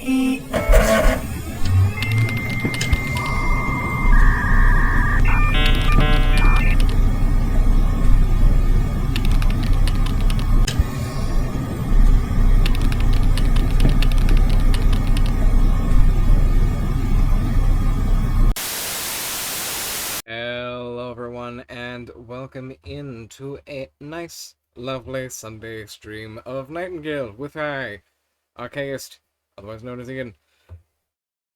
Hello everyone, and welcome into a nice, lovely Sunday stream of Nightingale with Archaeist, otherwise known as Ian.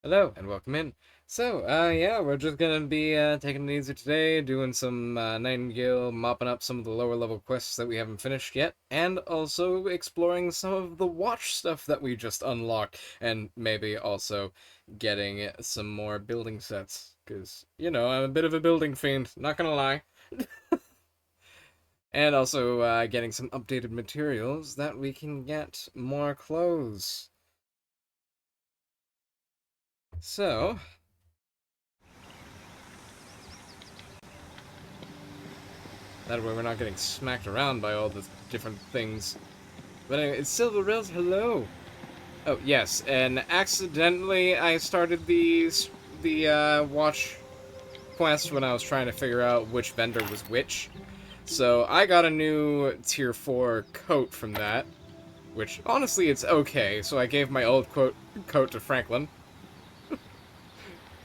Hello, and welcome in. So, yeah, we're just gonna be taking it easy today, doing some Nightingale, mopping up some of the lower level quests that we haven't finished yet, and also exploring some of the watch stuff that we just unlocked, and maybe also getting some more building sets, because, you know, I'm a bit of a building fiend, not gonna lie. And also getting some updated materials that we can get more clothes. So, that way we're not getting smacked around by all the different things. But anyway, it's Silver Rails, hello! Oh, yes, and accidentally I started the watch quest when I was trying to figure out which vendor was which. So I got a new tier 4 coat from that, which honestly it's okay, so I gave my old coat to Franklin.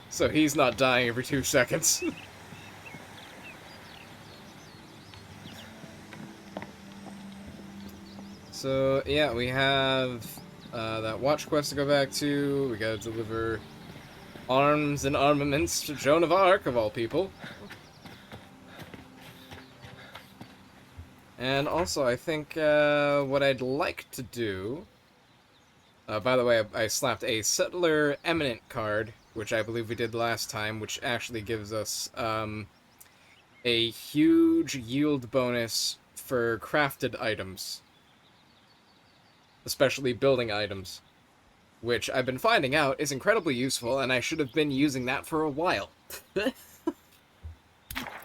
So he's not dying every 2 seconds. So, yeah, we have that watch quest to go back to. We gotta deliver arms and armaments to Joan of Arc, of all people. And also, I think what I'd like to do... by the way, I slapped a Settler Eminent card, which I believe we did last time, which actually gives us a huge yield bonus for crafted items. Especially building items. Which I've been finding out is incredibly useful, and I should have been using that for a while.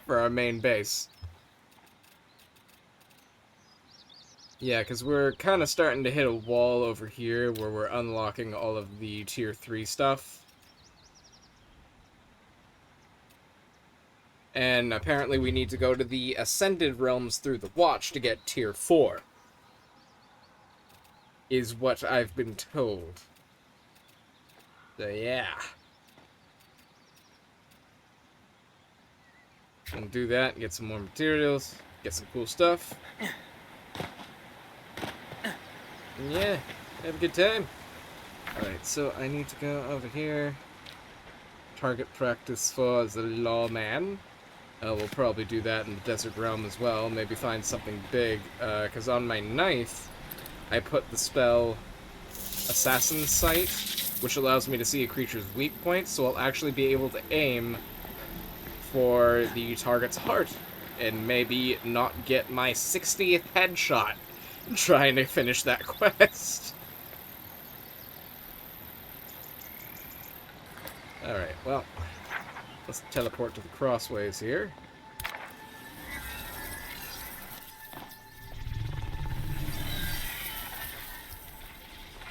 For our main base. Yeah, because we're kind of starting to hit a wall over here where we're unlocking all of the tier 3 stuff. And apparently we need to go to the Ascended Realms through the Watch to get tier 4. Is what I've been told. So yeah. We'll do that, get some more materials, get some cool stuff. Yeah, have a good time. Alright, so I need to go over here. Target practice for the lawman. We'll probably do that in the desert realm as well. Maybe find something big, because on my knife, I put the spell Assassin's Sight, which allows me to see a creature's weak points, so I'll actually be able to aim for the target's heart, and maybe not get my 60th headshot trying to finish that quest. Alright, well, let's teleport to the crossways here.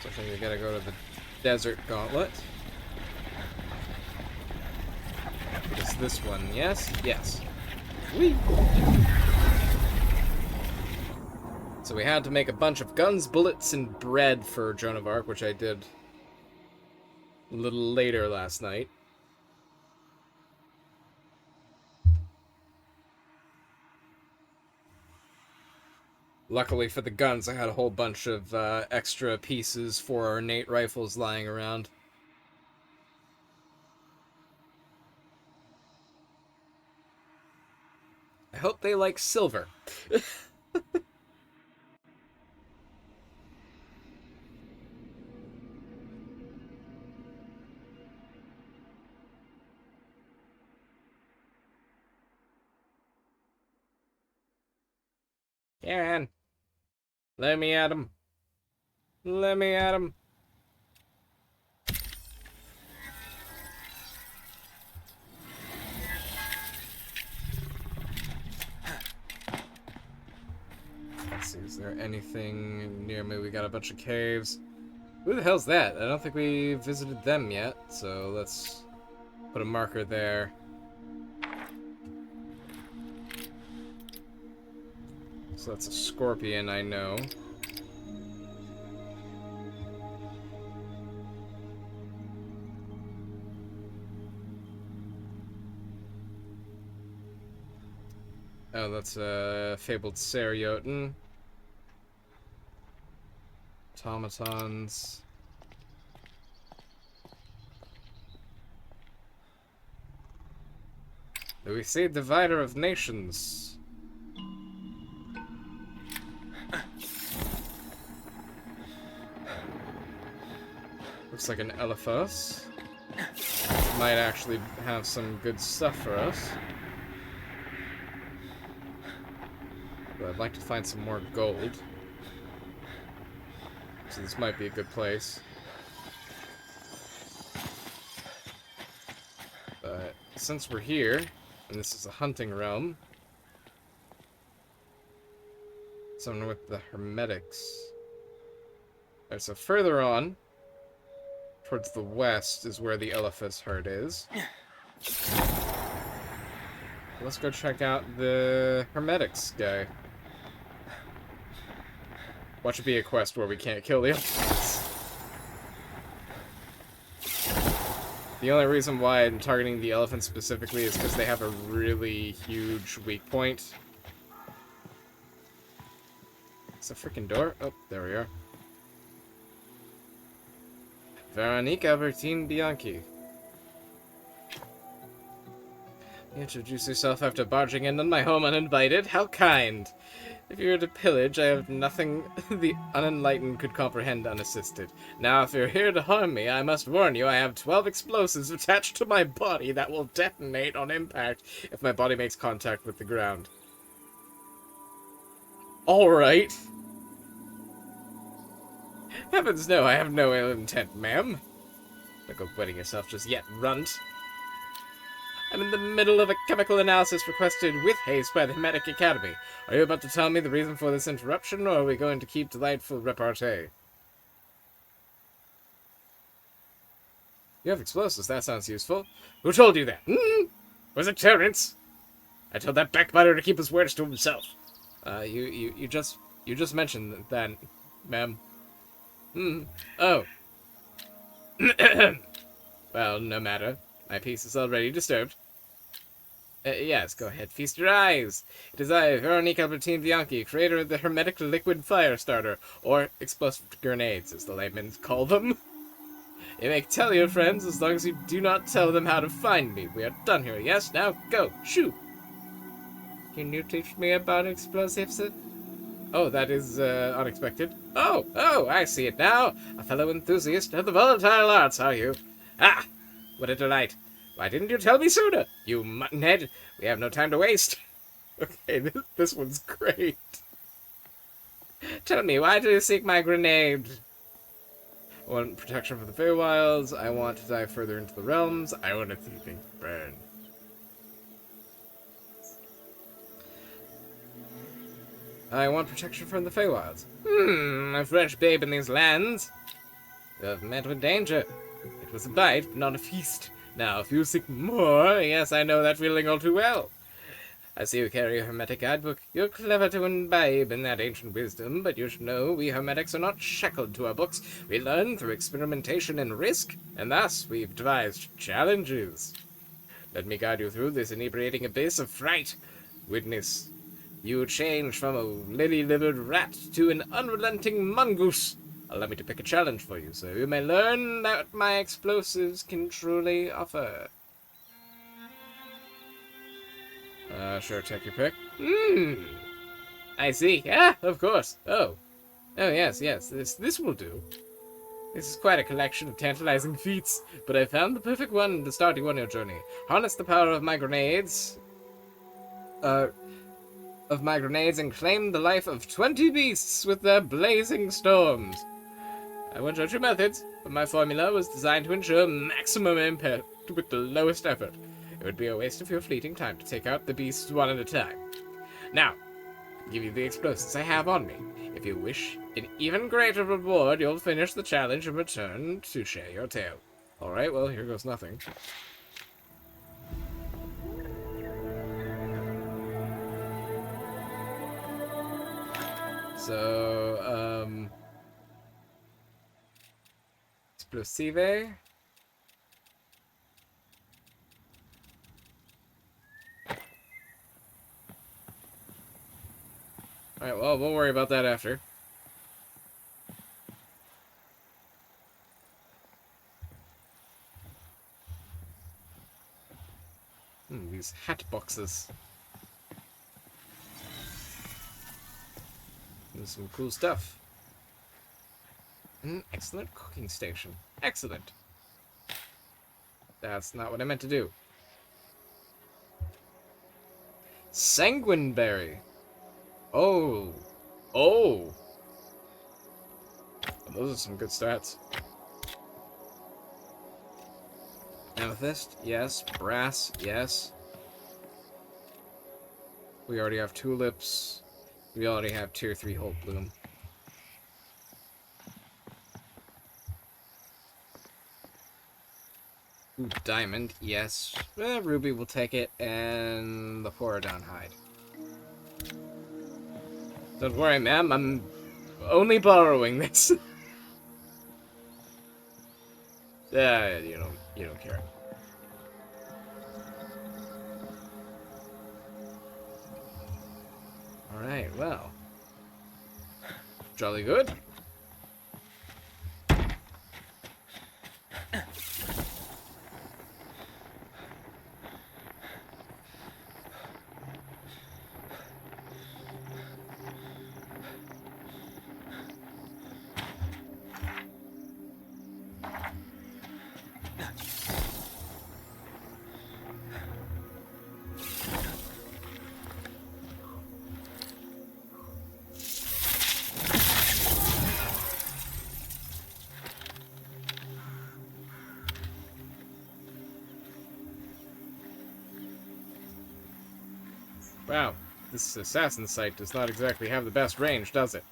So I think we gotta go to the Desert Gauntlet. It's this one, yes? Yes. Whee! So we had to make a bunch of guns, bullets, and bread for Joan of Arc, which I did a little later last night. Luckily for the guns, I had a whole bunch of extra pieces for our ornate rifles lying around. I hope they like silver. Karen, let me at him. Let me at him. Let's see, is there anything near me? We got a bunch of caves. Who the hell's that? I don't think we visited them yet, so let's put a marker there. So that's a scorpion, I know. Oh, that's a fabled Seriotin. Automatons. We say divider of nations. Looks like an Elephos. Might actually have some good stuff for us. But I'd like to find some more gold. So this might be a good place. But since we're here, and this is a hunting realm, someone with the Hermetics. Alright, so further on, towards the west, is where the Elephas herd is. Let's go check out the Hermetics guy. Watch it be a quest where we can't kill the elephants. The only reason why I'm targeting the elephants specifically is because they have a really huge weak point. It's a freaking door. Oh, there we are. Veronica Bertine Bianchi. You introduce yourself after barging in on my home uninvited? How kind! If you were to pillage, I have nothing the unenlightened could comprehend unassisted. Now, if you're here to harm me, I must warn you I have 12 explosives attached to my body that will detonate on impact if my body makes contact with the ground. Alright. Heavens no, I have no ill intent, ma'am. Don't go wetting yourself just yet, runt. I'm in the middle of a chemical analysis requested with haste by the Hermetic Academy. Are you about to tell me the reason for this interruption, or are we going to keep delightful repartee? You have explosives, that sounds useful. Who told you that? Was it Terrence? I told that backbiter to keep his words to himself. You just mentioned that, ma'am. Oh. Well, no matter. My peace is already disturbed. Yes, go ahead, feast your eyes. It is I, Veronica Bertine Bianchi, creator of the Hermetic Liquid Fire Starter, or explosive grenades, as the laymen call them. You may tell your friends as long as you do not tell them how to find me. We are done here, yes? Now, go, shoot! Can you teach me about explosives? Oh, that is, unexpected. Oh, I see it now. A fellow enthusiast of the volatile arts, are you? Ah, what a delight. Why didn't you tell me sooner, you muttonhead? We have no time to waste. Okay, this one's great. Tell me, why do you seek my grenade? I want protection from the Feywilds. I want to dive further into the realms. I want a thieving burn. I want protection from the Feywilds. A fresh babe in these lands. You have met with danger. It was a bite, but not a feast. Now, if you seek more, yes, I know that feeling all too well. I see you carry a Hermetic guidebook. You're clever to imbibe in that ancient wisdom, but you should know we Hermetics are not shackled to our books. We learn through experimentation and risk, and thus we've devised challenges. Let me guide you through this inebriating abyss of fright. Witness, you change from a lily-livered rat to an unrelenting mongoose. Allow me to pick a challenge for you, so you may learn that my explosives can truly offer. Sure, take your pick. I see. Ah, of course. Oh, yes, this will do. This is quite a collection of tantalizing feats, but I found the perfect one to start you on your journey. Harness the power of my grenades. And claim the life of 20 beasts with their blazing storms. I won't judge your methods, but my formula was designed to ensure maximum impact with the lowest effort. It would be a waste of your fleeting time to take out the beasts one at a time. Now, I'll give you the explosives I have on me. If you wish an even greater reward, you'll finish the challenge and return to share your tale. Alright, well, here goes nothing. So, Explosive. Alright, well, we'll worry about that after. These hat boxes. There's some cool stuff. Excellent cooking station. Excellent. That's not what I meant to do. Sanguine berry. Oh. Oh. Those are some good stats. Amethyst, yes. Brass, yes. We already have tulips. We already have tier 3 Hope Bloom. Ooh, diamond, yes. Ruby will take it, and the Florodon hide. Don't worry, ma'am. I'm only borrowing this. You don't care. Alright, well. Jolly good. Wow, this assassin sight does not exactly have the best range, does it?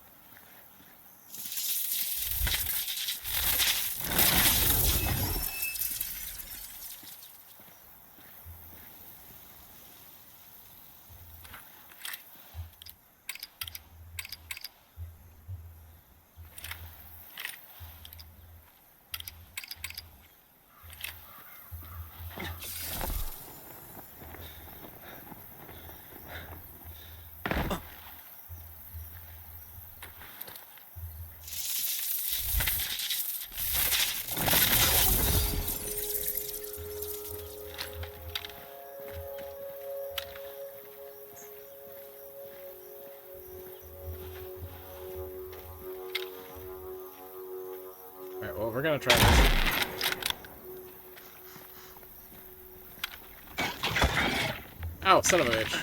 Alright, well, we're gonna try this. Ow, son of a bitch.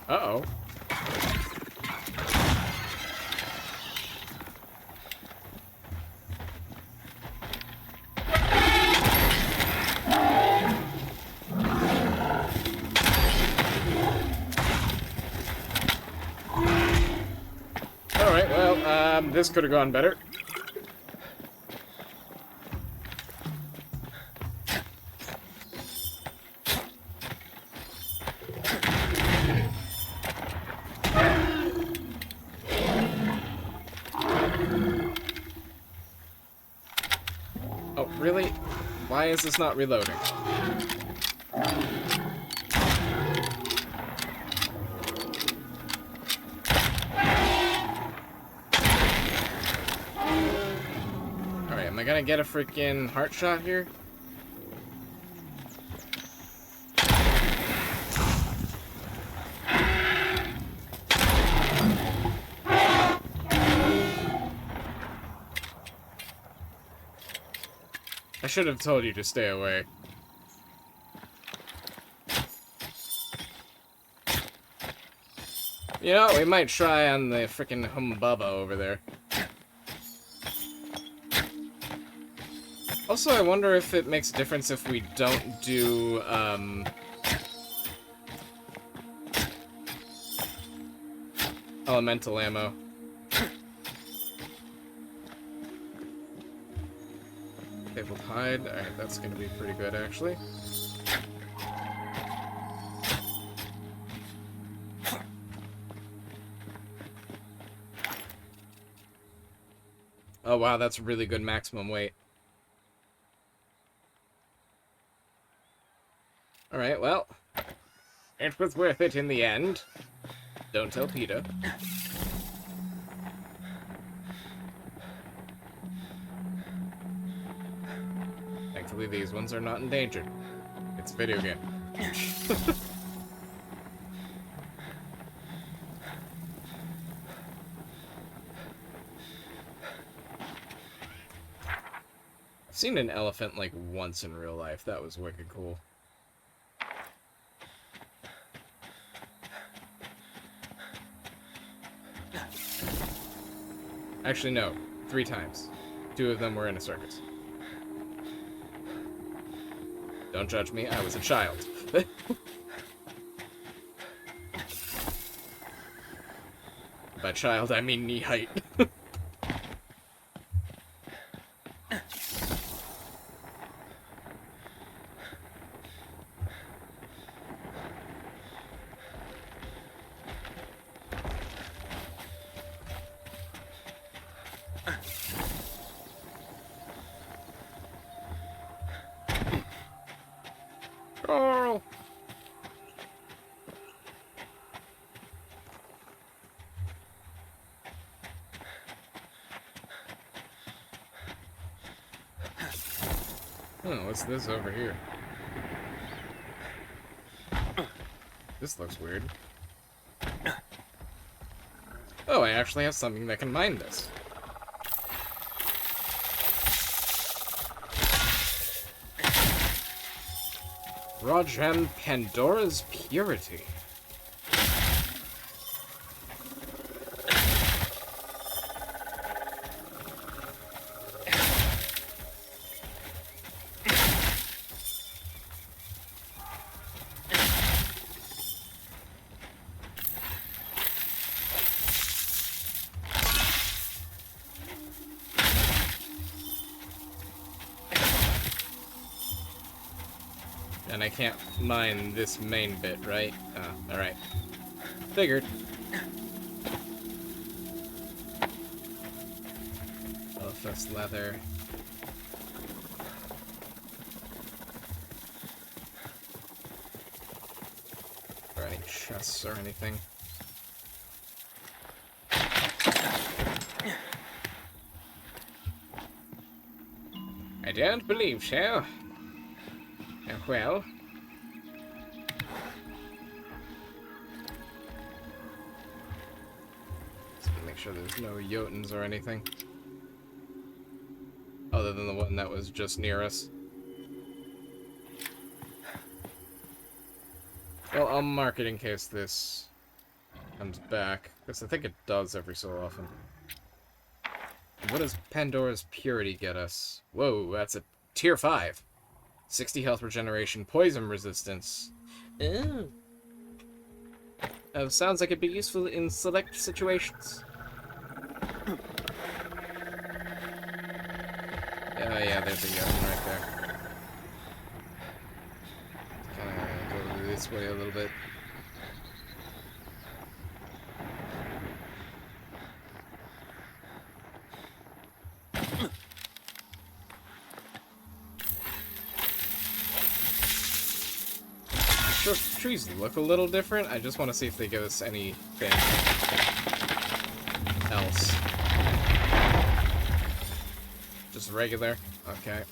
Uh-oh. Alright, well, this could have gone better. Oh, really? Why is this not reloading? Alright, am I gonna get a freaking heart shot here? I should have told you to stay away. You know, we might try on the frickin' Humbubba over there. Also, I wonder if it makes a difference if we don't do, elemental ammo. Fabled hide. Alright, that's gonna be pretty good, actually. Oh wow, that's really good maximum weight. Alright, well, it was worth it in the end. Don't tell Peter. Thankfully, these ones are not endangered. It's a video game. I've seen an elephant, like, once in real life. That was wicked cool. Actually, no. 3 times. 2 of them were in a circus. Don't judge me, I was a child. By child, I mean knee height. Carl! Oh, what's this over here? This looks weird. Oh, I actually have something that can mine this. Rajam Pandora's Purity. And I can't mine this main bit, right? Oh, alright. Figured. Elephant's leather. Or any chests or anything. I don't believe so. Well. Just gonna make sure there's no Jotuns or anything. Other than the one that was just near us. Well, I'll mark it in case this comes back. Because I think it does every so often. What does Pandora's Purity get us? Whoa, that's a tier 5. 60 health regeneration, poison resistance. Ooh. Sounds like it'd be useful in select situations. Yeah, there's a Jotun right there. Kinda go this way a little bit. Trees look a little different. I just want to see if they give us anything else. Just regular? Okay.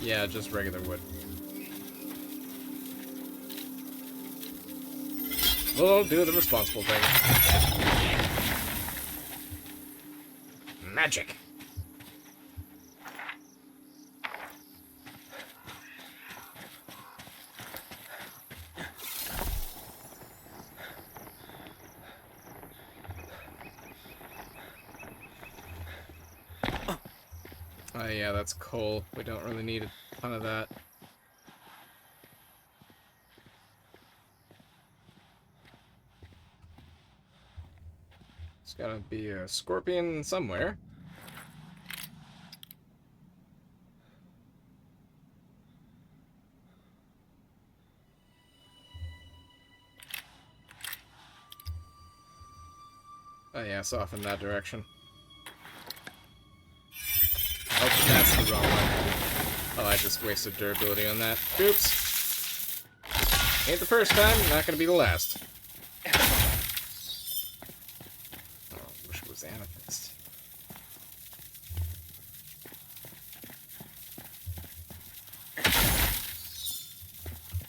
Yeah, just regular wood. We'll do the responsible thing. Magic! Yeah, that's coal. We don't really need a ton of that. There's gotta be a scorpion somewhere. Oh yeah, it's off in that direction. Oh, that's the wrong one. Oh, I just wasted durability on that. Oops. Ain't the first time, not gonna be the last. Oh, wish it was amethyst.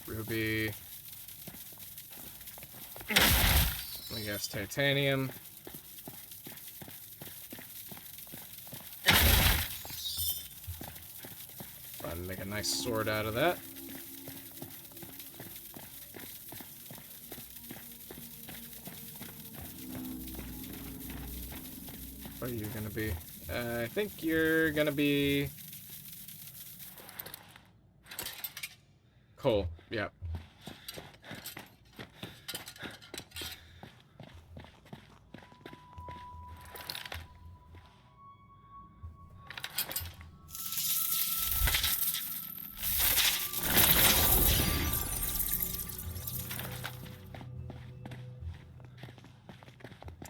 Ruby. I guess titanium. Try to make a nice sword out of that. What are you gonna be? I think you're gonna be coal. Yep.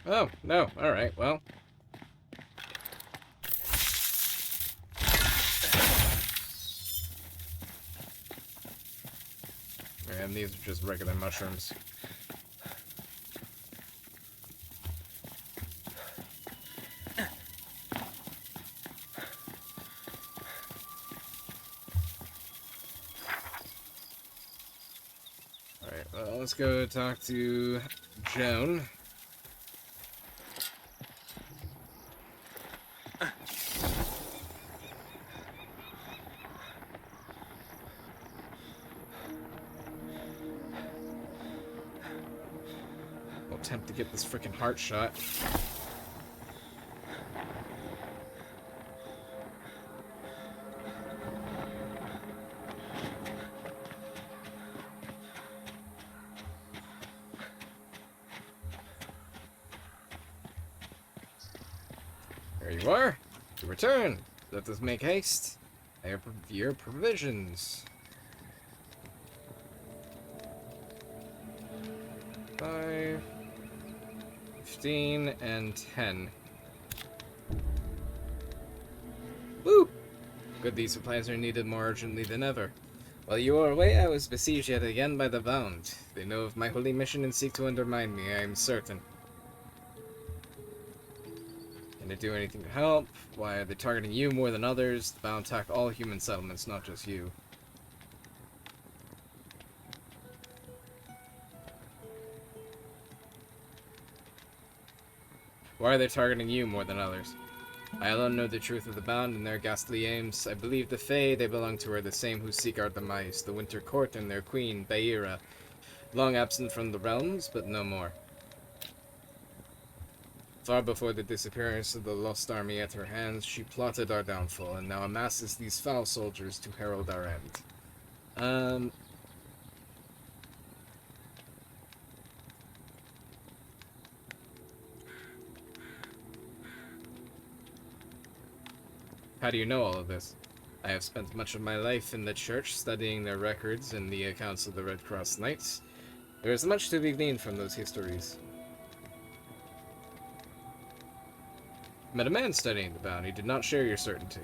Oh, no. Alright, well. And these are just regular mushrooms. Alright, well, let's go talk to Joan. We'll attempt to get this freaking heart shot. There you are. You return. Let us make haste. I have your provisions. 5, 15, and 10. Woo! Good, these supplies are needed more urgently than ever. While you were away, I was besieged yet again by the Bound. They know of my holy mission and seek to undermine me, I am certain. Can they do anything to help? Why are they targeting you more than others? The Bound attack all human settlements, not just you. Why are they targeting you more than others? I alone know the truth of the Bound and their ghastly aims. I believe the Fae they belong to are the same who seek our demise, the Winter Court and their queen, Baira, long absent from the realms, but no more. Far before the disappearance of the Lost Army at her hands, she plotted our downfall, and now amasses these foul soldiers to herald our end. How do you know all of this? I have spent much of my life in the church, studying their records and the accounts of the Red Cross Knights. There is much to be gleaned from those histories. Met a man studying the Bound. He did not share your certainty.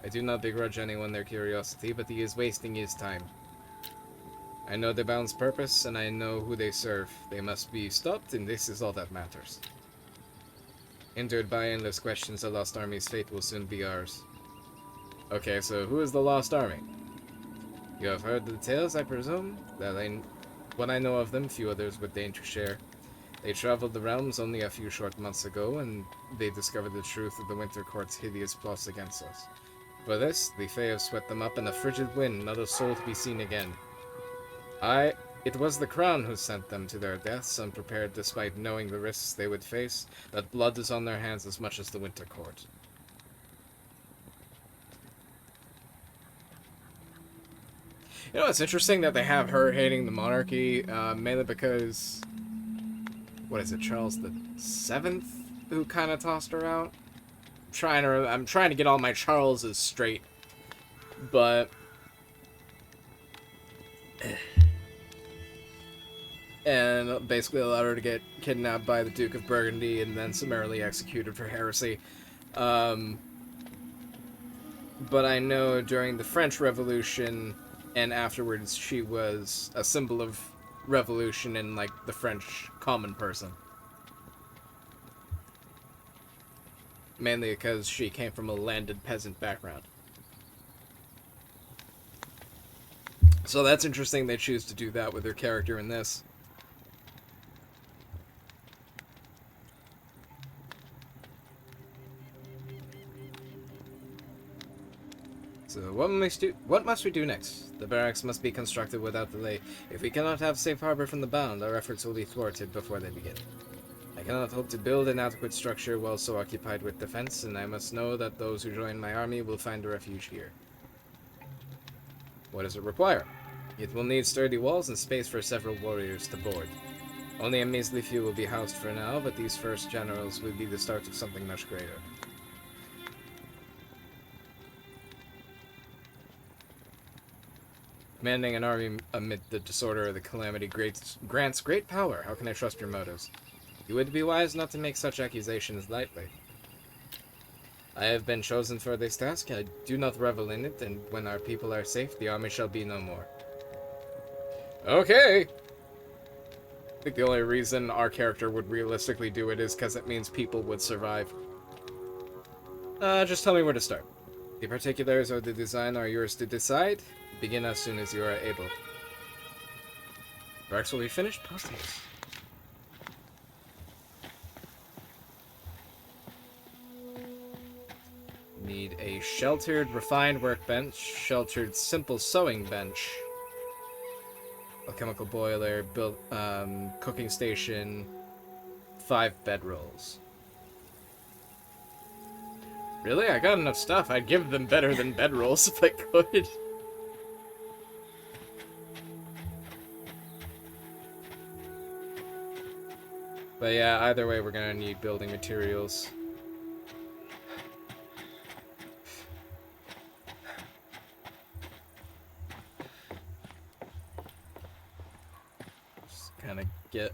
I do not begrudge anyone their curiosity, but he is wasting his time. I know the Bound's purpose, and I know who they serve. They must be stopped, and this is all that matters. Hindered by endless questions, the Lost Army's fate will soon be ours. Okay, so who is the Lost Army? You have heard the tales, I presume? What I know of them, few others would deign to share. They traveled the realms only a few short months ago, and they discovered the truth of the Winter Court's hideous plots against us. For this, the Fae have swept them up in a frigid wind, not a soul to be seen again. It was the Crown who sent them to their deaths, unprepared despite knowing the risks they would face, that blood is on their hands as much as the Winter Court. You know, it's interesting that they have her hating the monarchy, mainly because what is it, Charles the Seventh, who kind of tossed her out. I'm trying to get all my Charleses straight, but and basically allowed her to get kidnapped by the Duke of Burgundy and then summarily executed for heresy. But I know during the French Revolution and afterwards she was a symbol of revolution in, like, the French common person. Mainly because she came from a landed peasant background. So that's interesting they choose to do that with her character in this. So what must we do next? The barracks must be constructed without delay. If we cannot have safe harbor from the bound, our efforts will be thwarted before they begin. I cannot hope to build an adequate structure while so occupied with defense, and I must know that those who join my army will find a refuge here. What does it require? It will need sturdy walls and space for several warriors to board. Only a measly few will be housed for now, but these first generals will be the start of something much greater. Commanding an army amid the disorder or the calamity grants great power. How can I trust your motives? You would be wise not to make such accusations lightly. I have been chosen for this task. I do not revel in it, and when our people are safe, the army shall be no more. Okay! I think the only reason our character would realistically do it is because it means people would survive. Just tell me where to start. The particulars of the design are yours to decide. Begin as soon as you are able. Barracks will be finished post-haste. Need a sheltered, refined workbench, sheltered, simple sewing bench, alchemical boiler, built cooking station, 5 bedrolls. Really? I got enough stuff. I'd give them better than bedrolls if I could. But yeah, either way, we're gonna need building materials. Just kind of get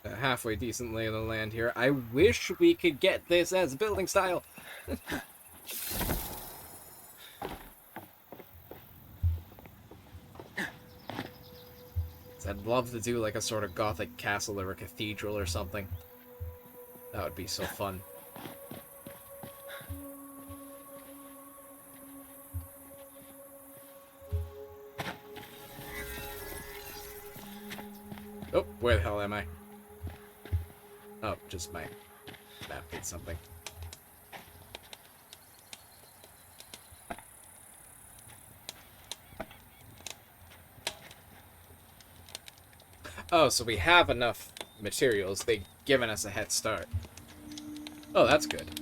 a halfway decent lay of the land here. I wish we could get this as building style. I'd love to do like a sort of gothic castle or a cathedral or something. That would be so fun. Oh, where the hell am I? Oh, just my map did something. Oh, so we have enough materials. They've given us a head start. Oh, that's good.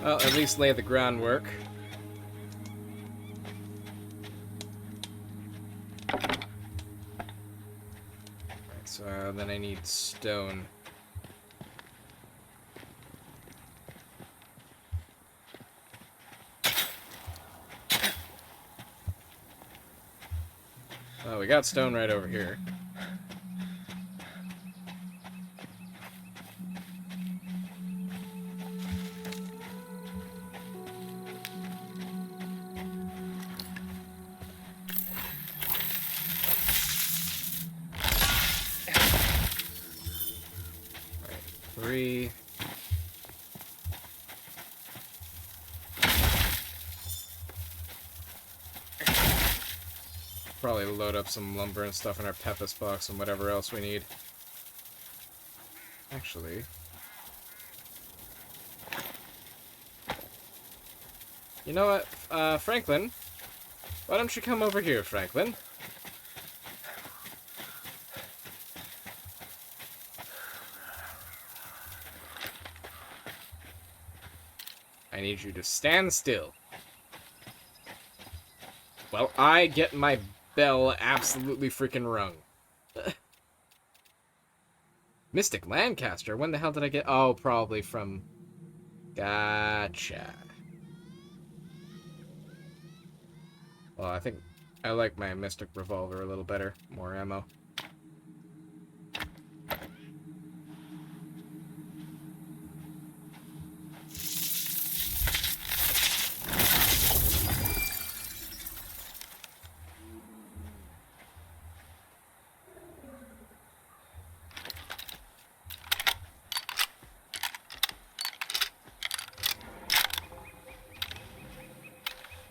Well, at least lay the groundwork. So then I need stone. Oh, we got stone right over here. Three. Probably load up some lumber and stuff in our Pepis box and whatever else we need. Actually, you know what, Franklin? Why don't you come over here, Franklin? I need you to stand still. Well, I get my bell absolutely freaking rung. Mystic Lancaster? When the hell did I get... Oh, probably from... Gotcha. Well, I think I like my Mystic Revolver a little better. More ammo.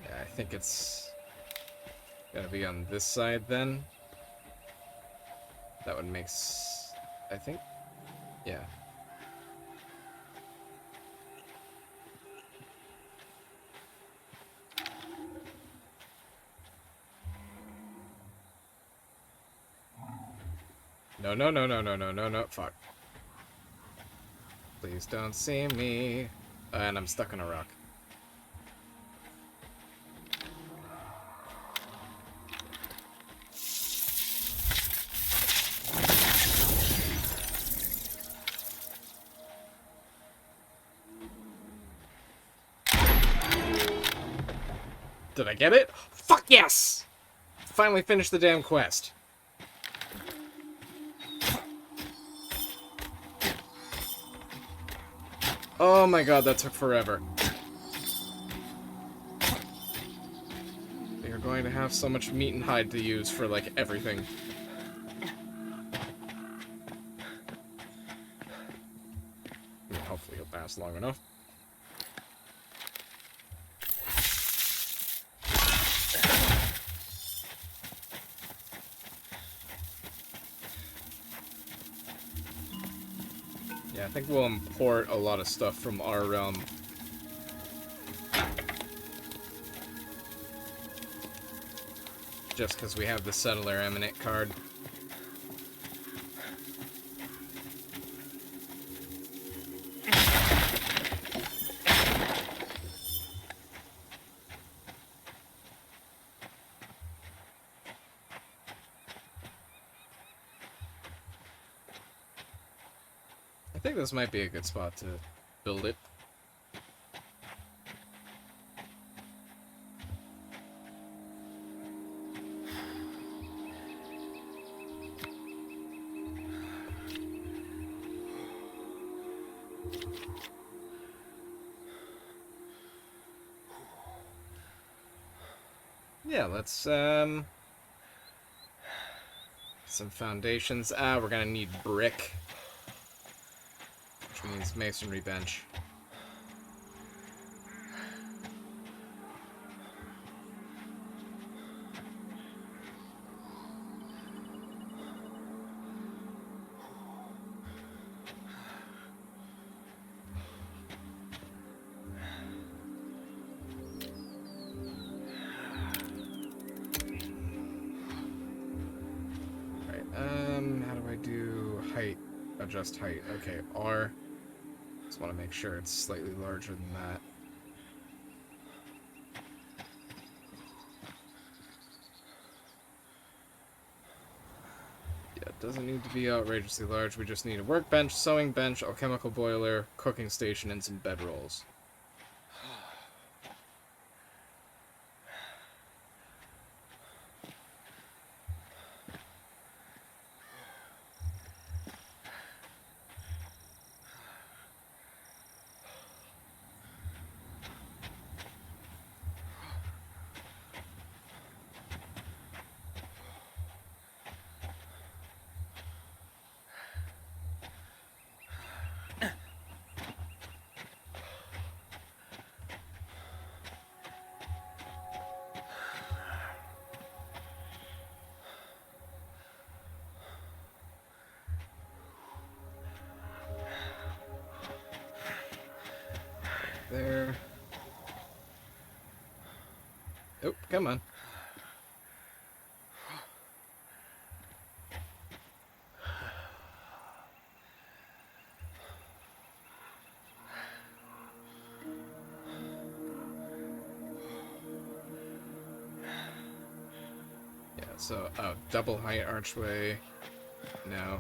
Yeah, I think it's gonna be on this side then. That would make I think? Yeah. No, no, no, no, no, no, no, no, fuck. Please don't see me. And I'm stuck on a rock. Did I get it? Fuck yes! Finally finished the damn quest. Oh my god, that took forever. You're going to have so much meat and hide to use for, like, everything. I mean, hopefully he'll last long enough. Yeah, I think we'll import a lot of stuff from our realm. Just because we have the Settler Eminent card. I think this might be a good spot to build it. Yeah, let's, some foundations. We're gonna need brick. Which means masonry bench. How do I do height? Adjust height. Okay, R. Just want to make sure it's slightly larger than that. Yeah, it doesn't need to be outrageously large. We just need a workbench, sewing bench, alchemical boiler, cooking station, and some bedrolls. There. Oh, come on. So, oh, double height archway. No.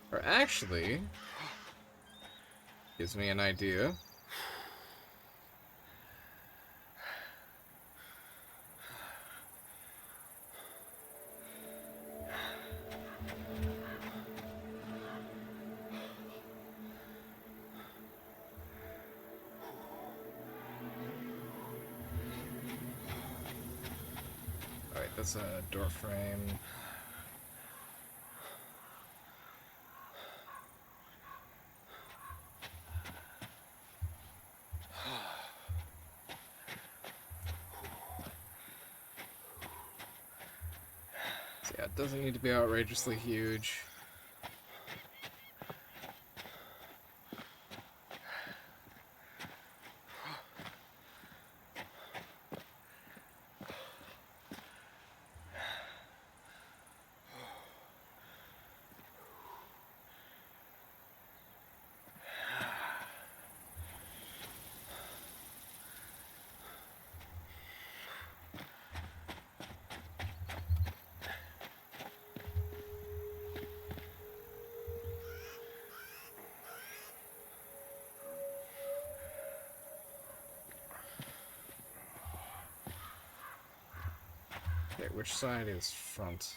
Or actually, gives me an idea. Alright, that's a door frame. So yeah, it doesn't need to be outrageously huge. Okay, which side is front?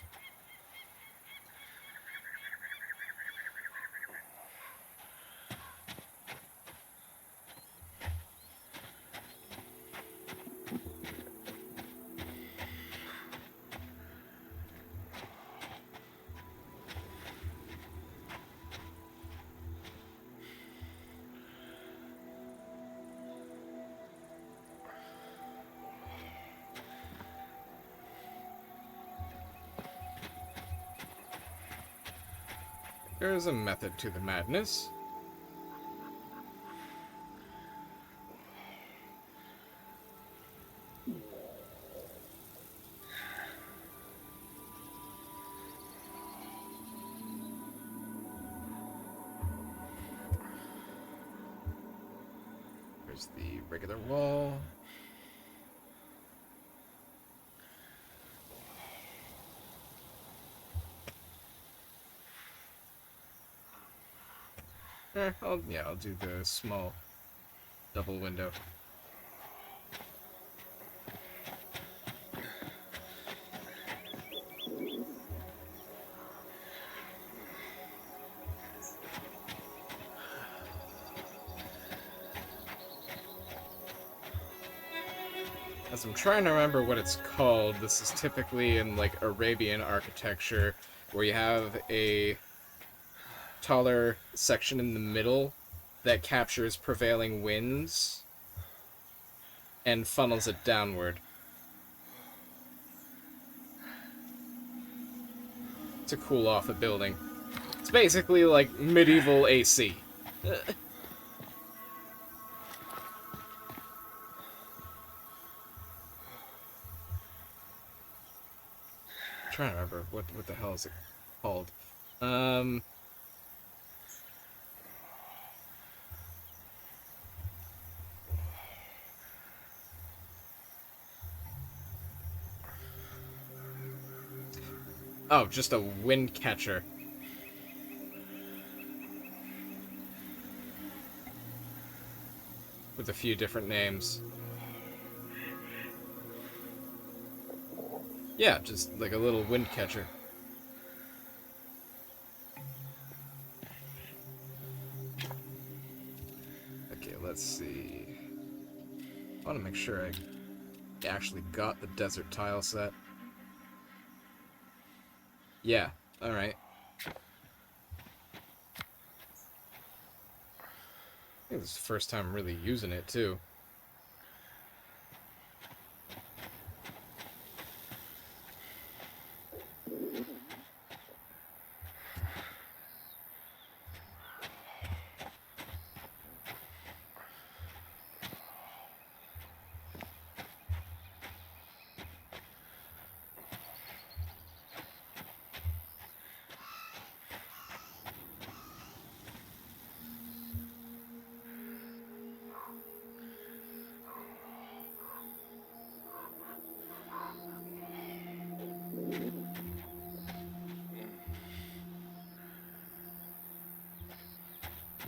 There is a method to the madness. There's the regular wall. I'll do the small double window. As I'm trying to remember what it's called, this is typically in like Arabian architecture, where you have a taller section in the middle that captures prevailing winds and funnels it downward to cool off a building. It's basically like medieval AC. Trying to remember what the hell is it called. Oh, just a wind catcher. With a few different names. Yeah, just like a little wind catcher. Okay, let's see. I want to make sure I actually got the desert tile set. Yeah, alright. I think this is the first time I'm really using it, too.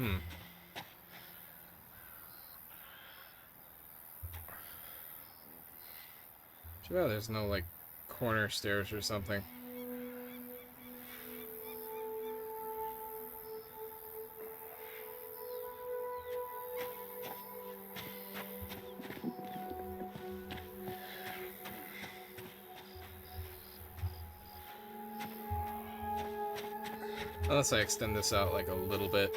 Too bad there's no, like, corner stairs or something. Unless I extend this out, like, a little bit.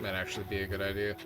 Might actually be a good idea.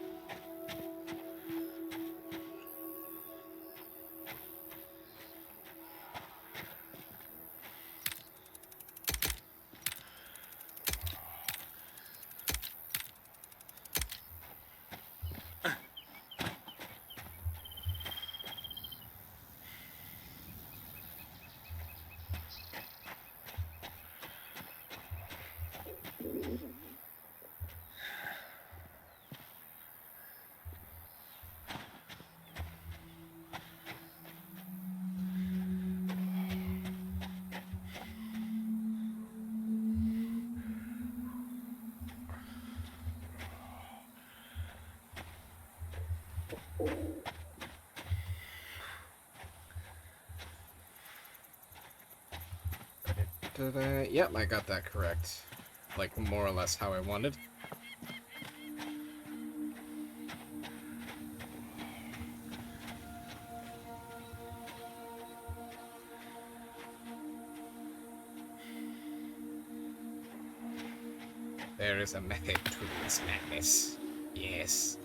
Yep, I got that correct. Like, more or less how I wanted. There is a method to this madness. Yes.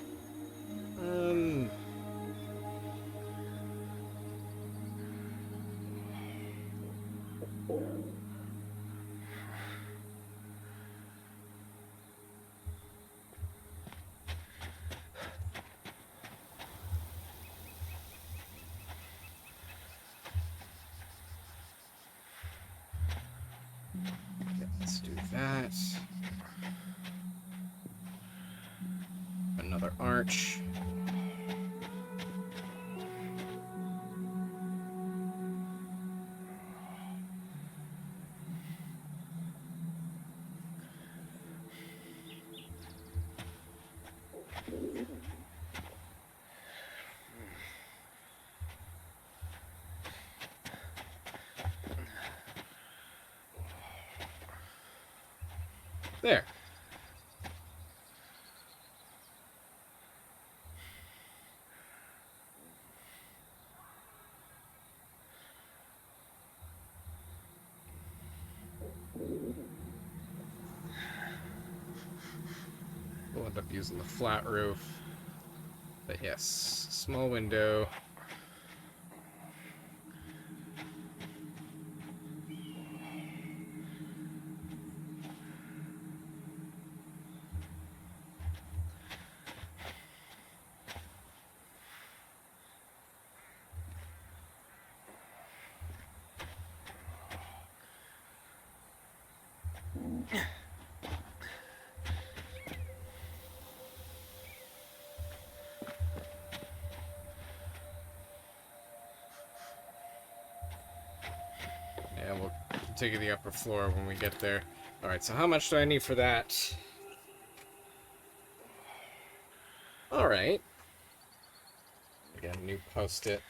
Let's do that. Another arch. There. We'll end up using the flat roof. But yes, small window. Yeah, we'll take the upper floor when we get there. Alright, so how much do I need for that? Alright. Again, new post-it.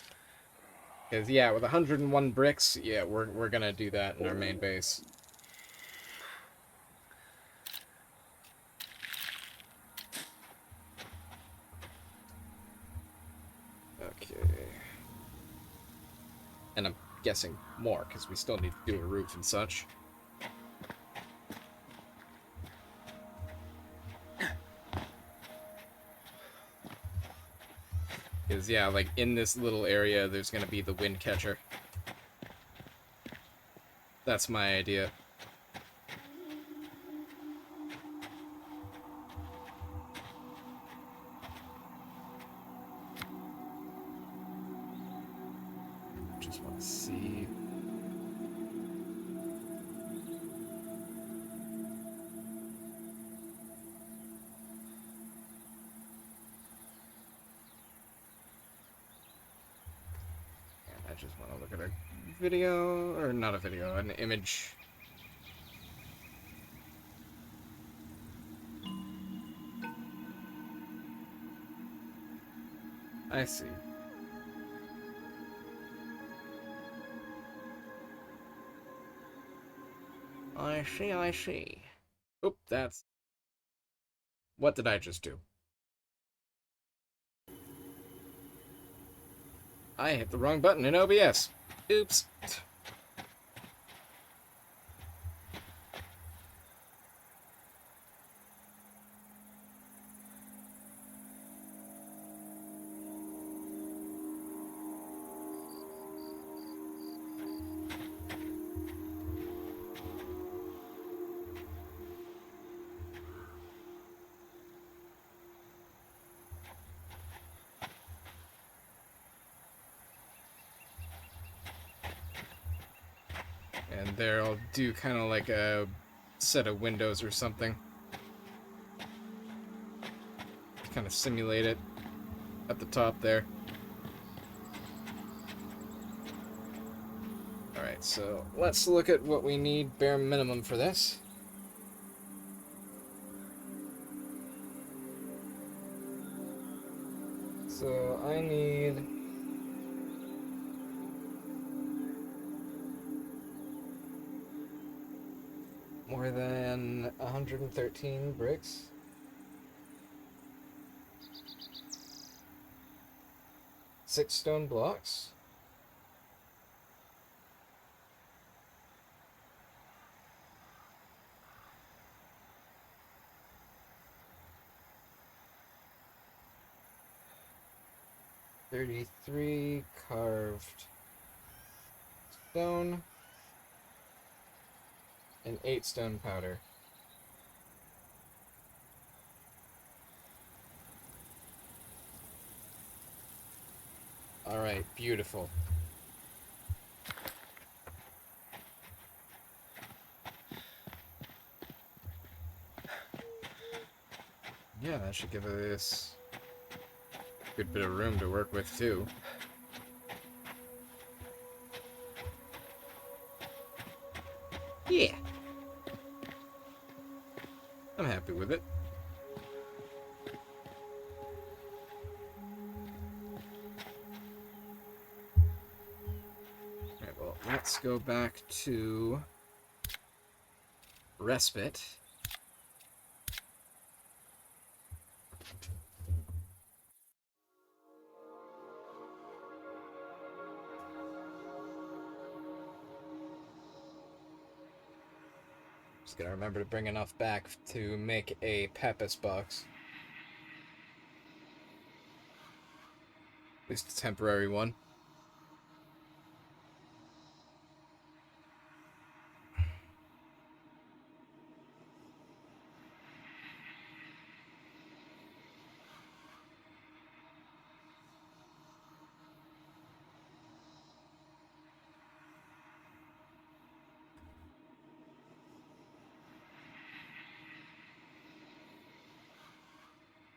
Because, yeah, with 101 bricks, yeah, we're gonna do that in our main base. Okay. And I'm guessing more, because we still need to do a roof and such. Because, yeah, like, in this little area, there's gonna be the wind catcher. That's my idea. Just want to see. And I just want to look at a video, or not a video, an image. I see. I see. Oop, that's... What did I just do? I hit the wrong button in OBS. Oops. And there I'll do kind of like a set of windows or something. Kind of simulate it at the top there. Alright, so let's look at what we need bare minimum for this. So I need... more than 113 bricks. Six stone blocks. $33 carved stone. And 8 stone powder. Alright, beautiful. Yeah, that should give us a good bit of room to work with, too. Yeah. I'm happy with it. Alright, well, let's go back to respite. Just gotta remember to bring enough back to make a Pappas box. At least a temporary one.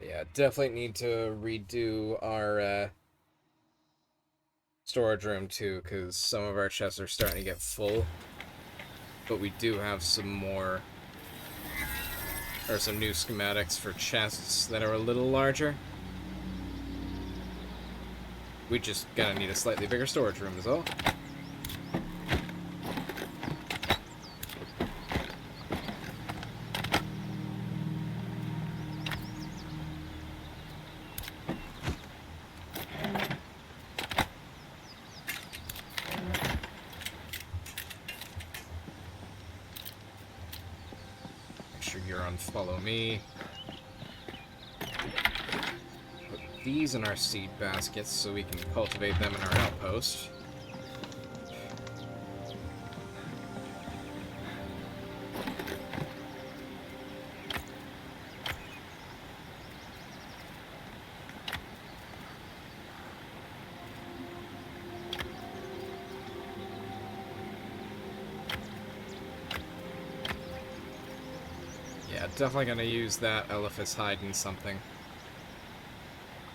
Yeah, definitely need to redo our storage room too, because some of our chests are starting to get full. But we do have some more, or some new schematics for chests that are a little larger. We just gotta need a slightly bigger storage room is all. Follow me. Put these in our seed baskets so we can cultivate them in our outpost. Definitely gonna use that elephant's hide in something.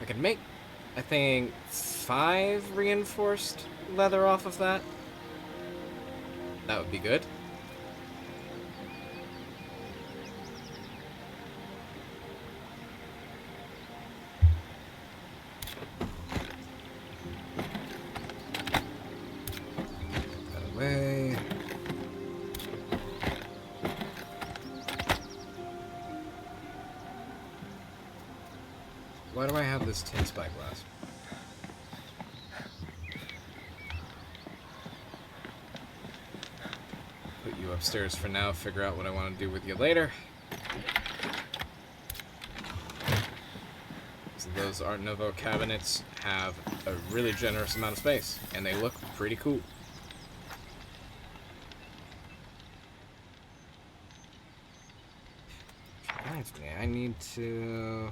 I could make, I think, 5 reinforced leather off of that. That would be good. That way. Why do I have this tin spyglass? Put you upstairs for now, figure out what I want to do with you later. So those Art Nouveau cabinets have a really generous amount of space, and they look pretty cool. Reminds me, I need to...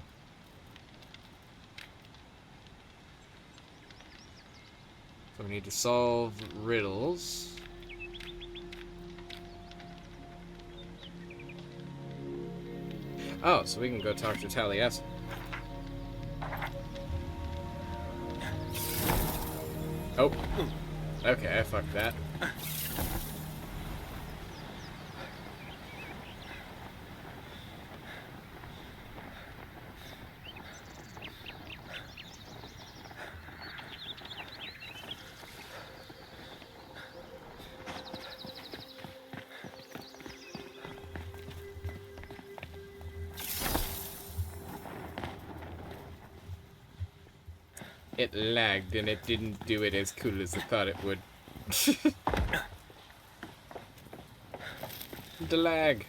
So we need to solve riddles. Oh, so we can go talk to Taliesin. Oh. Okay, I fucked that. It lagged and it didn't do it as cool as I thought it would. The lag.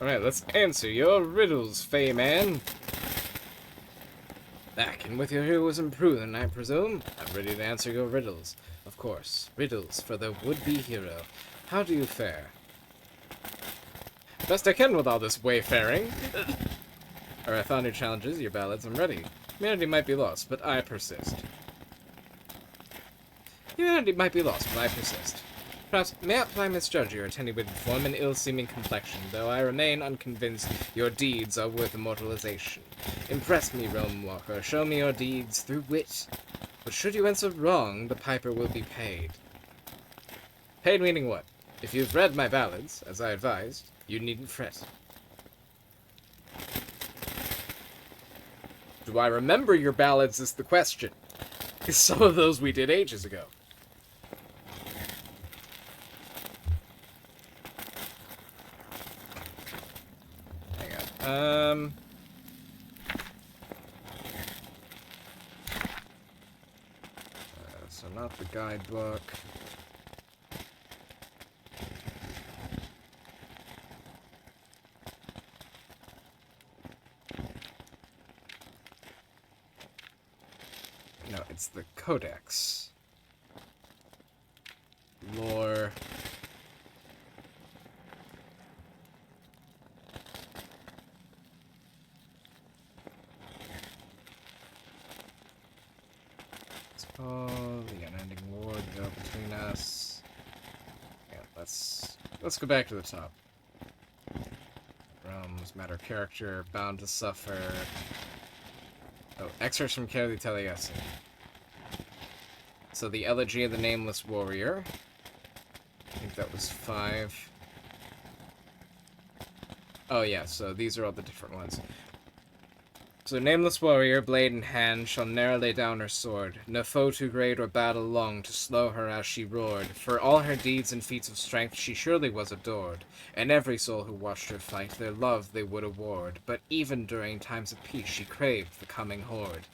Alright, let's answer your riddles, Feyman. Back and with your heroes improving, I presume. I'm ready to answer your riddles. Of course, riddles for the would-be hero. How do you fare? Best I can with all this wayfaring. Alright, found your challenges, your ballads, I'm ready. Humanity might be lost, but I persist. Humanity might be lost, but I persist. Perhaps mayhap I misjudge your attenuated form and ill-seeming complexion, though I remain unconvinced your deeds are worth immortalization. Impress me, realm walker, show me your deeds through wit. But should you answer wrong, the piper will be paid. Paid meaning what? If you've read my ballads, as I advised, you needn't fret. Do I remember your ballads is the question. Because some of those we did ages ago. Hang on. So not the guidebook. No, it's the Codex. Lore. It's called the unending war to go between us. Yeah, let's go back to the top. Realms, matter, character, bound to suffer. Oh, excerpts from Care of the Taliesin. So the Elegy of the Nameless Warrior. I think that was 5. Oh yeah, so these are all the different ones. So Nameless Warrior, blade in hand, shall ne'er lay down her sword. No foe too great or battle long to slow her as she roared. For all her deeds and feats of strength she surely was adored. And every soul who watched her fight, their love they would award. But even during times of peace she craved the coming horde.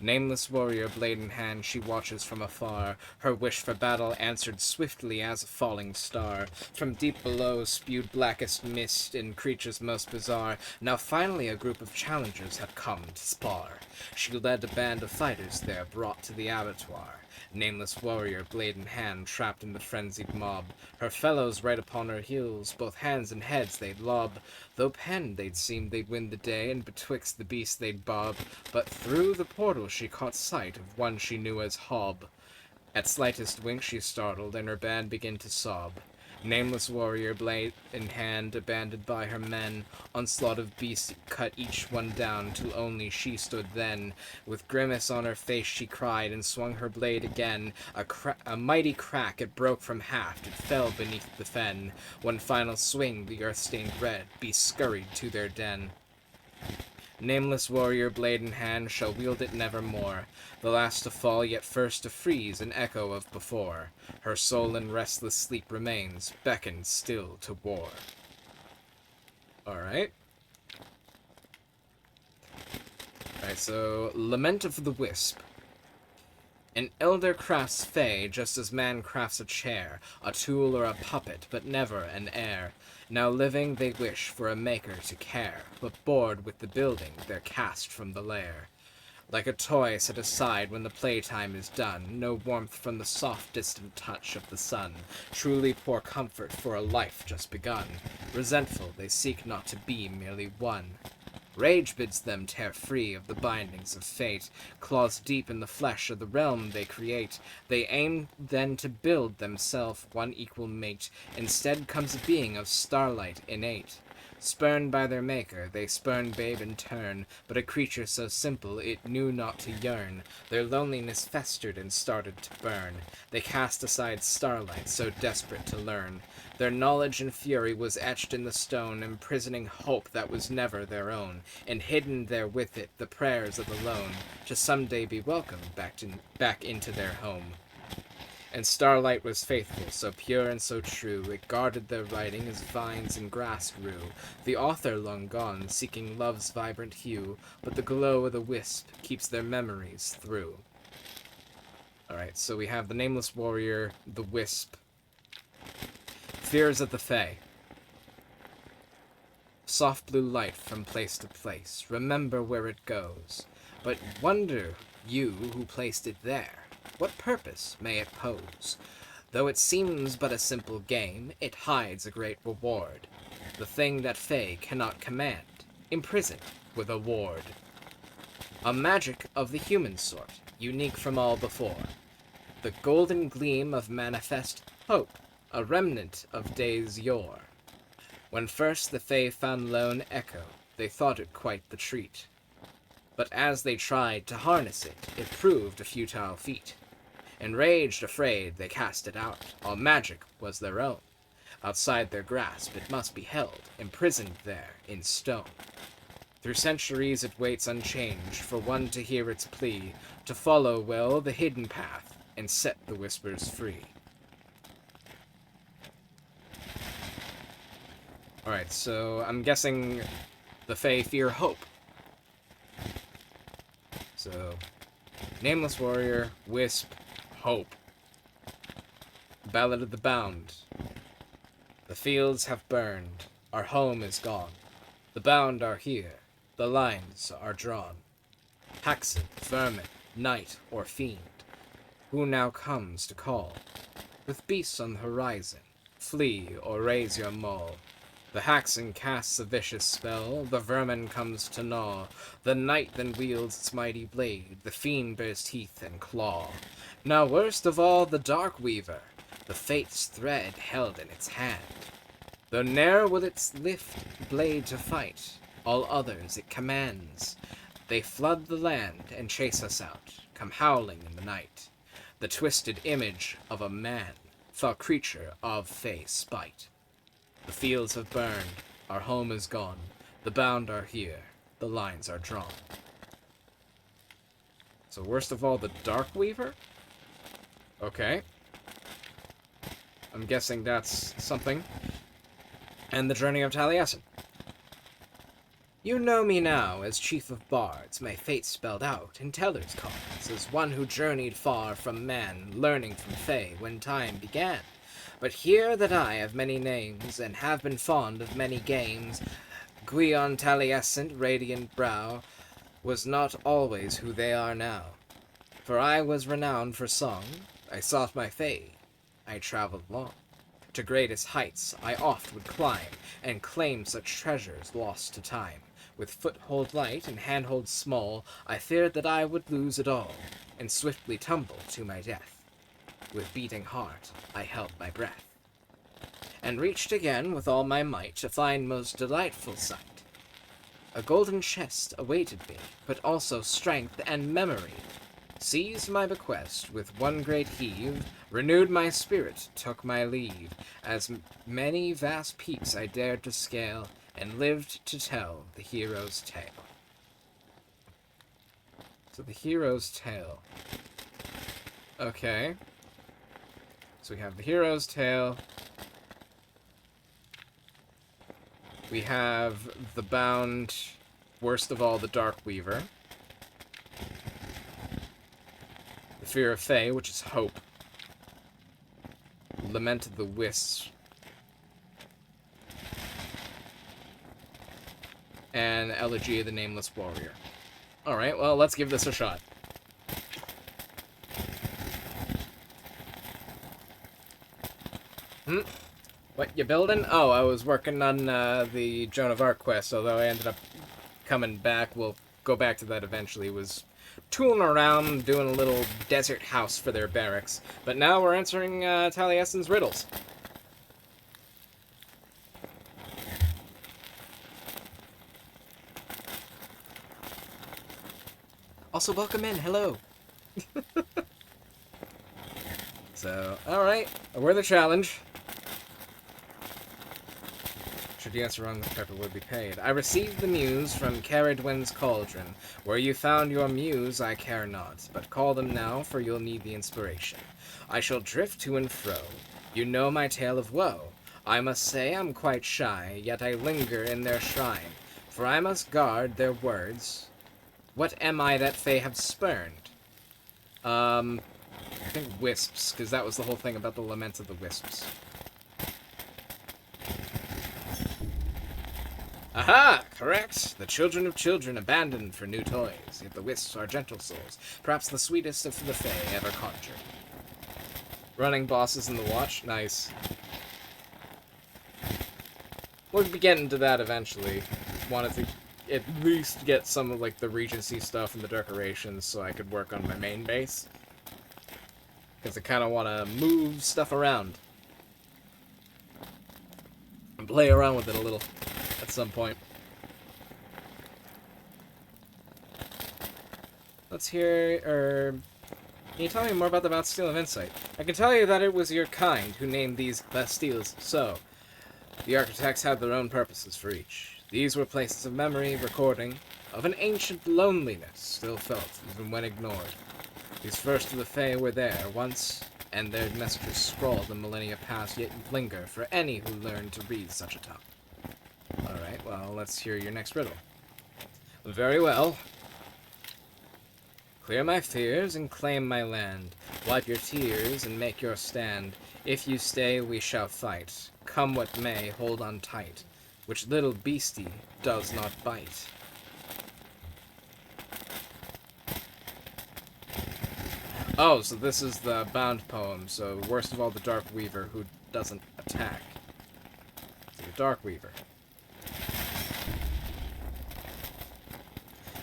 Nameless warrior, blade in hand, she watches from afar, her wish for battle answered swiftly as a falling star. From deep below spewed blackest mist and creatures most bizarre. Now finally a group of challengers had come to spar. She led a band of fighters there, brought to the abattoir. Nameless warrior, blade in hand, trapped in the frenzied mob. Her fellows right upon her heels, both hands and heads they'd lob. Though penned they'd seem they'd win the day, and betwixt the beasts they'd bob. But through the portal she caught sight of one she knew as Hob. At slightest wink she startled, and her band began to sob. Nameless warrior, blade in hand, abandoned by her men, onslaught of beasts cut each one down, till only she stood then. With grimace on her face she cried, and swung her blade again. A mighty crack, it broke from haft, it fell beneath the fen. One final swing, the earth-stained red beasts scurried to their den. Nameless warrior, blade in hand, shall wield it nevermore. The last to fall, yet first to freeze, an echo of before. Her soul in restless sleep remains, beckoned still to war. Alright. Alright, so Lament of the Wisp. An elder crafts fey, just as man crafts a chair, a tool or a puppet, but never an heir. Now living, they wish for a maker to care, but bored with the building, they're cast from the lair. Like a toy set aside when the playtime is done, no warmth from the soft distant touch of the sun, truly poor comfort for a life just begun. Resentful, they seek not to be merely one. Rage bids them tear free of the bindings of fate, claws deep in the flesh of the realm they create. They aim then to build themselves one equal mate. Instead comes a being of starlight innate. Spurned by their maker, they spurn babe in turn, but a creature so simple it knew not to yearn. Their loneliness festered and started to burn. They cast aside starlight, so desperate to learn. Their knowledge and fury was etched in the stone, imprisoning hope that was never their own, and hidden there with it the prayers of the lone, to someday be welcomed back into their home. And starlight was faithful, so pure and so true, it guarded their writing as vines and grass grew. The author long gone, seeking love's vibrant hue, but the glow of the wisp keeps their memories through. Alright, so we have the Nameless Warrior, the Wisp. Fears of the Fae. Soft blue light from place to place, remember where it goes. But wonder, you who placed it there, what purpose may it pose? Though it seems but a simple game, it hides a great reward. The thing that Fae cannot command, imprisoned with a ward. A magic of the human sort, unique from all before. The golden gleam of manifest hope, a remnant of days yore. When first the Fae found lone echo, they thought it quite the treat. But as they tried to harness it, it proved a futile feat. Enraged, afraid, they cast it out. All magic was their own. Outside their grasp it must be held, imprisoned there in stone. Through centuries it waits unchanged for one to hear its plea, to follow well the hidden path and set the whispers free. Alright, so I'm guessing the Fae fear hope. So, Nameless Warrior, Wisp, Hope. Ballad of the Bound. The fields have burned, our home is gone. The bound are here, the lines are drawn. Haxen, vermin, knight, or fiend, who now comes to call? With beasts on the horizon, flee or raise your maul. The Haxen casts a vicious spell, the vermin comes to gnaw. The knight then wields its mighty blade, the fiend bears teeth and claw. Now worst of all the Dark Weaver, the fate's thread held in its hand. Though ne'er will it lift blade to fight, all others it commands. They flood the land and chase us out, come howling in the night. The twisted image of a man, foul creature of Fae spite. The fields have burned, our home is gone, the bound are here, the lines are drawn. So worst of all, the Dark Weaver? Okay. I'm guessing that's something. And the Journey of Taliesin. You know me now as chief of bards, my fate spelled out in teller's cards, as one who journeyed far from man, learning from Fae when time began. But hear that I have many names, and have been fond of many games. Guion Taliesin, radiant brow, was not always who they are now. For I was renowned for song, I sought my Fae, I traveled long. To greatest heights I oft would climb, and claim such treasures lost to time. With foothold light and handhold small, I feared that I would lose it all, and swiftly tumble to my death. With beating heart, I held my breath. and reached again with all my might to find most delightful sight. A golden chest awaited me, but also strength and memory. Seized my bequest with one great heave, renewed my spirit, took my leave, as many vast peaks I dared to scale, and lived to tell the hero's tale. So the hero's tale. Okay. So we have the hero's tale. We have the bound, worst of all, the Dark Weaver. The Fear of Fey, which is hope. Lament of the Wisps. And Elegy of the Nameless Warrior. Alright, well, let's give this a shot. What, you building? Oh, I was working on the Joan of Arc quest, although I ended up coming back. We'll go back to that eventually. Was tooling around, doing a little desert house for their barracks. But now we're answering Taliesin's riddles. Also, welcome in. Hello. So, alright. We're the challenge. Should you answer wrong, the pepper would be paid. I received the muse from Caradwyn's cauldron. Where you found your muse, I care not. But call them now, for you'll need the inspiration. I shall drift to and fro. You know my tale of woe. I must say I'm quite shy, yet I linger in their shrine. For I must guard their words. What am I that Fae have spurned? I think wisps, because that was the whole thing about the lament of the wisps. Aha! Correct! The children of children abandoned for new toys, yet the wisps are gentle souls, perhaps the sweetest of the Fae ever conjured. Running bosses in the watch? Nice. We'll be getting to that eventually. Wanted to at least get some of like the Regency stuff and the decorations so I could work on my main base. Because I kind of want to move stuff around. And play around with it a little at some point. Let's hear, can you tell me more about the Bastille of Insight? I can tell you that it was your kind who named these Bastilles so. The architects had their own purposes for each. These were places of memory, recording, of an ancient loneliness still felt, even when ignored. These first of the Fae were there once, and their messages scrawled in millennia past yet linger for any who learn to read such a tongue. Alright, well, let's hear your next riddle. Very well. Clear my fears and claim my land. Wipe your tears and make your stand. If you stay, we shall fight. Come what may, hold on tight. Which little beastie does not bite. Oh, so this is the bound poem. So, worst of all, the Dark Weaver, who doesn't attack. So the Dark Weaver.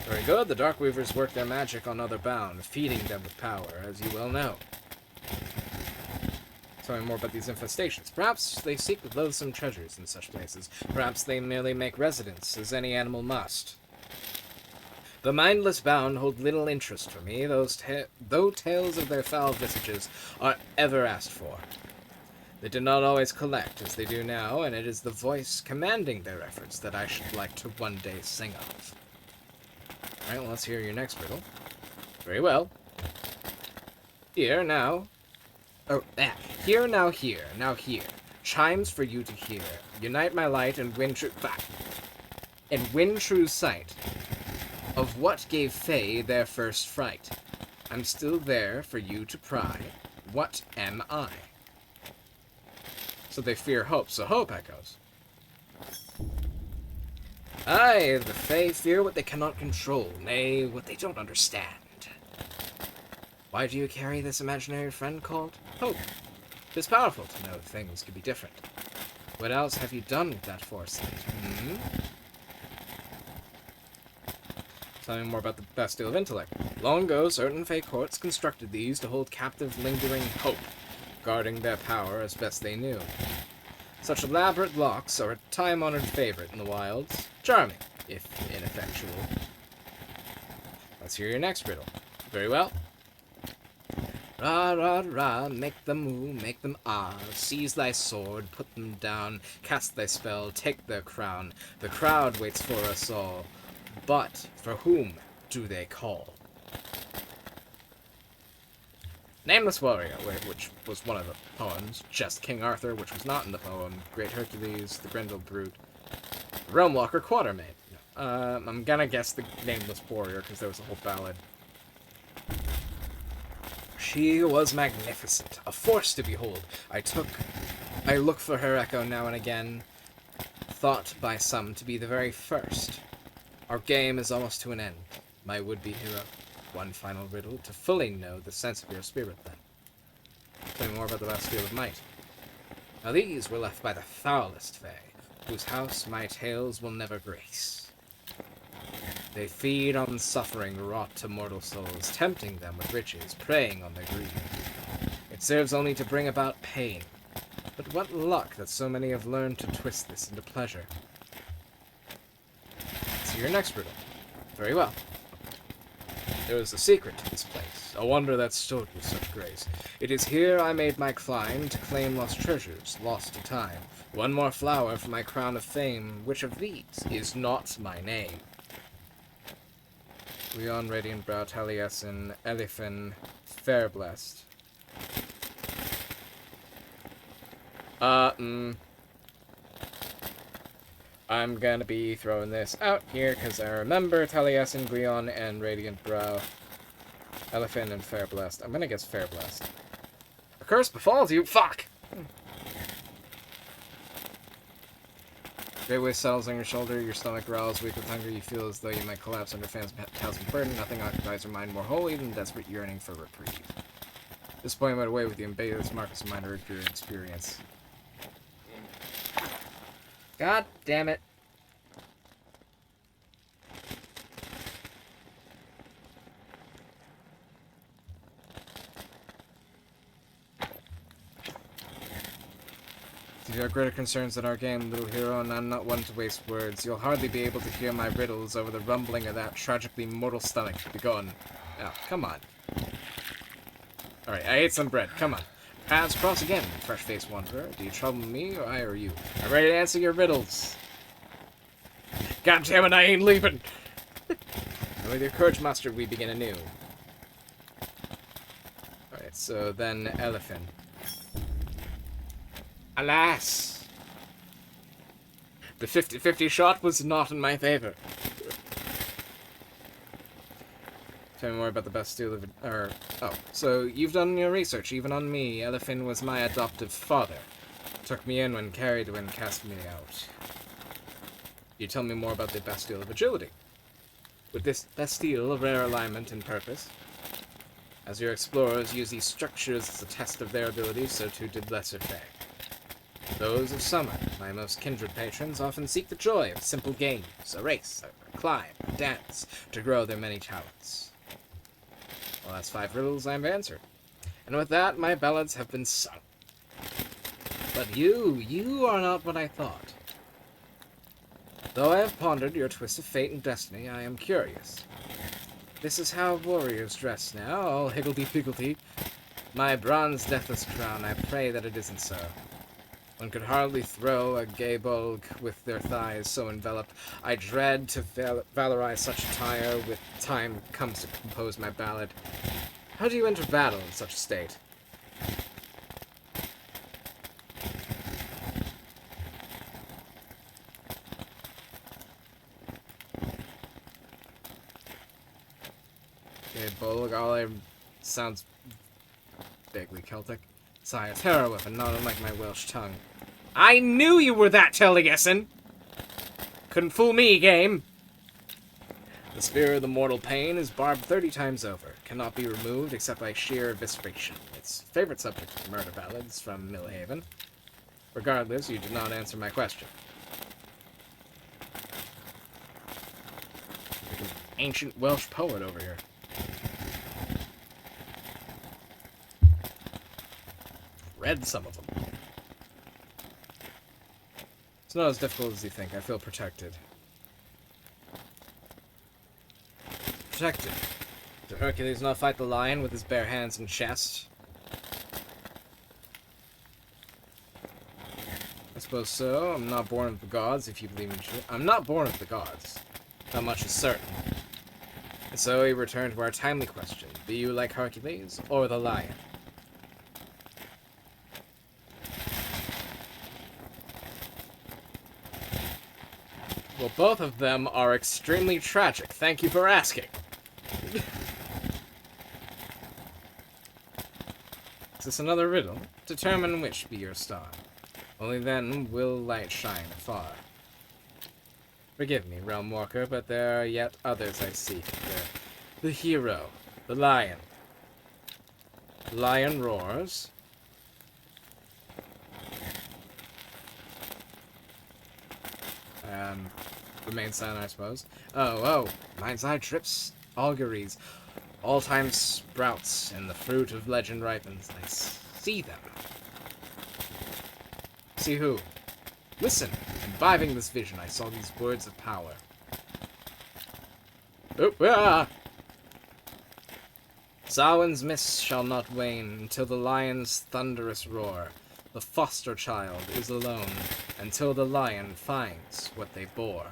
Very good. The Dark Weavers work their magic on other bound, feeding them with power, as you well know. Tell me more about these infestations. Perhaps they seek loathsome treasures in such places. Perhaps they merely make residence, as any animal must. The mindless bound hold little interest for me, though tales of their foul visages are ever asked for. They do not always collect, as they do now, and it is the voice commanding their efforts that I should like to one day sing of. Alright, well, let's hear your next riddle. Very well. Here, now. Oh, here, now, here, now, here. Chimes for you to hear. Unite my light and win true sight of what gave Fae their first fright. I'm still there for you to pry. What am I? So they fear hope, so hope echoes. Aye, the Fae fear what they cannot control, nay, what they don't understand. Why do you carry this imaginary friend called hope? It is powerful to know things could be different. What else have you done with that foresight? Tell me more about the Bastille of Intellect. Long ago, certain Fae courts constructed these to hold captive lingering hope, guarding their power as best they knew. Such elaborate locks are a time-honored favorite in the wilds. Charming, if ineffectual. Let's hear your next riddle. Very well. Ra, ra, ra, make them moo, make them ah. Seize thy sword, put them down. Cast thy spell, take their crown. The crowd waits for us all. But for whom do they call? Nameless Warrior, which was one of the poems. Just King Arthur, which was not in the poem. Great Hercules, the Grendel Brute. Realm Walker, Quatermain. I'm gonna guess the Nameless Warrior, because there was a whole ballad. She was magnificent, a force to behold. I look for her echo now and again, thought by some to be the very first. Our game is almost to an end, my would-be hero. One final riddle to fully know the sense of your spirit, then. Tell me more about the Bastille of Might. Now these were left by the foulest Fae, whose house my tales will never grace. They feed on suffering wrought to mortal souls, tempting them with riches, preying on their greed. It serves only to bring about pain. But what luck that so many have learned to twist this into pleasure. See your next riddle. Very well. There is a secret to this place, a wonder that stood with such grace. It is here I made my climb to claim lost treasures, lost to time. One more flower for my crown of fame, which of these is not my name? Leon, Radiant Brow, Taliesin, Eliphin, Fairblessed. I'm gonna be throwing this out here because I remember Taliesin, Glion, and Radiant Brow. Eliphin and Fairblessed. I'm gonna guess Fairblessed. A curse befalls you? Fuck! Great weight settles on your shoulder, your stomach growls, weak with hunger, you feel as though you might collapse under fans' thousand burden. Nothing occupies your mind more wholly than desperate yearning for reprieve. Disappointment away with the embedded Marcus reminder of your experience. God damn it. If you have greater concerns than our game, little hero, and I'm not one to waste words, you'll hardly be able to hear my riddles over the rumbling of that tragically mortal stomach. Begone. Oh, come on. Alright, I ate some bread. Come on. Paths cross again, fresh-faced wanderer. Do you trouble me, or I or you? I'm ready to answer your riddles. God damn it, I ain't leaving! And with your courage mustered, we begin anew. Alright, so then Eliphin. Alas! The 50-50 shot was not in my favor. Tell me more about the Bastille of... so you've done your research, even on me. Eliphin was my adoptive father. Took me in when carried when cast me out. You tell me more about the Bastille of Agility. With this Bastille of rare alignment and purpose. As your explorers use these structures as a test of their abilities, so too did lesser Fae. Those of summer, my most kindred patrons, often seek the joy of simple games, a race, a climb, a dance, to grow their many talents. Well, that's 5 riddles I've answered. And with that, my ballads have been sung. But you are not what I thought. Though I have pondered your twist of fate and destiny, I am curious. This is how warriors dress now, all higgledy-piggledy. My bronze deathless crown, I pray that it isn't so. One could hardly throw a gay bulk with their thighs so enveloped. I dread to valorize such attire with time comes to compose my ballad. How do you enter battle in such a state? Gay bulk, sounds vaguely Celtic. Sigh, a terror weapon, not unlike my Welsh tongue. I knew you were that, Taliesin! Couldn't fool me, game! The spear of the mortal pain is barbed 30 times over. Cannot be removed except by sheer evisceration. Its favorite subject of murder ballads from Millhaven. Regardless, you did not answer my question. Like an ancient Welsh poet over here. Read some of them. It's not as difficult as you think. I feel protected. Protected. Did Hercules not fight the lion with his bare hands and chest? I suppose so. I'm not born of the gods, if you believe in shit. I'm not born of the gods. That much is certain. And so we return to our timely question. Be you like Hercules, or the lion? Well, both of them are extremely tragic. Thank you for asking. Is this another riddle? Determine which be your star. Only then will light shine afar. Forgive me, realm walker, but there are yet others I seek. The hero, the lion. The lion roars. Remain silent, I suppose. Oh, mind's eye drips, auguries, all-time sprouts, and the fruit of legend ripens. I see them. See who? Listen, imbibing this vision, I saw these words of power. Oh, ah! Samhain's mist shall not wane until the lion's thunderous roar. The foster child is alone until the lion finds what they bore.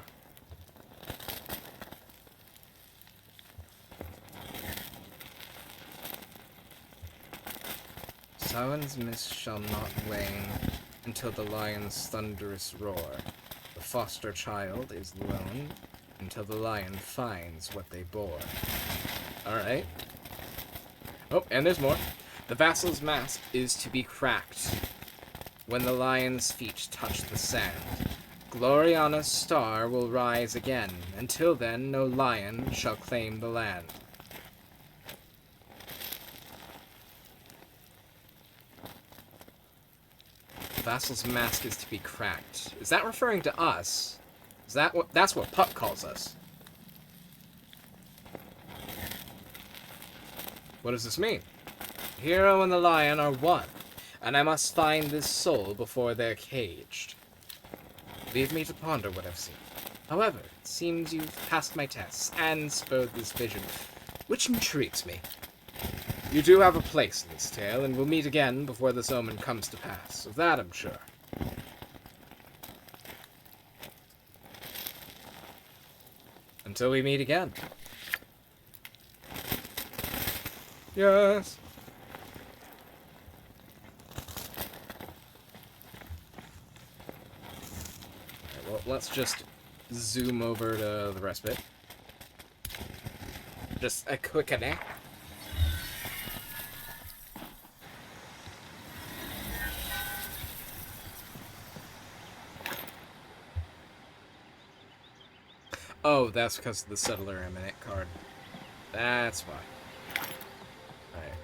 Samhain's mist shall not wane until the lion's thunderous roar. The foster child is alone until the lion finds what they bore. Alright. Oh, and there's more. The vassal's mask is to be cracked when the lion's feet touch the sand. Gloriana's star will rise again. Until then, no lion shall claim the land. The vassal's mask is to be cracked. Is that referring to us? Is that what? That's what Puck calls us. What does this mean? The hero and the lion are one, and I must find this soul before they're caged. Leave me to ponder what I've seen. However, it seems you've passed my tests and spurred this vision, which intrigues me. You do have a place in this tale, and we'll meet again before this omen comes to pass. Of that I'm sure. Until we meet again. Yes. Alright, well, let's just zoom over to the rest of it. Just a quick connect. Oh, that's because of the Settler Eminent card. That's why.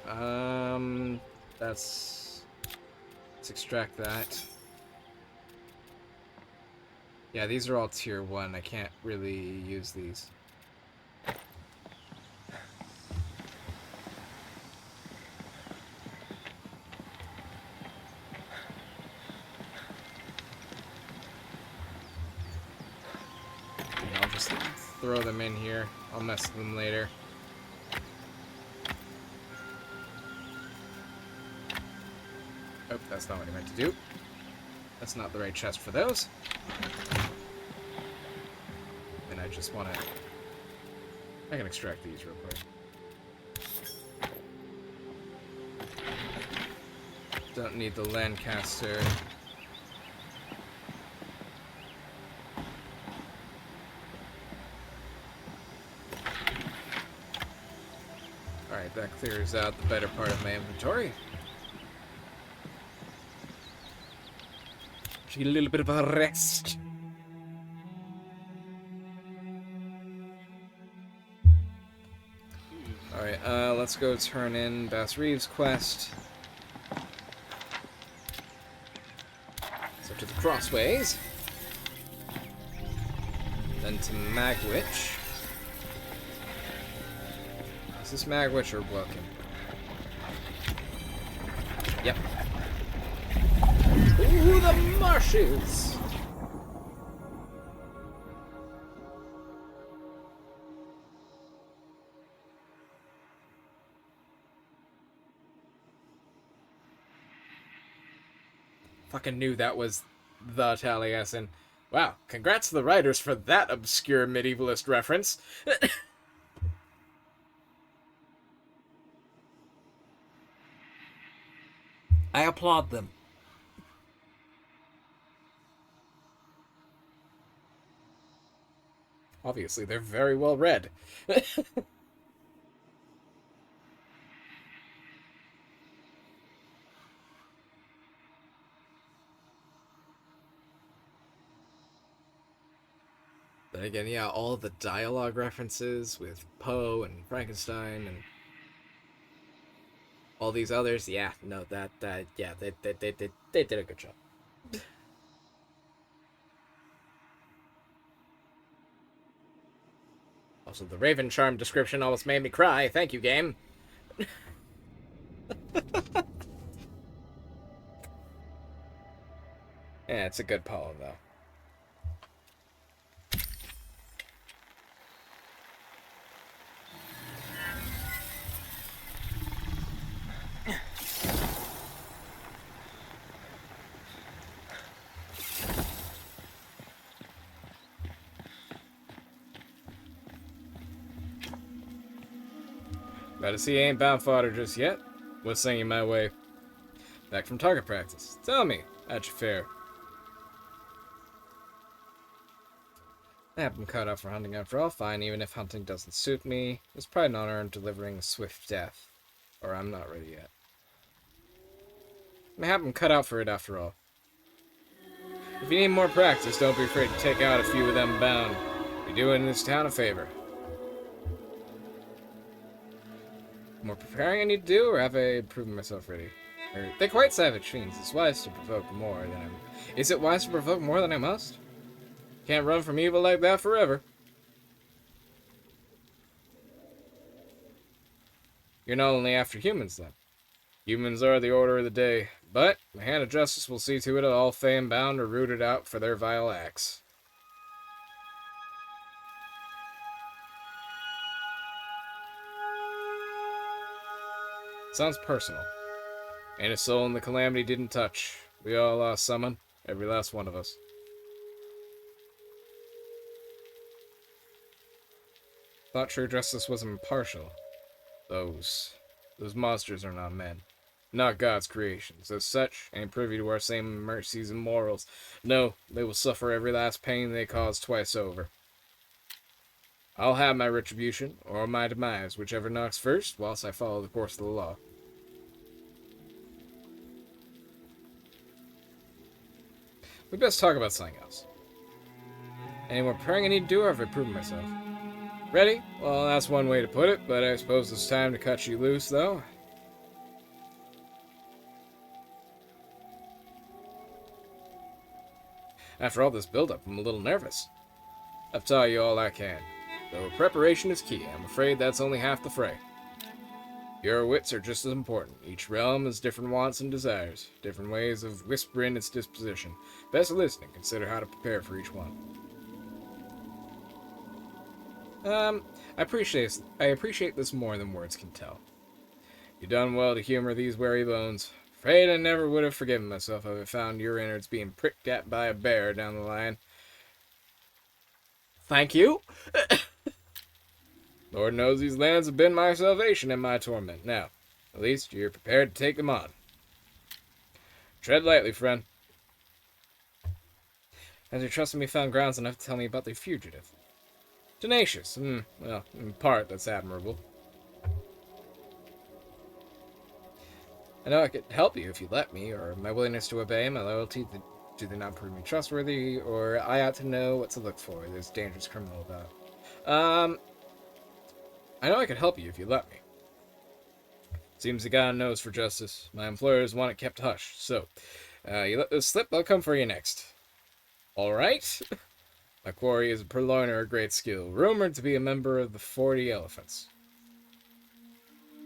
Alright, let's extract that. Yeah, these are all tier 1. I can't really use these. I'll just throw them in here. I'll mess with them later. Oh, that's not what I meant to do. That's not the right chest for those. And I just want to... I can extract these real quick. Don't need the Lancaster. Alright, that clears out the better part of my inventory. Get a little bit of a rest. Alright, let's go turn in Bass Reeves' quest. So to the Crossways. Then to Magwitch. Is this Magwitch or Welkin? Yep. Ooh, the marshes! Fucking knew that was the Taliesin. Wow, congrats to the writers for that obscure medievalist reference. I applaud them. Obviously, they're very well read. But again, yeah, all the dialogue references with Poe and Frankenstein and all these others, yeah, no, yeah, they did a good job. Also, the Raven Charm description almost made me cry. Thank you, game. Yeah, it's a good poem, though. Gotta see ain't bound fodder just yet. What's singing my way? Back from target practice. Tell me, how'd you fare? I have been cut out for hunting after all. Fine, even if hunting doesn't suit me. There's pride and honor in delivering a swift death. Or I'm not ready yet. I have been cut out for it after all. If you need more practice, don't be afraid to take out a few of them bound. You're doing this town a favor. More preparing I need to do, or have I proven myself ready? They're quite savage fiends. It's wise to provoke more than I... Is it wise to provoke more than I must? Can't run from evil like that forever. You're not only after humans, then. Humans are the order of the day, but the hand of justice will see to it all fame bound are rooted out for their vile acts. Sounds personal. Ain't a soul in the calamity didn't touch. We all lost someone, every last one of us. Thought true justice was impartial. Those monsters are not men. Not God's creations. As such, ain't privy to our same mercies and morals. No, they will suffer every last pain they caused twice over. I'll have my retribution, or my demise, whichever knocks first, whilst I follow the course of the law. We best talk about something else. Any more praying I need to do, or have I proven myself? Ready? Well, that's one way to put it, but I suppose it's time to cut you loose, though. After all this build-up, I'm a little nervous. I've taught you all I can. Though preparation is key, I'm afraid that's only half the fray. Your wits are just as important. Each realm has different wants and desires, different ways of whispering its disposition. Best listen and consider how to prepare for each one. I appreciate this more than words can tell. You done well to humor these weary bones. Afraid I never would have forgiven myself if I found your innards being pricked at by a bear down the line. Thank you. Lord knows these lands have been my salvation and my torment. Now, at least you're prepared to take them on. Tread lightly, friend. Has your trust in me found grounds enough to tell me about the fugitive? Tenacious. Well, in part, that's admirable. I know I could help you if you let me, or my willingness to obey, my loyalty do they not prove me trustworthy, or I ought to know what to look for. There's a dangerous criminal about. I know I could help you if you let me. Seems the God knows for justice. My employers want it kept hush, so you let this slip, I'll come for you next. All right? My quarry is a purloiner of great skill, rumored to be a member of the 40 Elephants.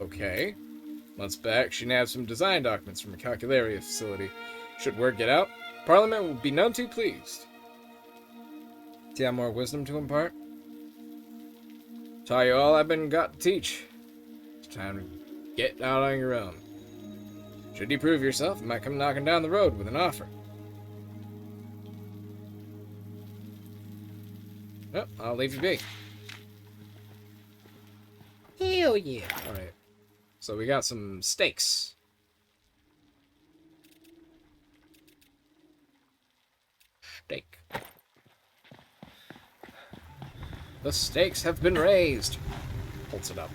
Okay. Months back, she nabbed some design documents from a calcularia facility. Should word get out, Parliament will be none too pleased. Do you have more wisdom to impart? Taught you all I've been got to teach. It's time to get out on your own. Should you prove yourself, you might come knocking down the road with an offer. Oh, I'll leave you be. Hell yeah. Alright. So we got some steaks. Steak. The stakes have been raised. Holds it up.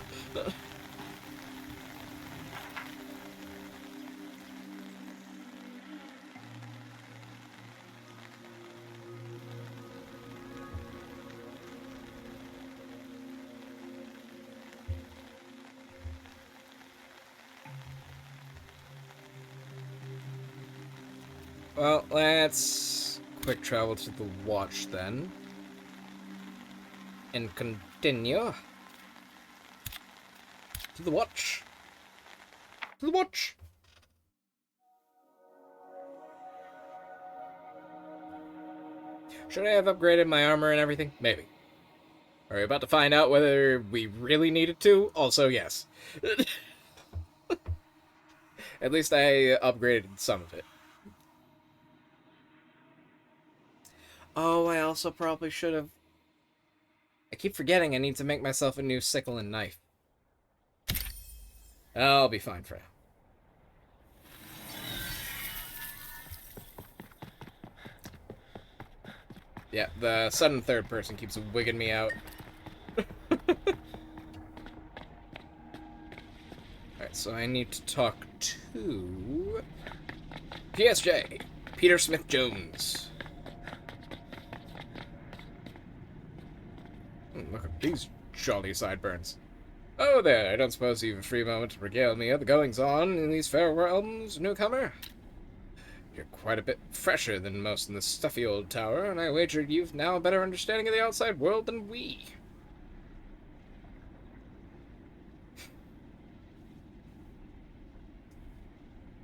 Well, let's quick travel to the watch then. And continue. To the watch. To the watch. Should I have upgraded my armor and everything? Maybe. Are we about to find out whether we really needed to? Also, yes. At least I upgraded some of it. Oh, I also probably should have... I keep forgetting I need to make myself a new sickle and knife. I'll be fine for now. Yeah, the sudden third person keeps wigging me out. Alright, so I need to talk to... PSJ, Peter Smith Jones. Look at these jolly sideburns. Oh there, I don't suppose you've a free moment to regale me of the goings-on in these fair realms, newcomer? You're quite a bit fresher than most in this stuffy old tower, and I wager you've now a better understanding of the outside world than we.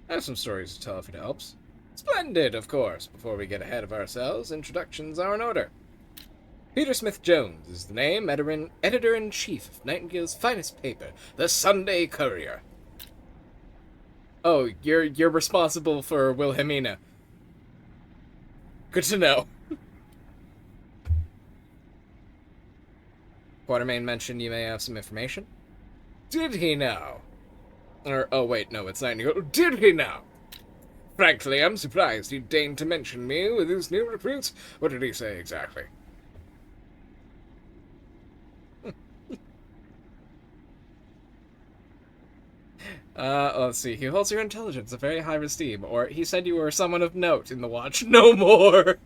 I have some stories to tell if it helps. Splendid, of course. Before we get ahead of ourselves, introductions are in order. Peter Smith Jones is the name, editor-in-chief of Nightingale's finest paper, the Sunday Courier. Oh, you're responsible for Wilhelmina. Good to know. Quatermain mentioned you may have some information. Did he now? Or, oh wait, no, it's Nightingale. Did he now? Frankly, I'm surprised he deigned to mention me with his new recruits. What did he say exactly? Let's see. He holds your intelligence a very high esteem, or he said you were someone of note in the watch. No more!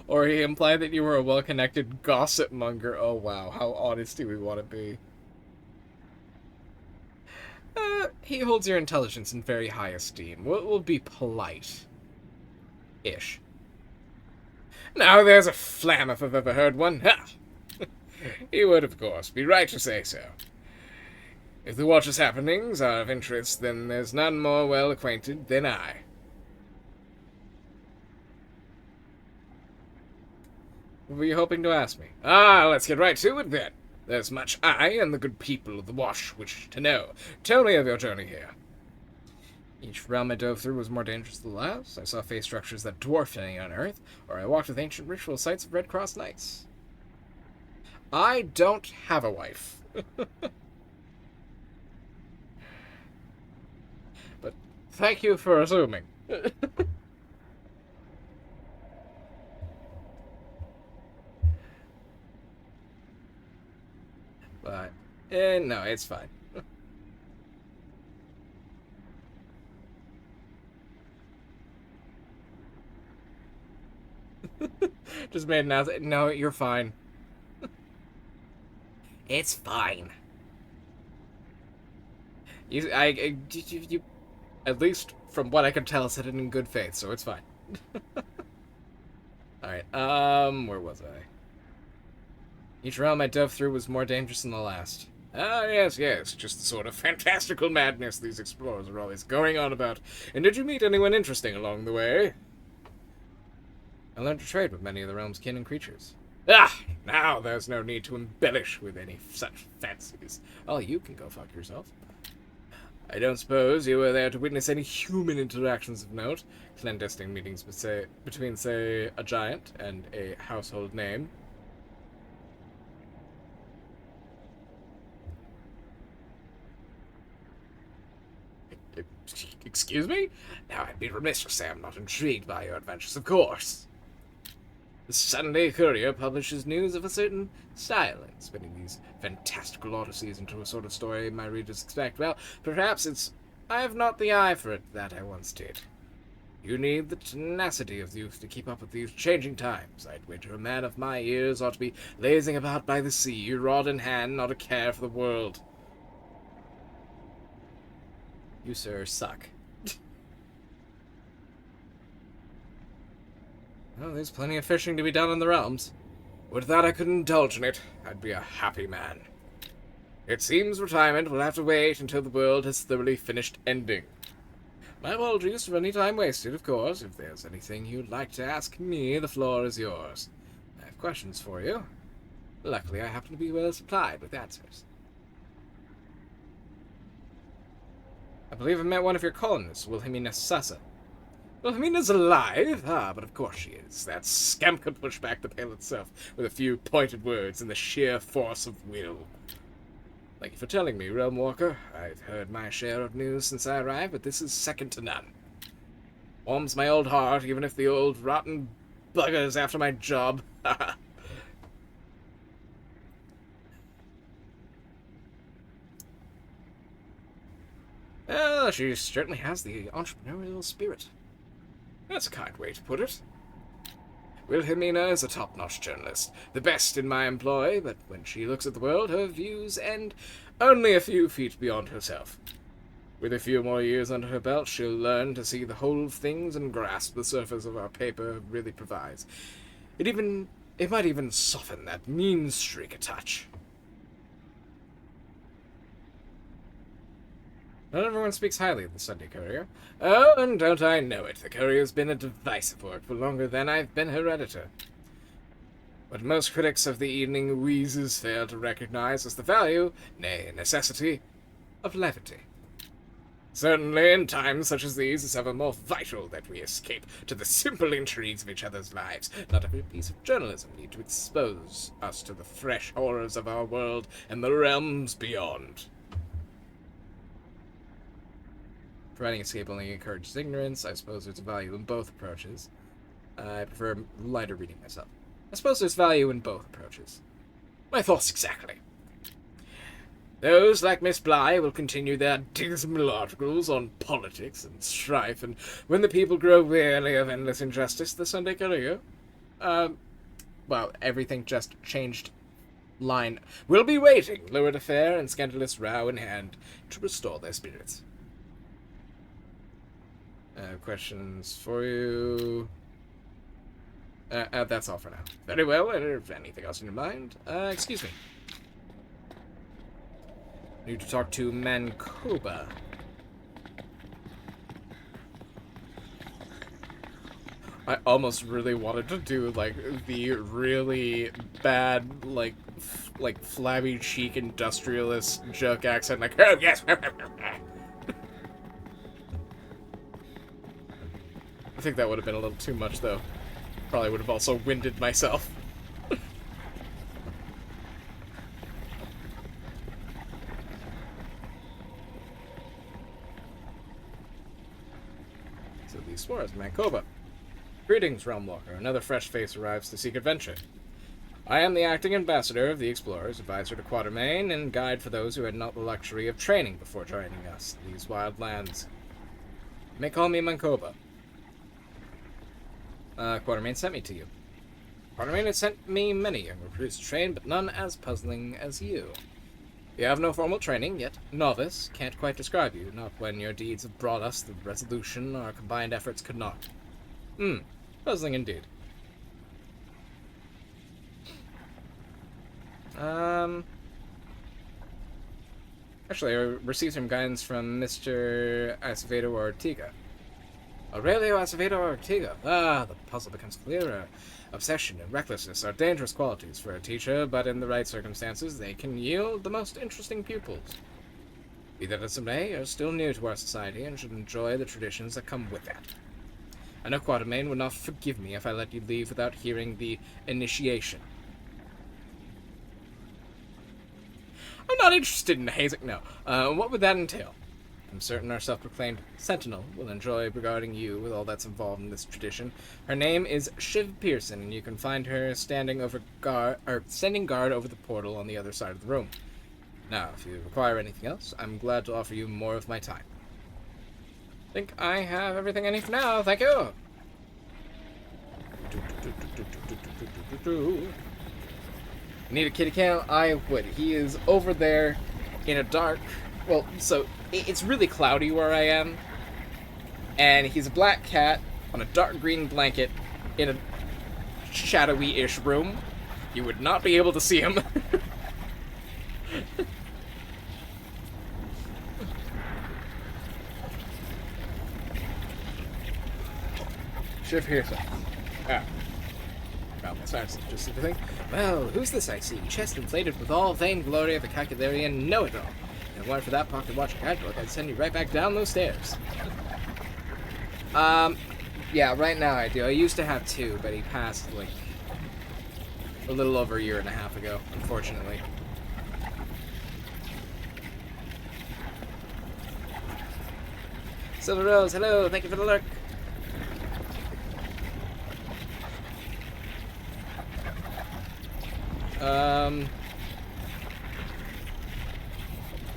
Or he implied that you were a well-connected gossip monger. Oh, wow. How honest do we want to be? He holds your intelligence in very high esteem. We'll be polite. Ish. Now there's a flam if I've ever heard one. Ha! He would, of course, be right to say so. If the watch's happenings are of interest, then there's none more well acquainted than I. What were you hoping to ask me? Ah, let's get right to it then. There's much I and the good people of the Wash wish to know. Tell me of your journey here. Each realm I dove through was more dangerous than the last. I saw face structures that dwarfed any on Earth, or I walked with ancient ritual sites of Red Cross Knights. I don't have a wife. But thank you for assuming. But, no, it's fine. Just made an announcement. No, you're fine. It's fine. You, at least from what I can tell, said it in good faith, so it's fine. Alright, where was I? Each realm I dove through was more dangerous than the last. Ah, yes, just the sort of fantastical madness these explorers are always going on about. And did you meet anyone interesting along the way? I learned to trade with many of the realm's kin and creatures. Ah, now there's no need to embellish with any such fancies. Oh, you can go fuck yourself. I don't suppose you were there to witness any human interactions of note, clandestine meetings between, say, a giant and a household name. Excuse me? Now, I'd be remiss to say I'm not intrigued by your adventures, of course. The Sunday Courier publishes news of a certain silence, spinning these fantastical odysseys into a sort of story my readers expect. Well, perhaps I have not the eye for it that I once did. You need the tenacity of youth to keep up with these changing times. I'd wager a man of my years ought to be lazing about by the sea, rod in hand, not a care for the world. You, sir, suck. Well, there's plenty of fishing to be done in the realms. Would that I could indulge in it, I'd be a happy man. It seems retirement will have to wait until the world has thoroughly finished ending. My apologies for any time wasted, of course. If there's anything you'd like to ask me, the floor is yours. I have questions for you. Luckily, I happen to be well supplied with answers. I believe I met one of your colonists, Wilhelmina Sassa. Wilhelmina's alive? Ah, but of course she is. That scamp could push back the Pale itself with a few pointed words and the sheer force of will. Thank you for telling me, Realm Walker. I've heard my share of news since I arrived, but this is second to none. Warms my old heart, even if the old rotten bugger's after my job. Well, she certainly has the entrepreneurial spirit. That's a kind way to put it. Wilhelmina is a top-notch journalist, the best in my employ, but when she looks at the world, her views end only a few feet beyond herself. With a few more years under her belt, she'll learn to see the whole of things and grasp the surface of our paper really provides. It might even soften that mean streak a touch. Not everyone speaks highly of the Sunday Courier. Oh, and don't I know it. The Courier's been a divisive work for longer than I've been her editor. What most critics of the evening wheezes fail to recognize is the value, nay, necessity, of levity. Certainly, in times such as these, it's ever more vital that we escape to the simple intrigues of each other's lives. Not every piece of journalism need to expose us to the fresh horrors of our world and the realms beyond. Providing escape only encourages ignorance. I suppose there's value in both approaches. I prefer lighter reading myself. I suppose there's value in both approaches. My thoughts exactly. Those like Miss Bly will continue their dismal articles on politics and strife, and when the people grow weary of endless injustice, the Sunday Courier, well, everything just changed line. Will be waiting, lurid affair and scandalous row in hand, to restore their spirits. Questions for you. That's all for now. Very well. If anything else in your mind, excuse me. Need to talk to Mancoba. I almost really wanted to do like the really bad, like flabby cheek industrialist joke accent, like, oh yes. I think that would have been a little too much, though. Probably would have also winded myself. So the explorers, Mancoba. Greetings, Realm Walker. Another fresh face arrives to seek adventure. I am the acting ambassador of the explorers, advisor to Quatermain, and guide for those who had not the luxury of training before joining us, these wild lands. You may call me Mancoba. Quatermain sent me to you. Quatermain has sent me many young recruits to train, but none as puzzling as you. You have no formal training, yet novice can't quite describe you, not when your deeds have brought us the resolution our combined efforts could not. Puzzling indeed. Actually, I received some guidance from Mr. Acevedo Ortega. Aurelio Acevedo Ortega. Ah, the puzzle becomes clearer. Obsession and recklessness are dangerous qualities for a teacher, but in the right circumstances, they can yield the most interesting pupils. Be that as it may, you're still new to our society and should enjoy the traditions that come with that. I know Quatermain would not forgive me if I let you leave without hearing the initiation. I'm not interested in hazing. No. What would that entail? I'm certain our self-proclaimed sentinel will enjoy regarding you with all that's involved in this tradition. Her name is Shiv Pearson, and you can find her standing guard over the portal on the other side of the room. Now, if you require anything else, I'm glad to offer you more of my time. I think I have everything I need for now. Thank you. Need a kitty cat? I would. He is over there in a dark... Well, so it's really cloudy where I am. And he's a black cat on a dark green blanket in a shadowy-ish room. You would not be able to see him. Shiv Pearson. Ah. Well, that's just everything. Well, who's this I see? Chest inflated with all vain glory of the Calcularian know-it-all. If it weren't for that pocket watch guidebook, I'd send you right back down those stairs. Yeah, right now I do. I used to have two, but he passed, like, a little over a year and a half ago, unfortunately. Silver Rose, hello, thank you for the lurk.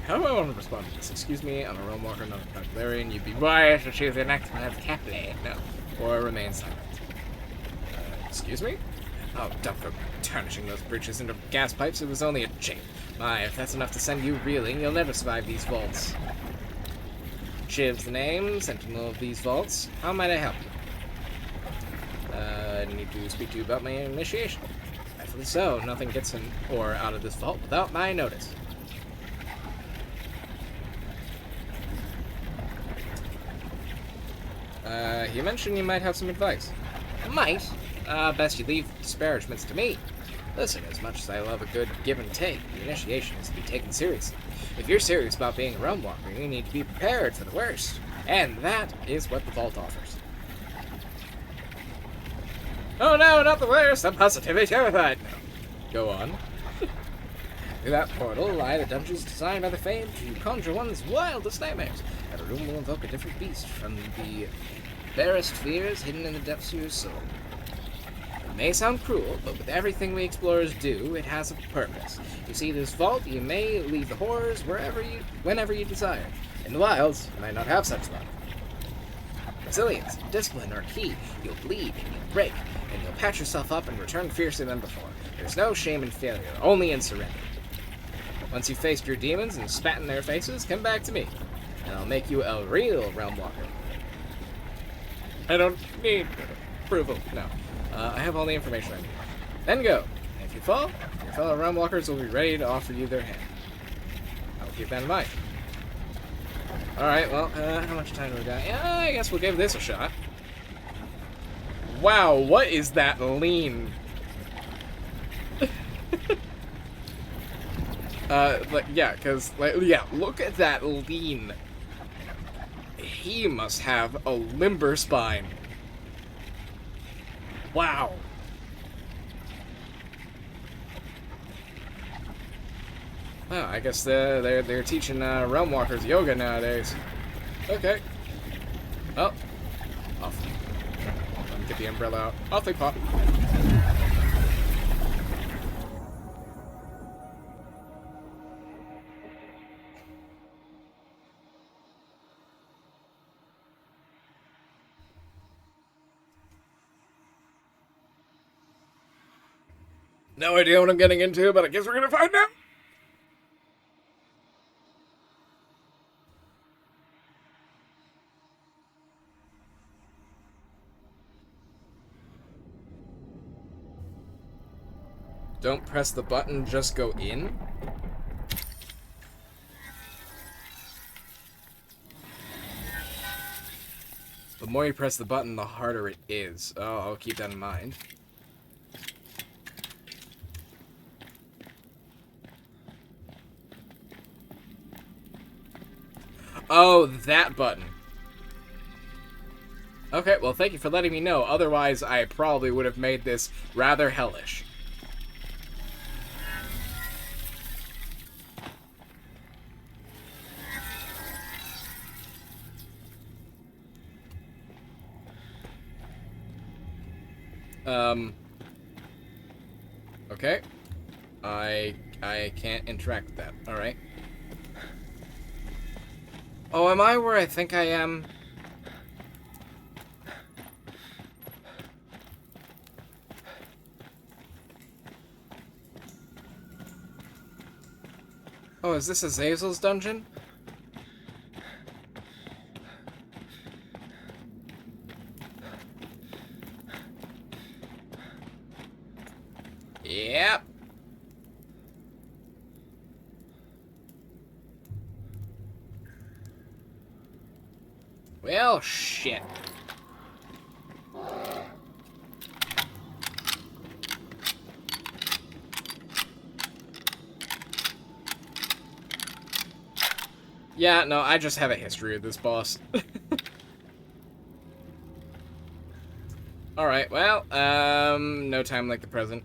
How do I want to respond to this? Excuse me, I'm a realm walker, not a Calcularian. You'd be wise to choose the next one as captain. No. Or remain silent. Excuse me? Oh, don't go tarnishing those bridges into gas pipes. It was only a jink. My, if that's enough to send you reeling, you'll never survive these vaults. Shiv's the name, sentinel of these vaults. How might I help you? I need to speak to you about my initiation. Rightfully so. Nothing gets in or out of this vault without my notice. You mentioned you might have some advice. I might. Best you leave disparagements to me. Listen, as much as I love a good give and take, the initiation is to be taken seriously. If you're serious about being a realm walker, you need to be prepared for the worst. And that is what the vault offers. Oh no, not the worst! I'm positively terrified! No. Go on. Through that portal lie the dungeons designed by the famed to conjure one's wildest nightmares. Every room will invoke a different beast from the barest fears hidden in the depths of your soul. It may sound cruel, but with everything we explorers do, it has a purpose. You see, this vault, you may leave the horrors whenever you desire. In the wilds, you might not have such luck. Resilience, discipline are key. You'll bleed, and you'll break, and you'll patch yourself up and return fiercer than before. There's no shame in failure, only in surrender. Once you've faced your demons and spat in their faces, come back to me, and I'll make you a real realm walker. I don't need approval, no. I have all the information I need. Then go. And if you fall, your fellow realm walkers will be ready to offer you their hand. I'll keep that in mind. Alright, well, how much time do we got? Yeah, I guess we'll give this a shot. Wow, what is that lean? Yeah, because, yeah, look at that lean. He must have a limber spine. Wow. Oh, I guess they're teaching realm walkers yoga nowadays. Okay. Oh. Off. Let me get the umbrella out. Off they pop. No idea what I'm getting into, but I guess we're gonna find out. Don't press the button, just go in? The more you press the button, the harder it is. Oh, I'll keep that in mind. Oh, that button. Okay, well, thank you for letting me know. Otherwise, I probably would have made this rather hellish. Okay. I can't interact with that. Alright. Oh, am I where I think I am? Oh, is this Azazel's dungeon? Yep. Well, shit. Yeah, no, I just have a history of this boss. Alright, well, no time like the present.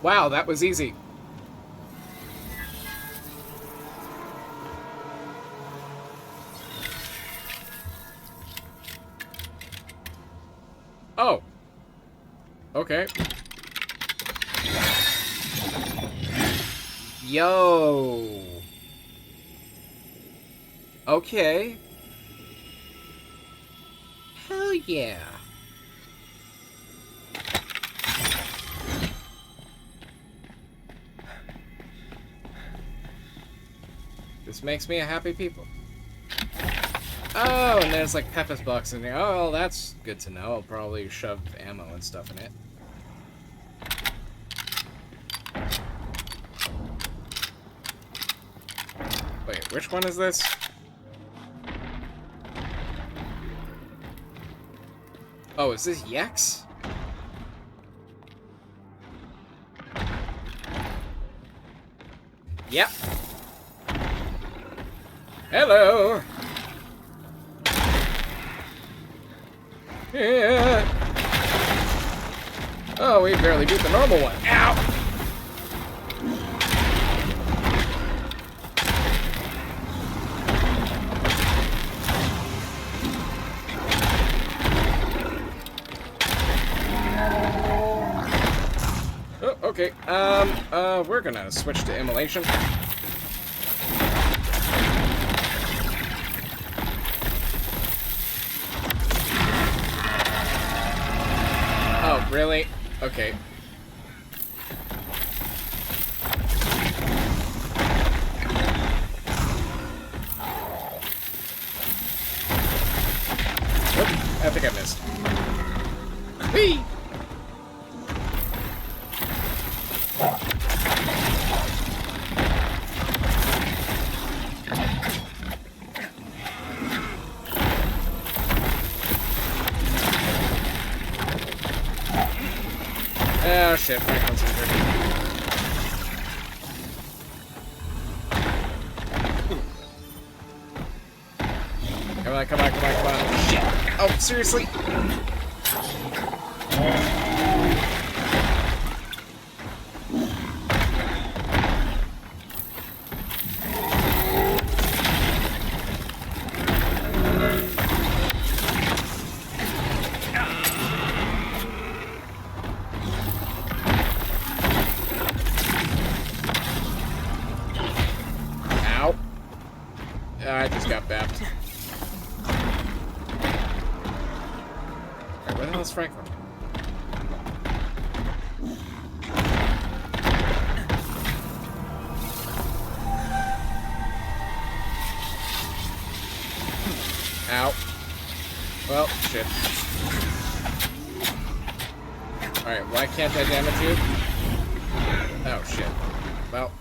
Wow, that was easy. Oh. Okay. Yo. Okay. Hell yeah. This makes me a happy people. Oh, and there's like Peppa's box in there. Oh, well, that's good to know. I'll probably shove ammo and stuff in it. Wait, which one is this? Oh, is this Yex? Yep. Hello. Yeah. Oh, we barely beat the normal one. Ow! Oh, okay. We're gonna switch to immolation. Oh, really? Okay. Oop, I think I missed. Whee! Oh shit, Franklin's injured. Come on, come on, come on, come on. Shit! Oh, seriously? Ow. I just got bapped. Alright, where the hell is Franklin? Ow. Well, shit. Alright, why can't I damage you? Oh, shit. Well.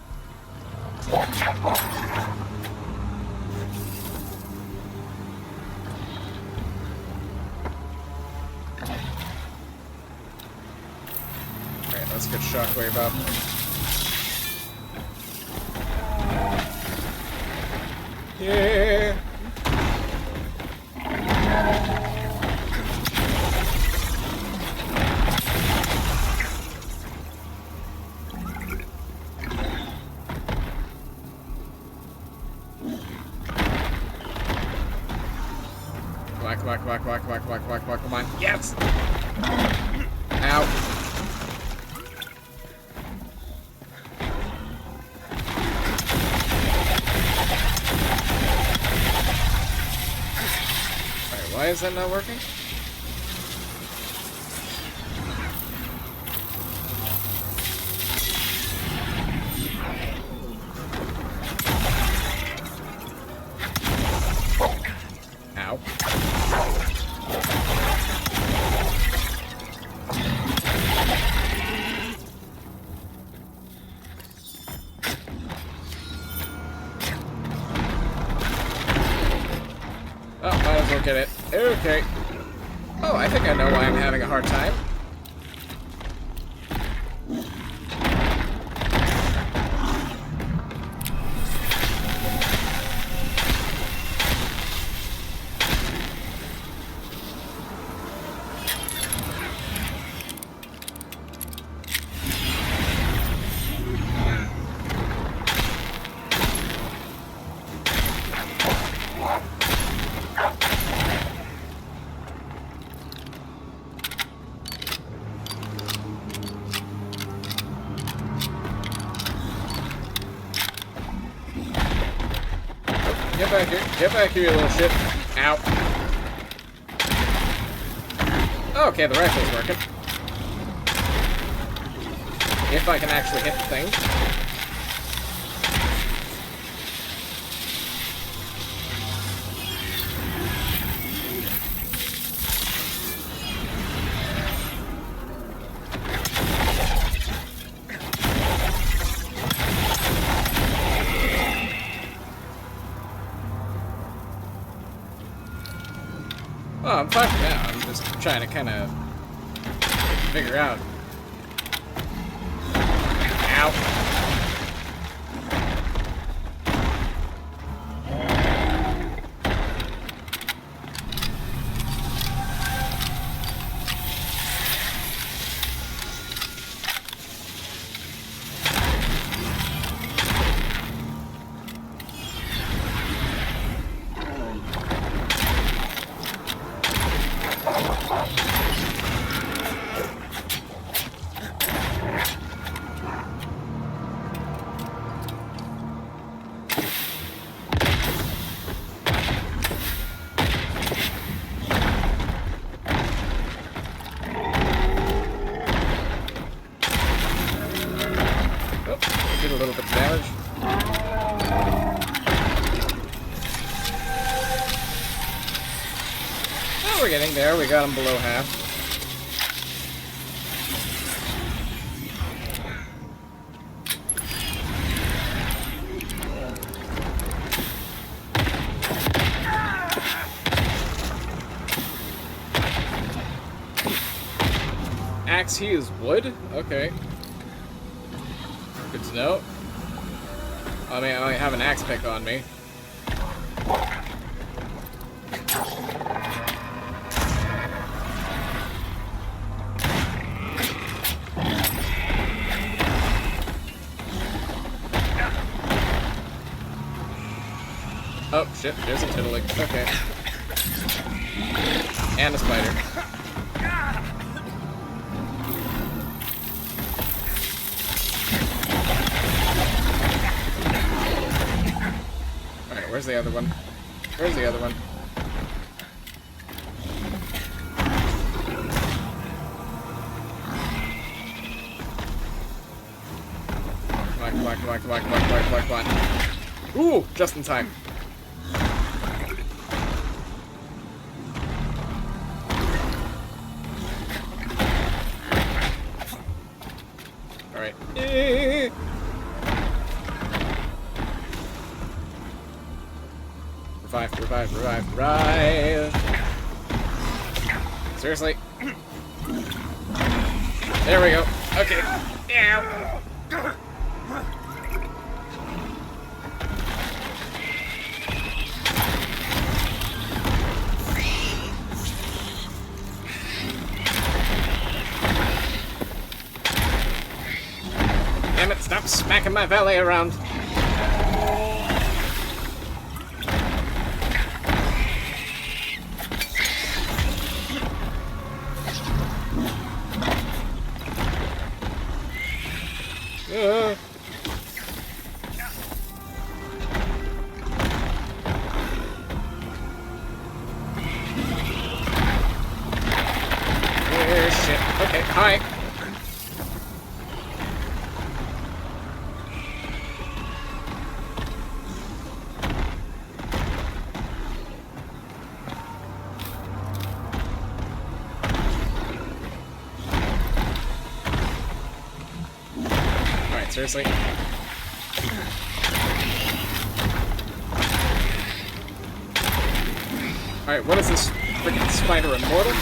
Alright, let's get Shockwave up. Yeah! come on, come on, come on, come on, come on, come on, come on, come on. Yes! Ow. Alright, why is that not working? Ow. Oh, might as well get it. Okay. Oh, I think I know why I'm having a hard time. Get back here. Get back here, you little shit. Ow. Okay, the rifle's working. If I can actually hit the thing. Oh, I'm fine for now. I'm just trying to kind of figure out. Ow. Did a little bit of damage. Oh, we're getting there. We got him below half. Axe, he is wood? Okay. Good to know. I mean, I only have an axe pick on me. Oh, shit, there's a tiddling. Okay. And a spider. Alright, where's the other one? Where's the other one? Come on, come on, come on, come on, come on, come on, come on, come on. Ooh, just in time. Alright. Revive, revive, revive, revive. Seriously? There we go. Okay. Yeah. Damn it, stop smacking my belly around. Shit. Okay, hi. Alright, seriously? Alright, what is this freaking spider immortal?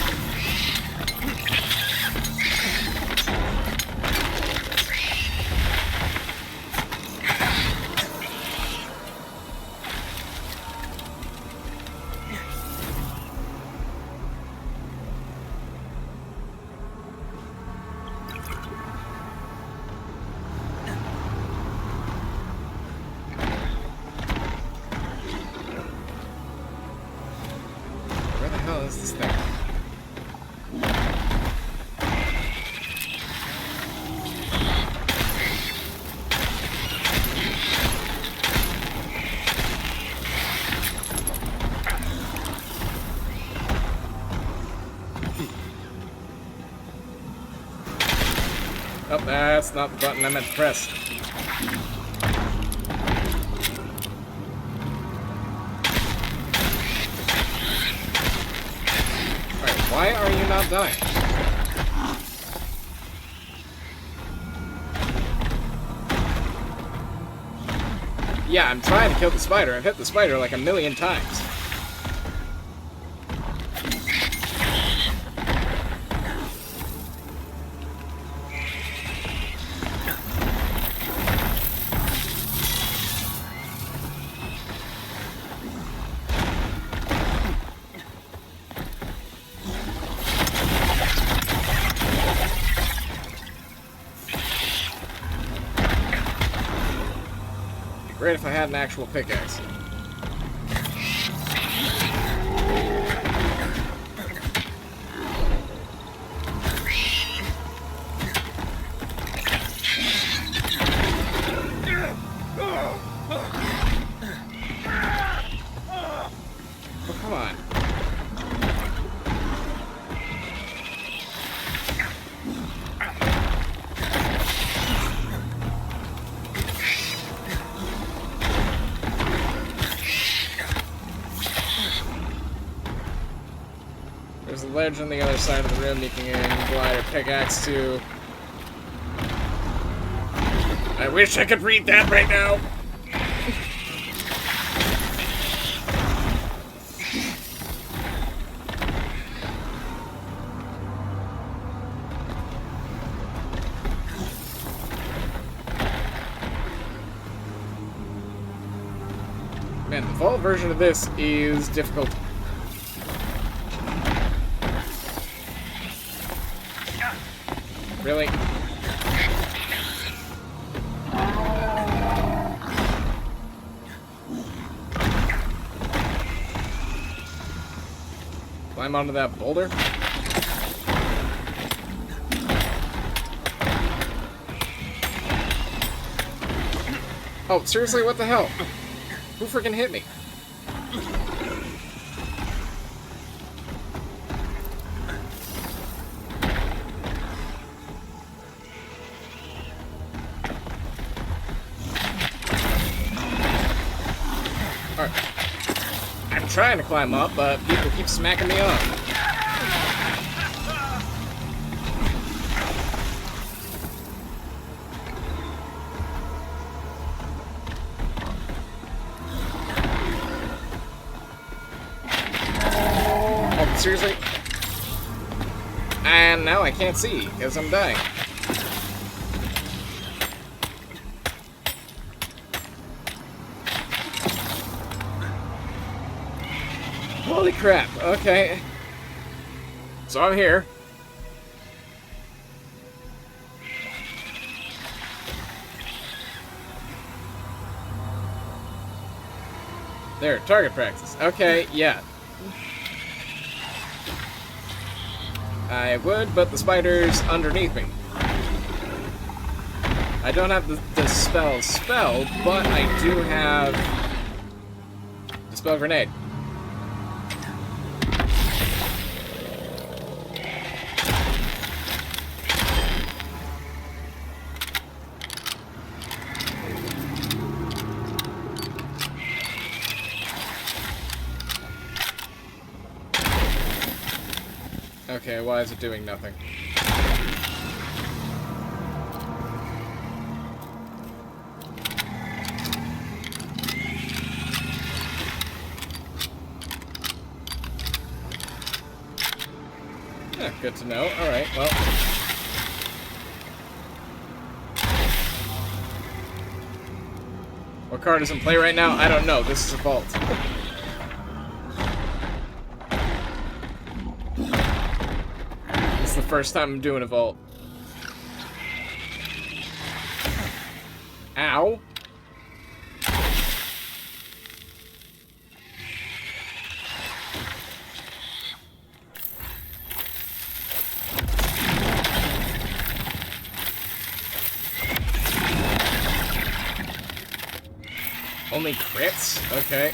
Where the hell is this thing? Oh, that's not the button I meant to press. Alright, why are you not dying? Yeah, I'm trying to kill the spider. I've hit the spider like a million times. Great if I had an actual pickaxe. Oh, come on. There's a ledge on the other side of the room you can glide a pickaxe to. I wish I could read that right now. Man, the vault version of this is difficult. Really? Climb onto that boulder? Oh, seriously, what the hell? Who freaking hit me? Alright. I'm trying to climb up, but people keep smacking me off. Oh, seriously? And now I can't see, because I'm dying. Holy crap, okay. So I'm here. There, target practice. Okay, yeah. I would, but the spider's underneath me. I don't have the spell, but I do have Dispel Grenade. Okay, why is it doing nothing? Yeah, good to know. Alright, well. What card is in play right now? I don't know. This is a vault. This is the first time I'm doing a vault. Ow. Only crits? Okay.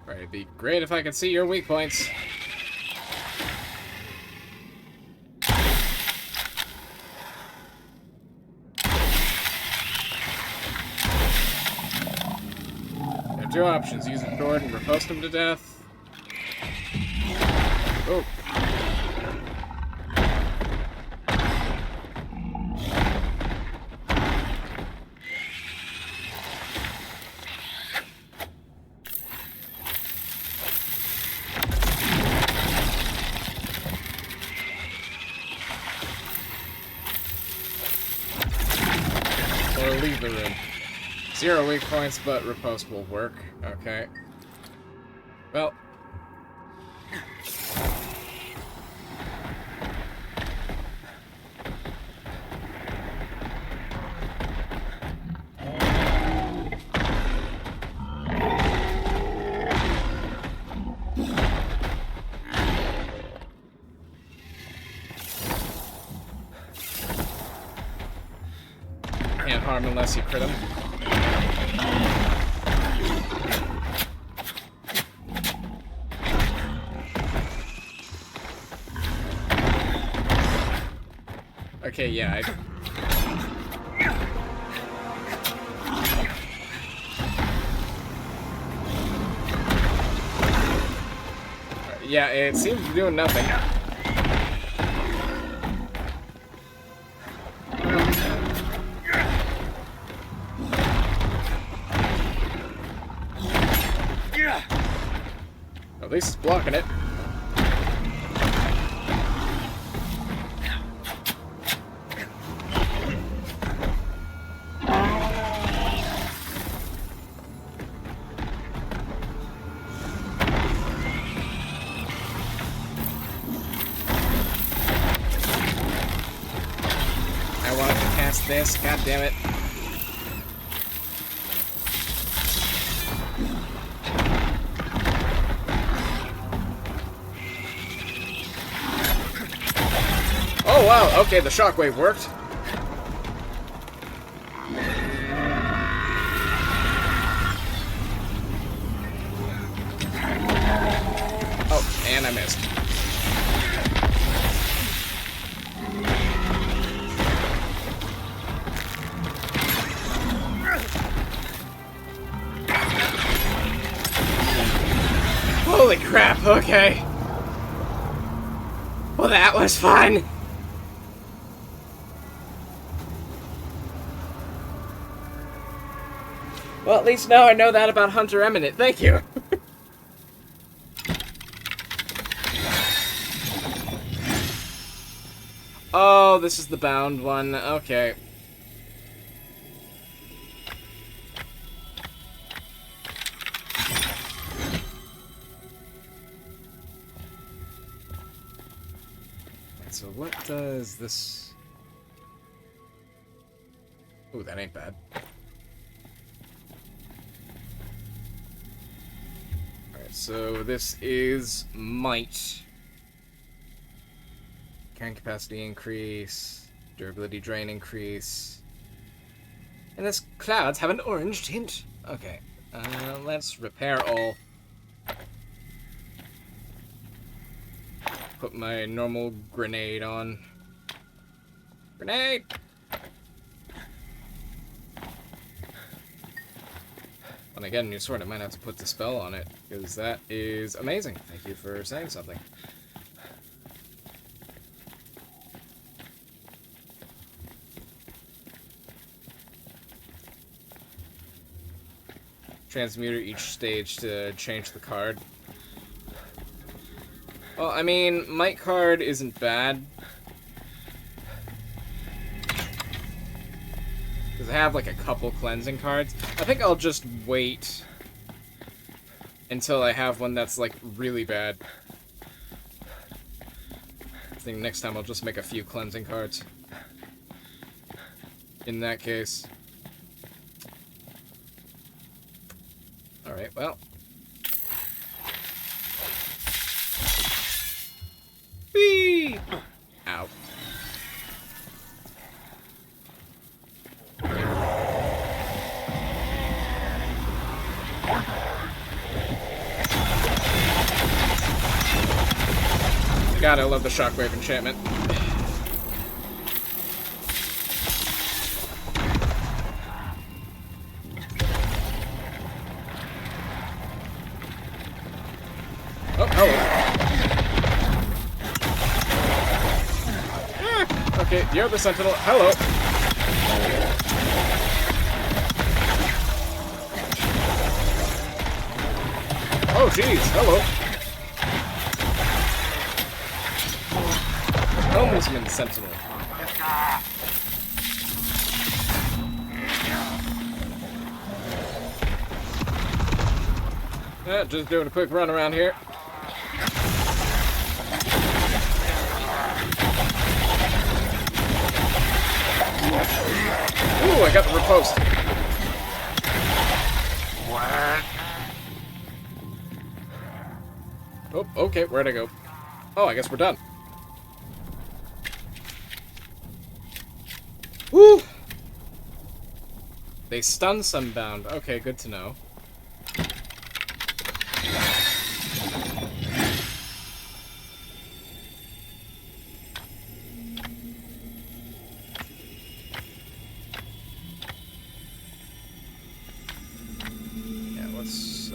Right, it'd be great if I could see your weak points. Two options. Use a sword and riposte him to death. Oh. Or leave the room. 0 weak points, but riposte will work. Okay. Well. Can't harm unless you crit him. Okay, yeah, yeah, it seems to be doing nothing. At least it's blocking it. I wanted to cast this, god damn it. Oh wow, okay, the shockwave worked. Oh, and I missed. Holy crap, okay. Well, that was fun. Well, at least now I know that about Hunter Eminent. Thank you. Oh, this is the bound one. Okay. So what does this... Ooh, that ain't bad. Alright, so this is might. Carrying capacity increase. Durability drain increase. And this clouds have an orange tint. Okay. Let's repair all. Put my normal grenade on. Grenade! And again, new sword, I might have to put the spell on it, because that is amazing. Thank you for saying something. Transmuter each stage to change the card. Well, I mean, might card isn't bad. Because I have like a couple cleansing cards. I think I'll just wait until I have one that's like really bad. I think next time I'll just make a few cleansing cards. In that case. Alright, well. Whee! Ow. God, I love the shockwave enchantment. Oh, hello. Okay, you're the sentinel. Hello. Oh, jeez. Hello. Helmsman sentinel. Just doing a quick run around here. Ooh, I got the riposte. What? Oh, okay, where'd I go? Oh, I guess we're done. Woo! They stun Sunbound. Okay, good to know.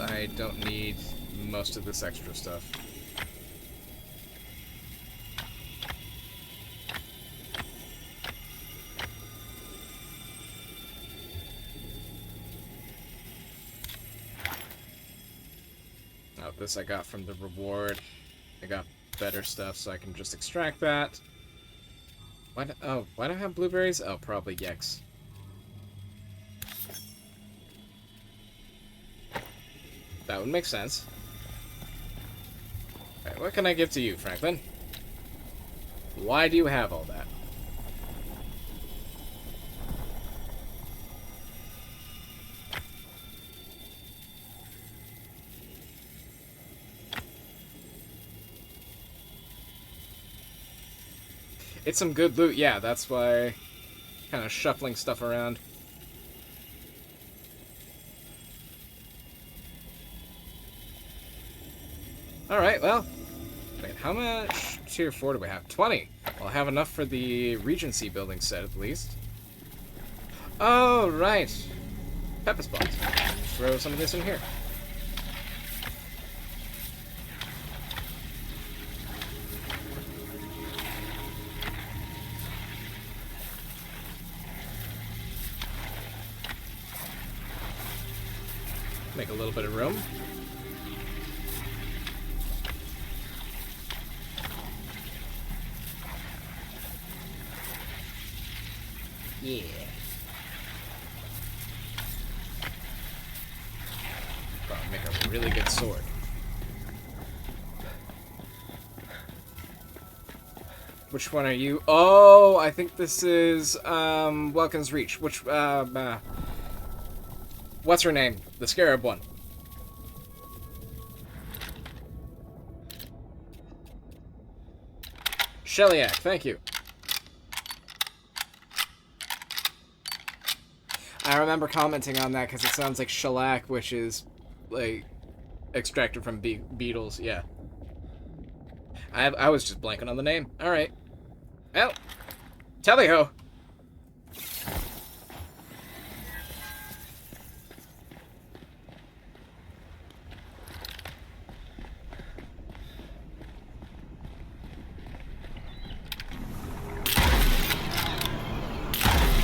I don't need most of this extra stuff. Oh, this I got from the reward. I got better stuff, so I can just extract that. Why do I have blueberries? Oh, probably Yex. That would make sense. Alright, what can I give to you, Franklin? Why do you have all that? It's some good loot, yeah, that's why kind of shuffling stuff around. Alright, well, wait, how much tier 4 do we have? 20! Well, I'll have enough for the Regency building set, at least. Oh, right. Pepper spots. Throw some of this in here. Make a little bit of room. Yeah. That'll make a really good sword. Which one are you? Oh, I think this is, Welkin's Reach. Which, what's her name? The Scarab one. Shellyak, thank you. I remember commenting on that because it sounds like shellac, which is, like, extracted from beetles, yeah. I was just blanking on the name. Alright. Well, tally-ho.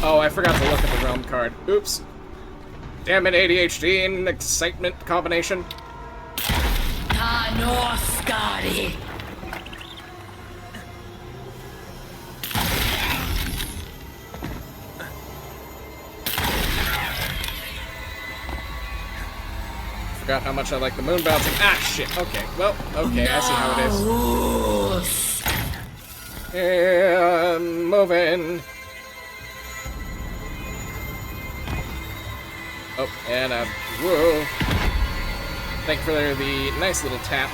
Oh, I forgot to look at the realm card. Oops. Damn it, ADHD and excitement combination. Tanoskari. Forgot how much I like the moon bouncing. Ah, shit. Okay, well, okay, I see how it is. And moving. Oh, and whoa. Thank you for the nice little tap.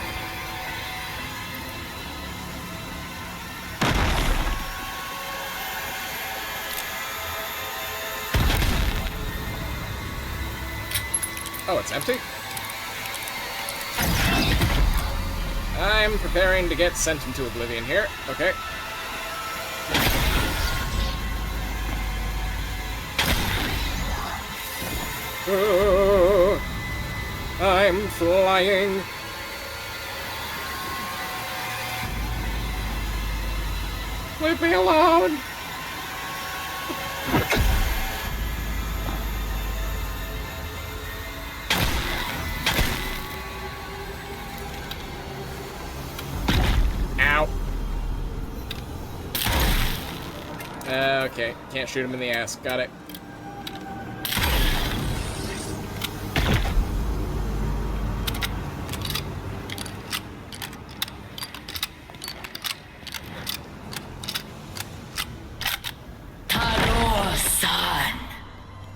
Oh, it's empty? I'm preparing to get sent into oblivion here. Okay. Oh, I'm flying. Leave me alone. Ow. Okay, can't shoot him in the ass. Got it.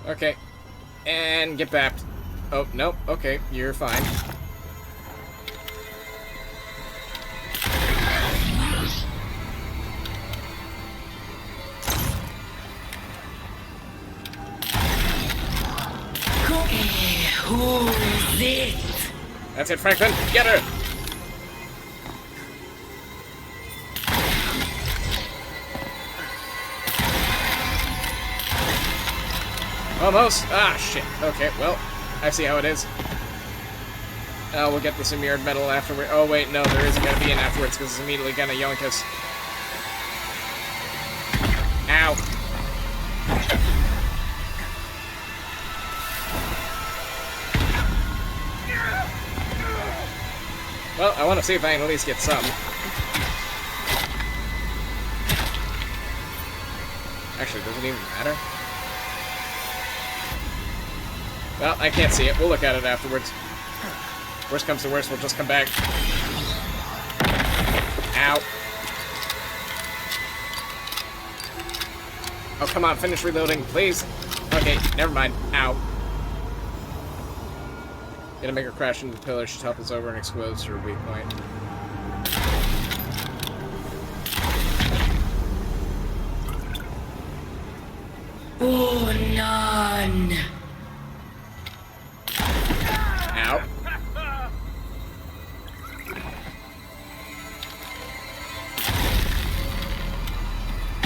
Okay. And get back. Oh, nope. Okay, you're fine. Who is it? That's it, Franklin. Get her! Almost. Ah, shit. Okay, well, I see how it is. We'll get this mirrored metal afterward. Oh, wait, no, there isn't going to be an afterwards because it's immediately going to yoink us. Ow. Well, I want to see if I can at least get some. Actually, does it even matter? Well, I can't see it. We'll look at it afterwards. Worst comes to worst, we'll just come back. Ow. Oh, come on, finish reloading, please. Okay, never mind. Ow. Gonna make her crash into the pillar. Should help us over and expose her weak point. Oh, none. Ow.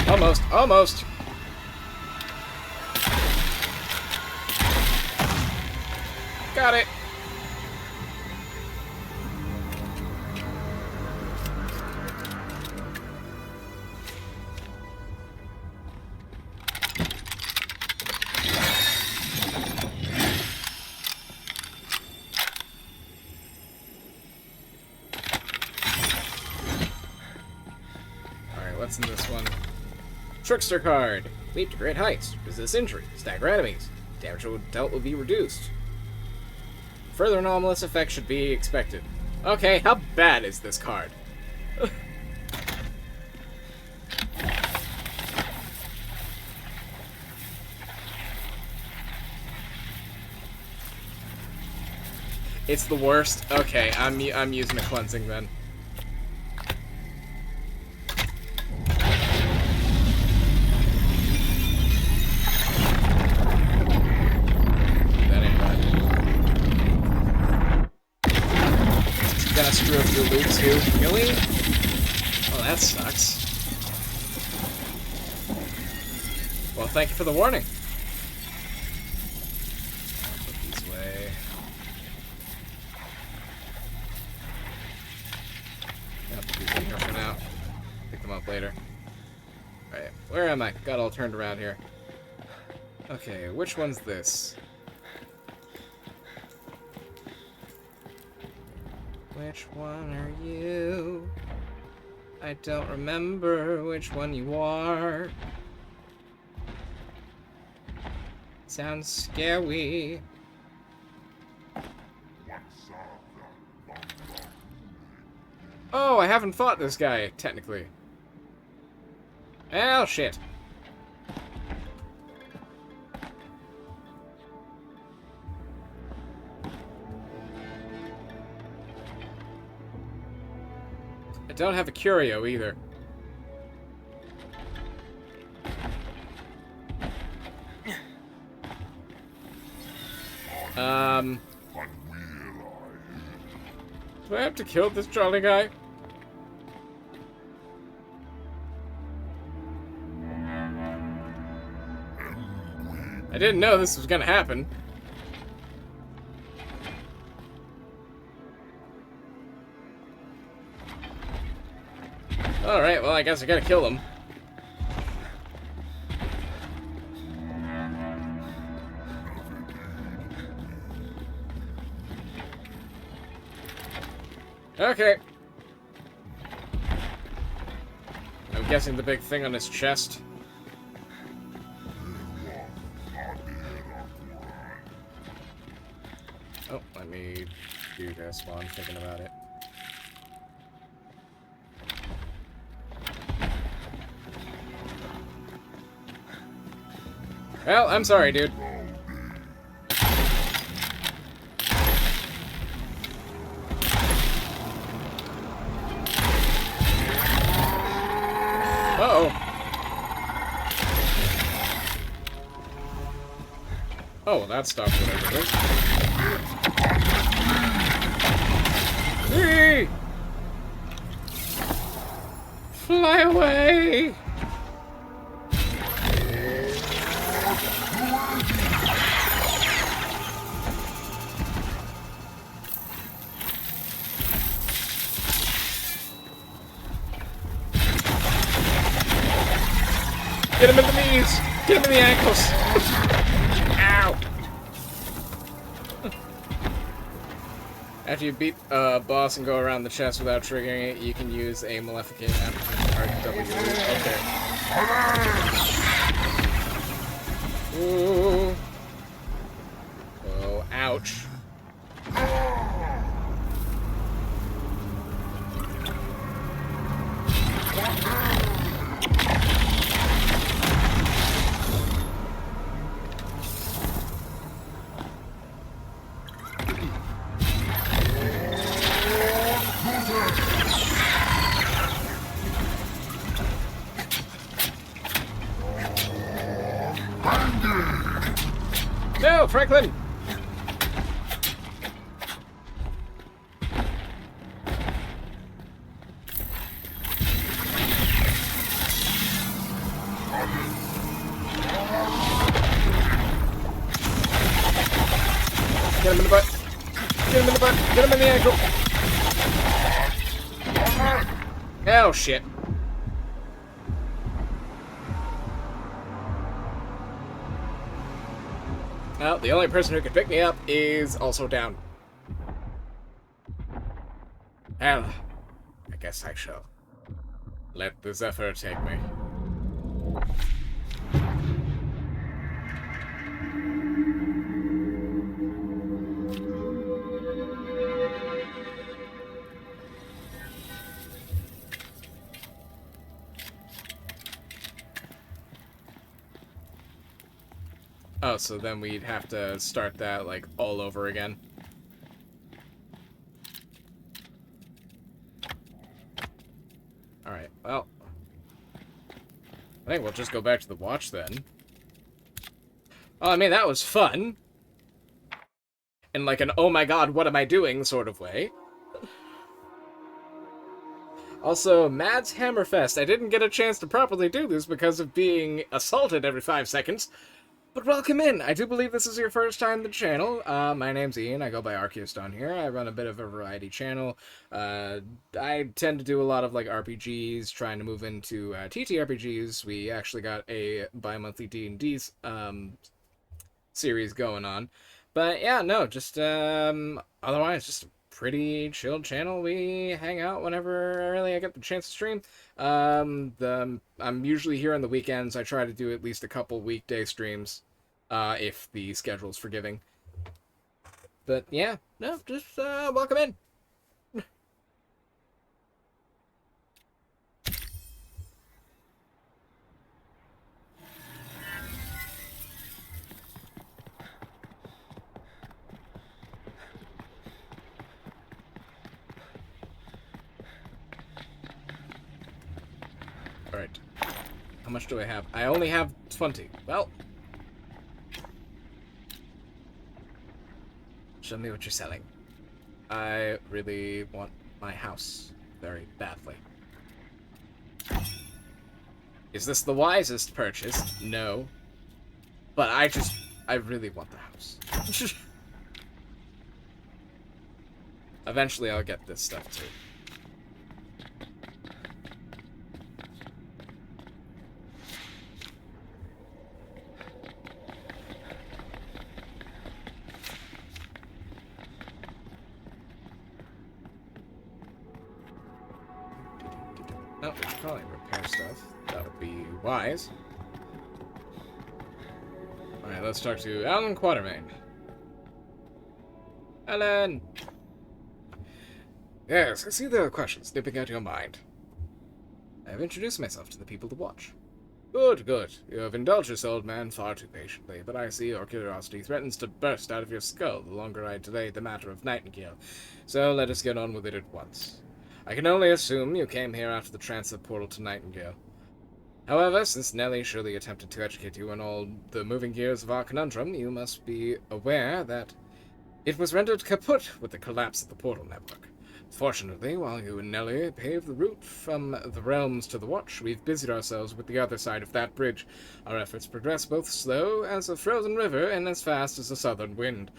Almost, almost. Got it. What's in this one? Trickster card. Leap to great heights. Resist injury. Stagger enemies. Damage dealt will be reduced. Further anomalous effects should be expected. Okay, how bad is this card? It's the worst. Okay, I'm using a cleansing then. That ain't right. Gonna screw up your loot too. Really? Oh, that sucks. Well, thank you for the warning. Put these away. I'll put these in here for now. Pick them up later. Alright, where am I? Got all turned around here. Okay, which one's this? Which one are you? I don't remember which one you are. Sounds scary. Oh, I haven't fought this guy, technically. Oh, shit. I don't have a curio either. Do I have to kill this jolly guy? I didn't know this was gonna happen. Alright, well, I guess I gotta kill him. Okay. I'm guessing the big thing on his chest. Oh, let me do this while I'm thinking about it. Well, I'm sorry, dude. Uh-oh. Oh, well, that stopped whatever it is. Whee! Fly away! Get him in the knees! Get him in the ankles! Ow! After you beat a boss and go around the chest without triggering it, you can use a Maleficent RW. Okay. Ooh. Oh, ouch. No, Franklin! Get him in the butt! Get him in the butt! Get him in the ankle! Oh, shit. Well, the only person who could pick me up is also down. Well, I guess I shall. Let the Zephyr take me. Oh, so then we'd have to start that, like, all over again. I think we'll just go back to the watch then. Oh, I mean, that was fun. In like an, oh my god, what am I doing sort of way. Also, Mads Hammerfest. I didn't get a chance to properly do this because of being assaulted every 5 seconds. But welcome in. I do believe this is your first time on the channel. My name's Ian. I go by Archaeist on here. I run a bit of a variety channel. I tend to do a lot of like RPGs, trying to move into TTRPGs. We actually got a bi-monthly D&D series going on. But yeah, no, just otherwise just a pretty chilled channel. We hang out whenever really I get the chance to stream. I'm usually here on the weekends. I try to do at least a couple weekday streams, if the schedule's forgiving. But yeah, no, just welcome in. Alright. How much do I have? I only have 20. Well. Show me what you're selling. I really want my house very badly. Is this the wisest purchase? No. But I really want the house. Eventually I'll get this stuff too. No, we should probably repair stuff. That would be wise. Alright, let's talk to Alan Quatermain. Alan! Yes, I see there are questions nipping at your mind. I have introduced myself to the people to watch. Good, good. You have indulged this old man far too patiently, but I see your curiosity threatens to burst out of your skull the longer I delay the matter of Nightingale. So let us get on with it at once. I can only assume you came here after the transit portal to Nightingale. However, since Nellie surely attempted to educate you on all the moving gears of our conundrum, you must be aware that it was rendered kaput with the collapse of the portal network. Fortunately, while you and Nellie paved the route from the realms to the Watch, we've busied ourselves with the other side of that bridge. Our efforts progress both slow as a frozen river and as fast as a southern wind.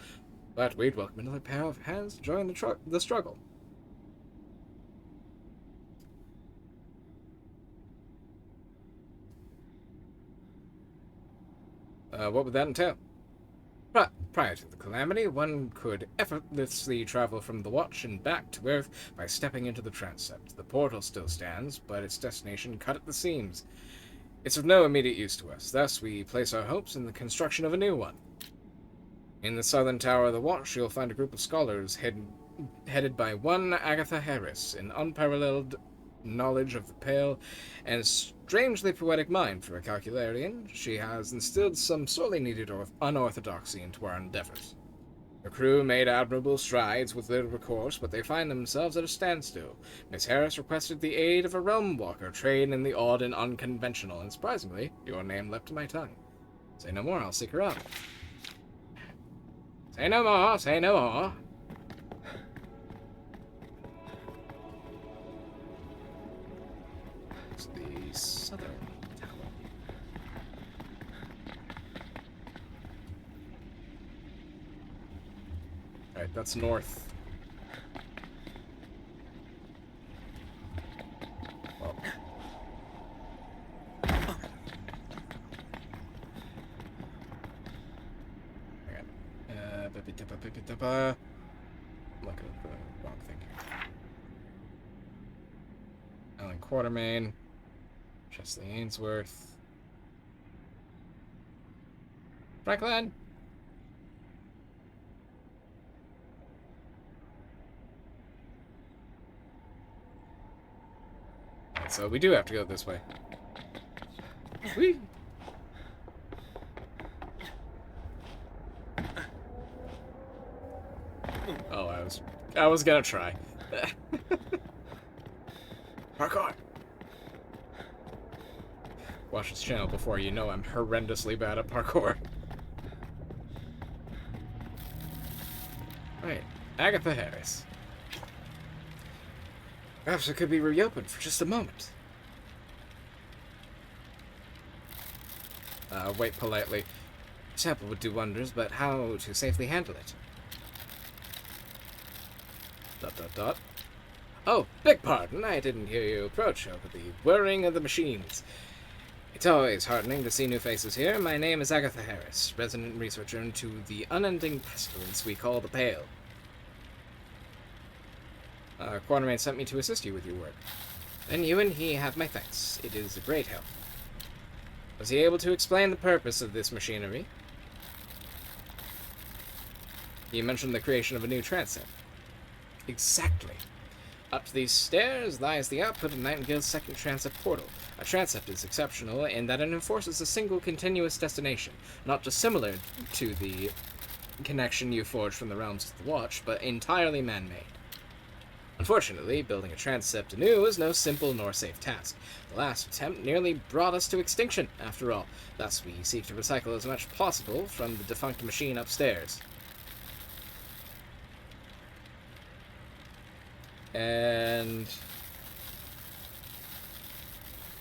But we'd welcome another pair of hands to join the struggle. What would that entail? Prior to the calamity, one could effortlessly travel from the Watch and back to Earth by stepping into the transept. The portal still stands, but its destination cut at the seams. It's of no immediate use to us, thus we place our hopes in the construction of a new one. In the southern tower of the Watch, you'll find a group of scholars headed by one Agatha Harris, an unparalleled knowledge of the Pale and strangely poetic mind for a Calcularian. She has instilled some sorely needed unorthodoxy into our endeavors. Her crew made admirable strides with little recourse, but they find themselves at a standstill. Miss Harris requested the aid of a realm walker trained in the odd and unconventional, and surprisingly, your name leapt to my tongue. Say no more, I'll seek her out. Say no more, say no more. Southern tower. Alright, that's north. Well. I'm looking at the wrong thing here. Alan Quatermain. Chesley Ainsworth. Franklin! Right, so we do have to go this way. Whee! Oh, I was gonna try. Parkour! watch this channel before, you know I'm horrendously bad at parkour. Right, Agatha Harris. Perhaps it could be reopened for just a moment. Wait politely. Sample would do wonders, but how to safely handle it? ... Oh, beg pardon, I didn't hear you approach over the whirring of the machines. It's always heartening to see new faces here. My name is Agatha Harris, resident researcher into the unending pestilence we call the Pale. Quatermain sent me to assist you with your work. And you and he have my thanks. It is a great help. Was he able to explain the purpose of this machinery? He mentioned the creation of a new transept. Exactly. Up these stairs lies the output of Nightingale's second transept portal. A transept is exceptional in that it enforces a single continuous destination, not dissimilar to the connection you forged from the realms to the Watch, but entirely man-made. Unfortunately, building a transept anew is no simple nor safe task. The last attempt nearly brought us to extinction, after all. Thus, we seek to recycle as much possible from the defunct machine upstairs. And...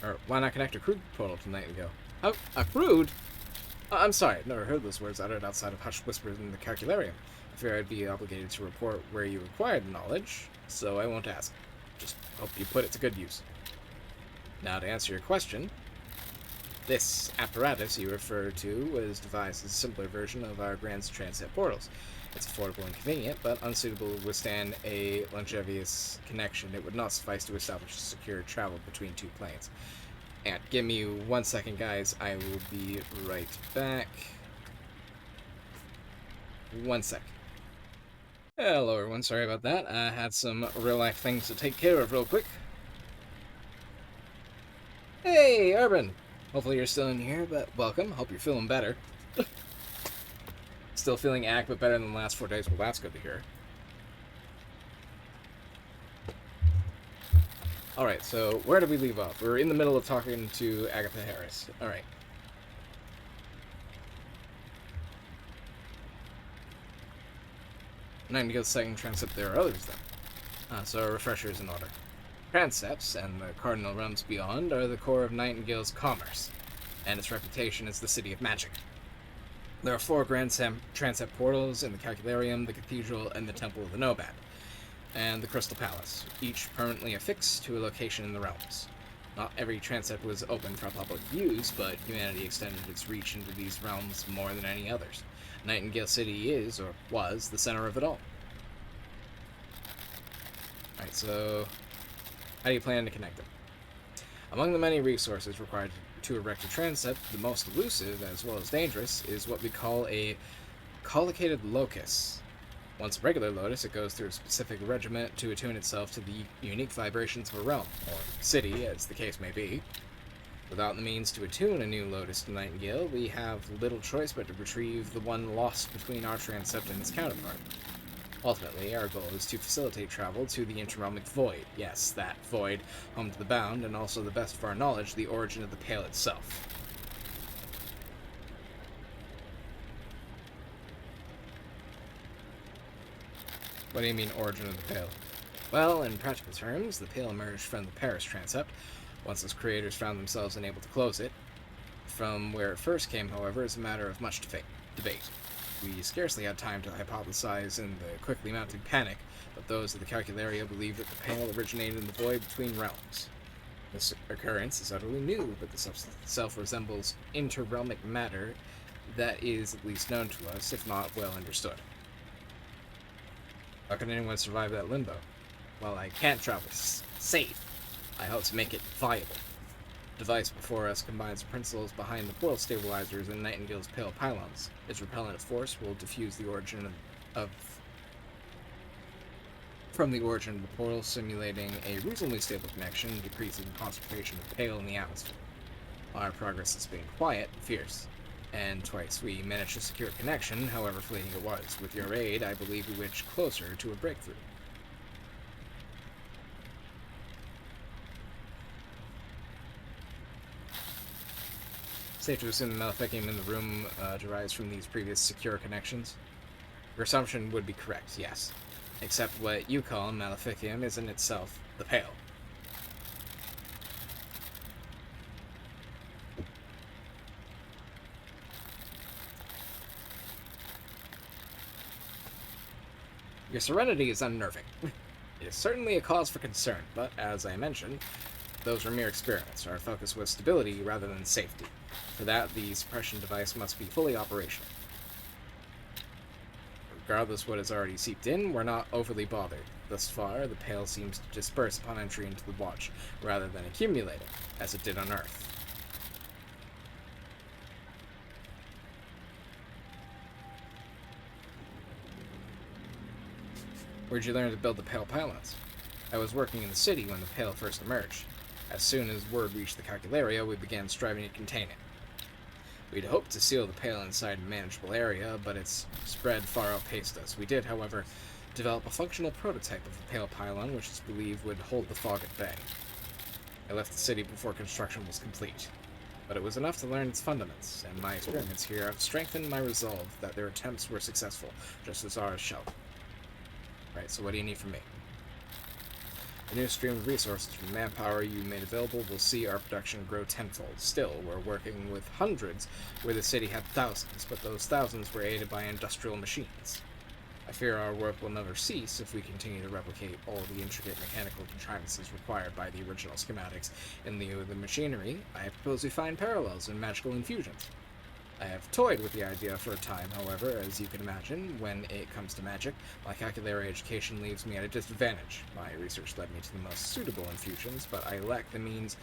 Or, why not connect a crude portal to Nightingale? Oh, a crude? I'm sorry, I've never heard those words uttered outside of hushed whispers in the calcularium. I fear I'd be obligated to report where you acquired the knowledge, so I won't ask. Just hope you put it to good use. Now, to answer your question, this apparatus you refer to was devised as a simpler version of our grand transit portals. It's affordable and convenient, but unsuitable to withstand a longevous connection. It would not suffice to establish secure travel between two planes. And give me 1 second, guys. I will be right back. 1 sec. Hello, everyone. Sorry about that. I had some real-life things to take care of real quick. Hey, Urban! Hopefully you're still in here, but welcome. Hope you're feeling better. Still feeling but better than the last 4 days. Well, that's good to hear. Alright, so where did we leave off? We're in the middle of talking to Agatha Harris. Alright. Nightingale's second transept, there are others then. So a refresher is in order. Transepts, and the cardinal realms beyond, are the core of Nightingale's commerce, and its reputation as the city of magic. There are 4 grand transept portals in the Calcularium, the Cathedral, and the Temple of the Nomad, and the Crystal Palace, each permanently affixed to a location in the realms. Not every transept was open for public use, but humanity extended its reach into these realms more than any others. Nightingale City is, or was, the center of it all. Alright, so how do you plan to connect them? Among the many resources required to erect a transept, the most elusive, as well as dangerous, is what we call a collocated locus. Once a regular lotus, it goes through a specific regiment to attune itself to the unique vibrations of a realm, or city, as the case may be. Without the means to attune a new lotus to Nightingale, we have little choice but to retrieve the one lost between our transept and its counterpart. Ultimately, our goal is to facilitate travel to the interrealmic void. Yes, that void, home to the bound, and also the best of our knowledge, the origin of the Pale itself. What do you mean, origin of the Pale? Well, in practical terms, the Pale emerged from the Paris transept, once its creators found themselves unable to close it. From where it first came, however, is a matter of much debate. We scarcely had time to hypothesize in the quickly mounting panic, but those of the Calcularia believe that the Pale originated in the void between realms. This occurrence is utterly new, but the substance itself resembles interrealmic matter that is at least known to us, if not well understood. How can anyone survive that limbo? While I can't travel safe, I hope to make it viable. The device before us combines the principles behind the portal stabilizers and Nightingale's Pale pylons. Its repellent force will diffuse the origin from the origin of the portal, simulating a reasonably stable connection, decreasing the concentration of Pale in the atmosphere. Our progress has been quiet and fierce, and twice we managed to secure a connection, however fleeting it was. With your aid, I believe we edged closer to a breakthrough. Safe to assume the maleficium in the room derives from these previous secure connections? Your assumption would be correct, yes. Except what you call maleficium isn't itself the Pale. Your serenity is unnerving. It is certainly a cause for concern, but as I mentioned, those were mere experiments. Our focus was stability rather than safety. For that, the suppression device must be fully operational. Regardless what has already seeped in, we're not overly bothered. Thus far, the Pale seems to disperse upon entry into the Watch, rather than accumulating, as it did on Earth. Where'd you learn to build the Pale pylons? I was working in the city when the Pale first emerged. As soon as word reached the Calcularia, we began striving to contain it. We'd hoped to seal the Pale inside a manageable area, but its spread far outpaced us. We did, however, develop a functional prototype of the Pale pylon, which is believed would hold the fog at bay. I left the city before construction was complete, but it was enough to learn its fundamentals, and my experiments here have strengthened my resolve that their attempts were successful, just as ours shall. Right, so what do you need from me? The new stream of resources from manpower you made available will see our production grow tenfold. Still, we're working with hundreds where the city had thousands, but those thousands were aided by industrial machines. I fear our work will never cease if we continue to replicate all the intricate mechanical contrivances required by the original schematics. In lieu of the machinery, I propose we find parallels in magical infusions. I have toyed with the idea for a time, however, as you can imagine. When it comes to magic, my calculatory education leaves me at a disadvantage. My research led me to the most suitable infusions, but I lack the means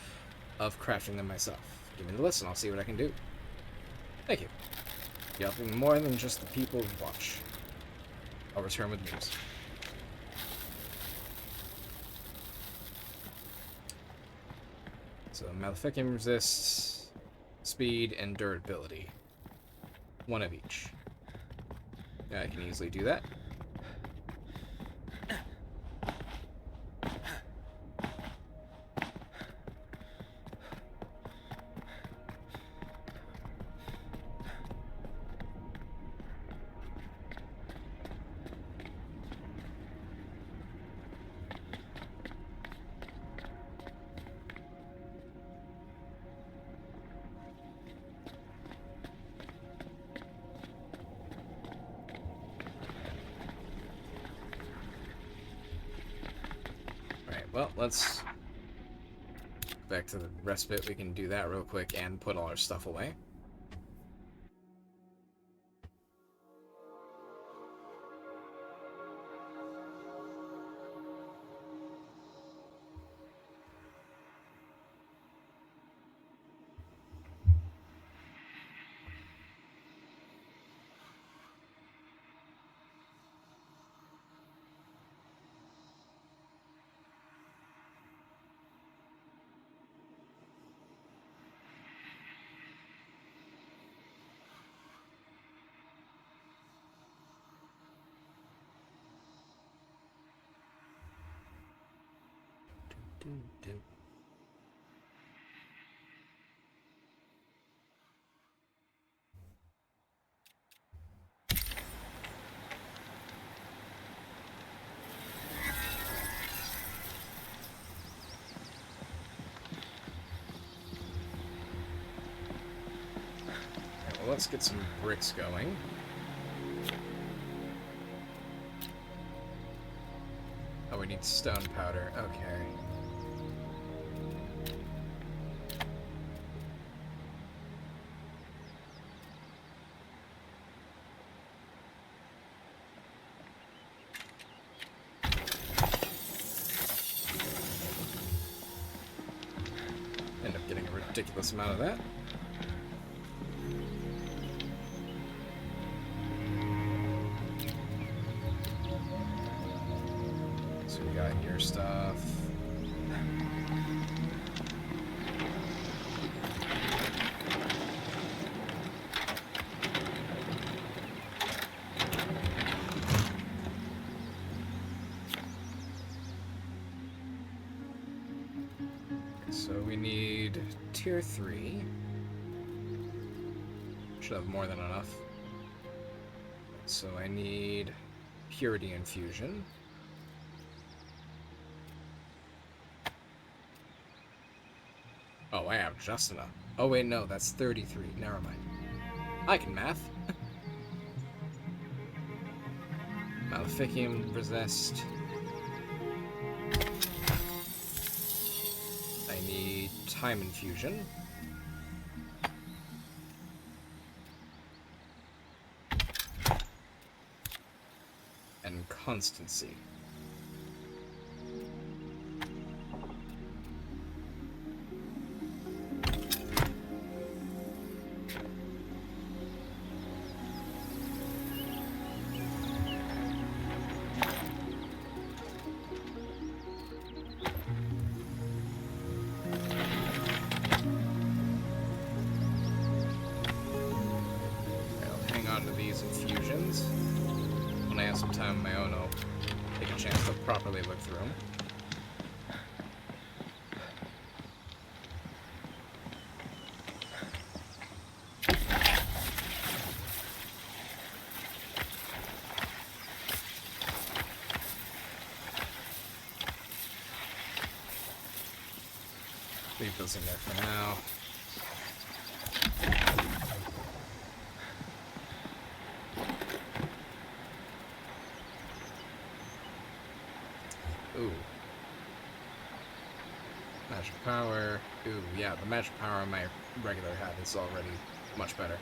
of crafting them myself. Give me the list and I'll see what I can do. Thank you. You're helping more than just the people who watch. I'll return with news. So, Maleficium resists speed and durability. One of each. Yeah, I can easily do that. Well, let's back to the respite. We can do that real quick and put all our stuff away. Well, let's get some bricks going. Oh, we need stone powder. Okay. End up getting a ridiculous amount of that. So we got your stuff. So we need tier 3. Should have more than enough. So I need Purity Infusion. Oh, I have just enough. Oh wait, no, that's 33. Never mind. I can math. Maleficium Resist. I need Time Infusion. And Constancy. Infusions. When I have some time of my own, I'll take a chance to properly look through them. Leave those in there for now. Ooh. Magic power. Ooh, yeah, the magic power on my regular hat is already much better.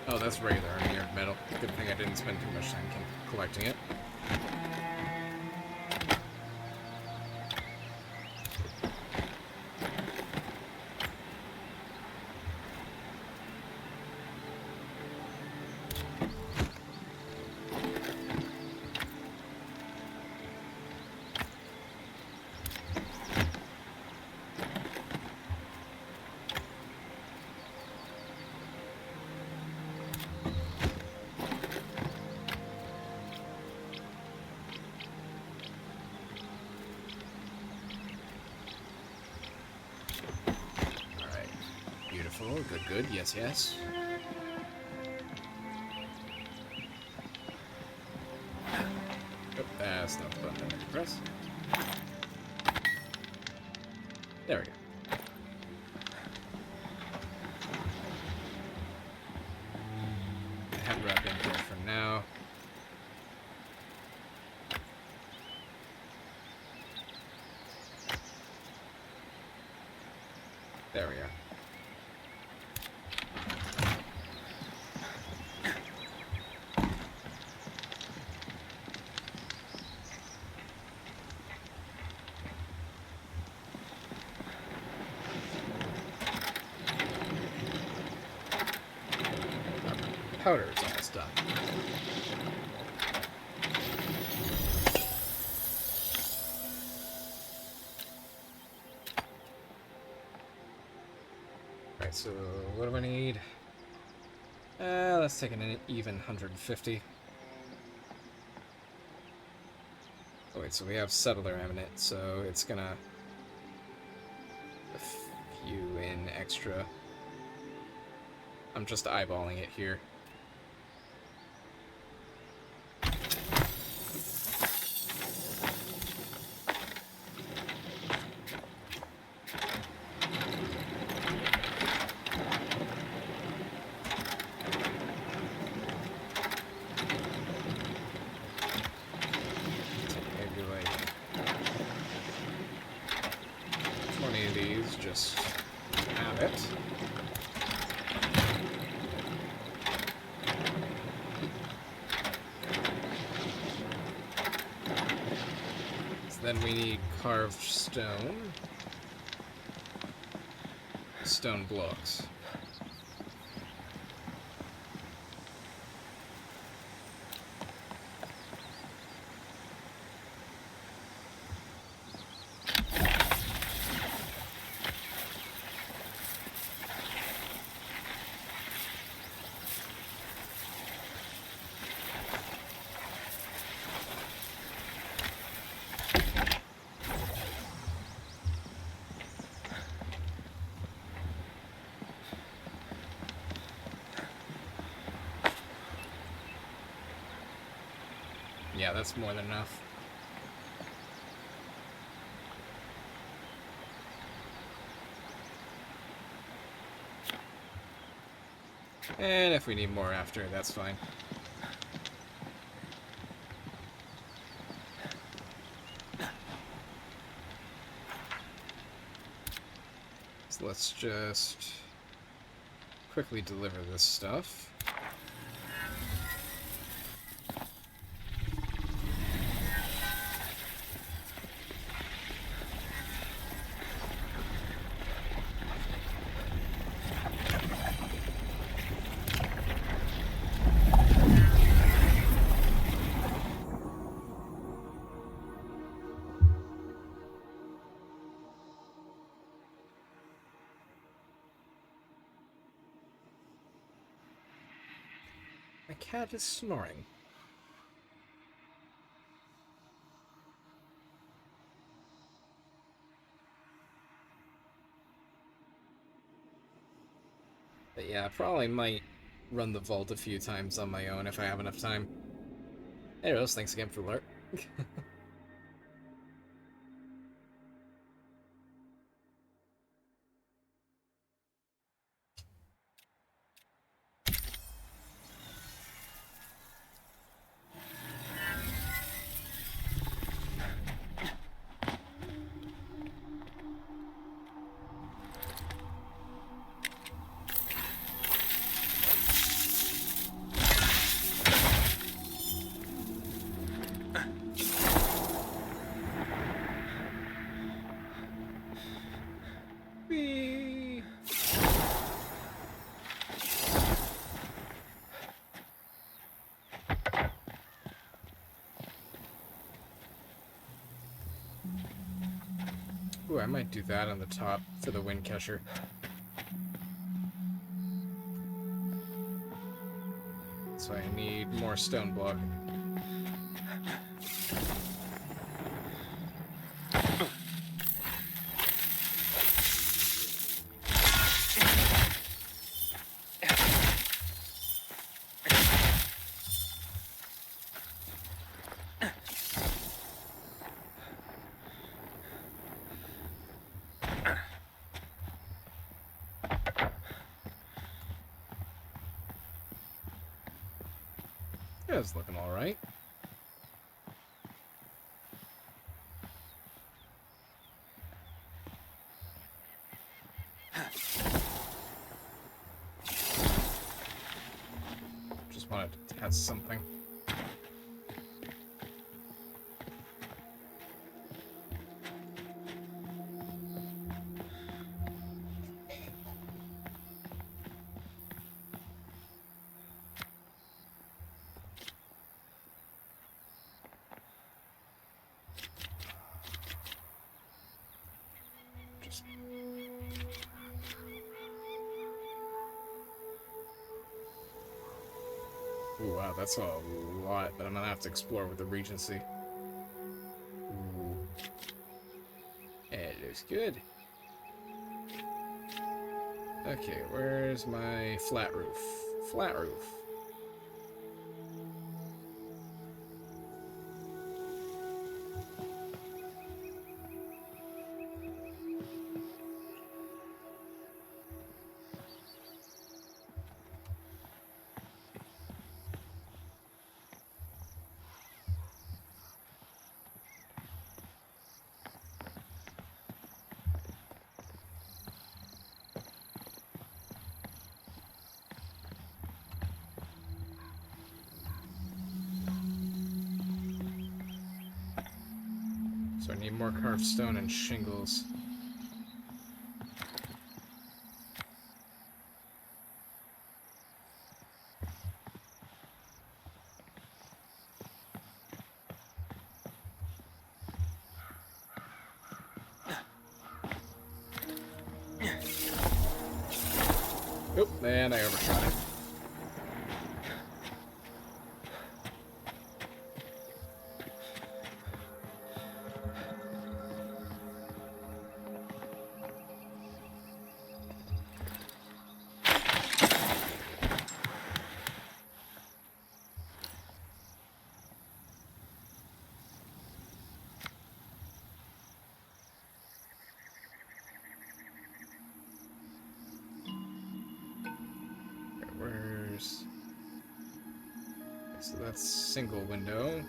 Oh, that's regular engineered metal. Good thing I didn't spend too much time collecting it. Good, good. Yes, yes. Oh, that's not the button I meant to press. There we go. Head wrap in here for now. There we go. Powder is almost done. Right, so what do I need? Let's take an even 150. Oh wait, so we have Settler Eminent, so it's gonna a few in extra. I'm just eyeballing it here. Just have it. So then we need carved stone. Stone blocks. Yeah, that's more than enough. And if we need more after, that's fine. So let's just quickly deliver this stuff. My cat is snoring. But yeah, I probably might run the vault a few times on my own if I have enough time. Anyways, thanks again for the alert. Whee! Ooh, I might do that on the top for the wind catcher. So I need more stone block. Yeah, it's looking alright. Just wanted to test something. Just ooh, wow, that's a lot that I'm gonna have to explore with the Regency. Ooh. It looks good. Okay, where's my flat roof? Flat roof. So I need more carved stone and shingles. Oop, and I overshot it. So that's single window.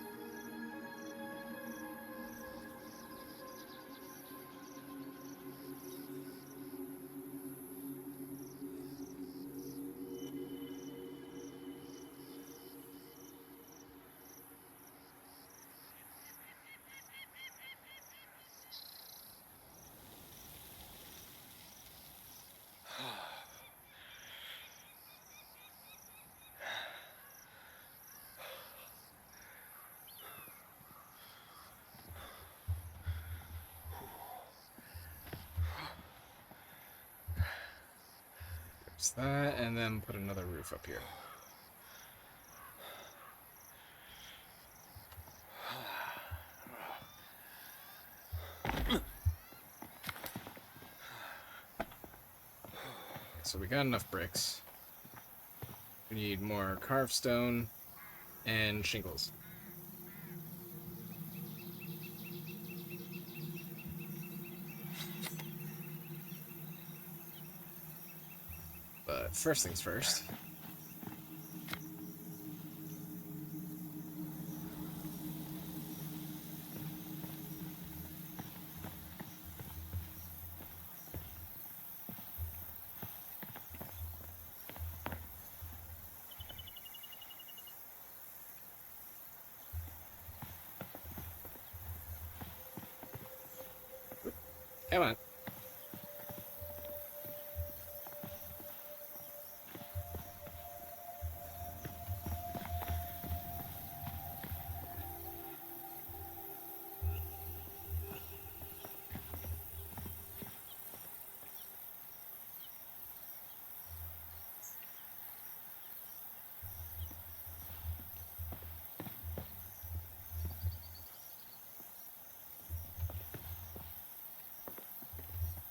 There's that, and then put another roof up here. So we got enough bricks. We need more carved stone and shingles. But first things first. Come on.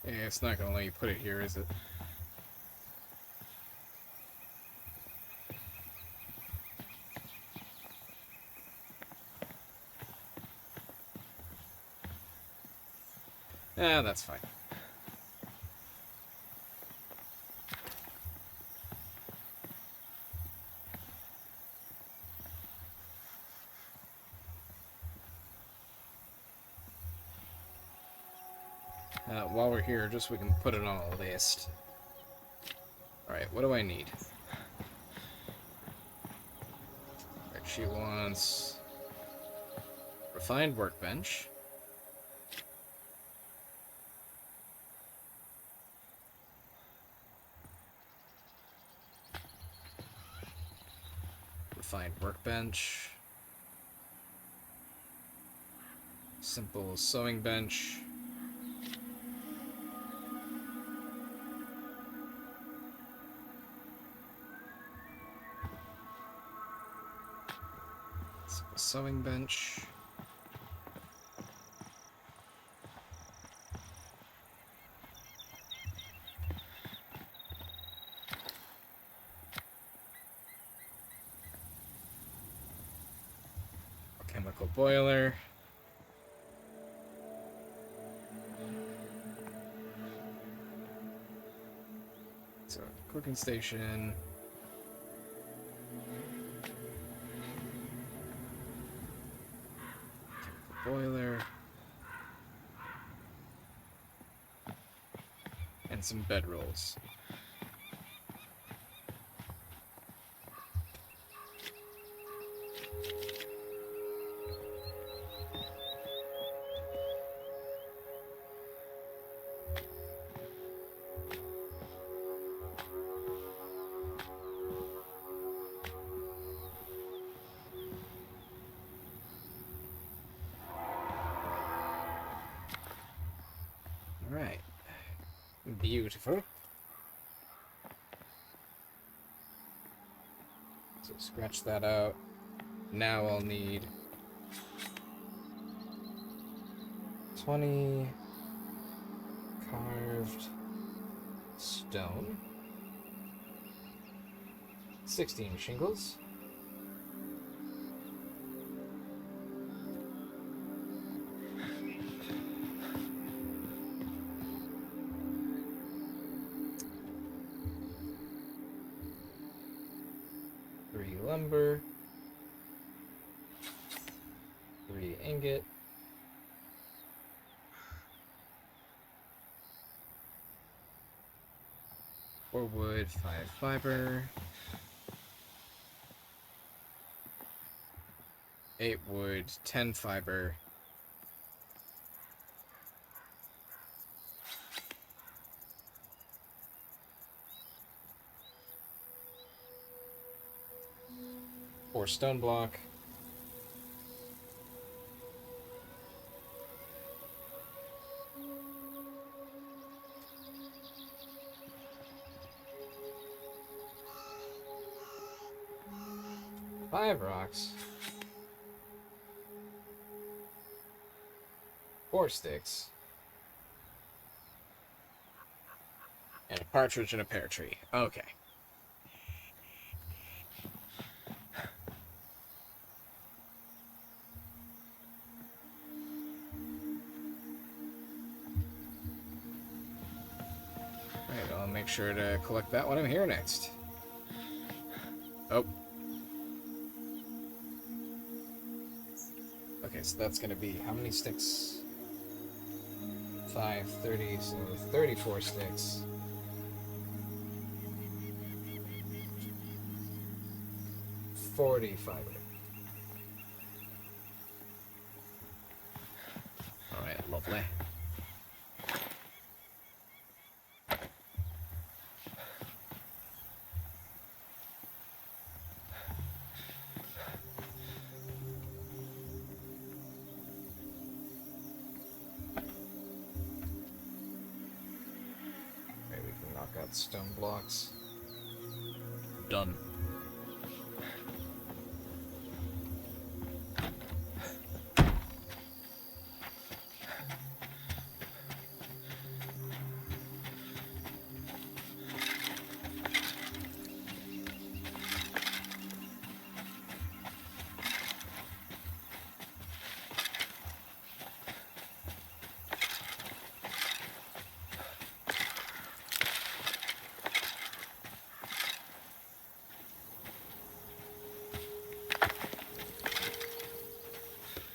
Yeah, it's not gonna let you put it here, is it? Ah, that's fine. While we're here, just so we can put it on a list. Alright, what do I need? Right, she wants refined workbench. Refined workbench. Simple sewing bench. Simple sewing bench. Chemical boiler. So, cooking station. Chemical boiler. And some bedrolls. Alright. Beautiful. So scratch that out. Now I'll need 20 carved stone, 16 shingles, lumber, 3 ingot. 4 wood, 5 fiber. 8 wood, 10 fiber. Or stone block. Five rocks. 4 sticks. And a partridge and a pear tree. Okay. Alright, I'll make sure to collect that when I'm here next. Oh. Okay, so that's gonna be how many sticks? 5, 30, so 34 sticks. 40 fiber. Alright, lovely. Maybe we can knock out stone blocks. Done.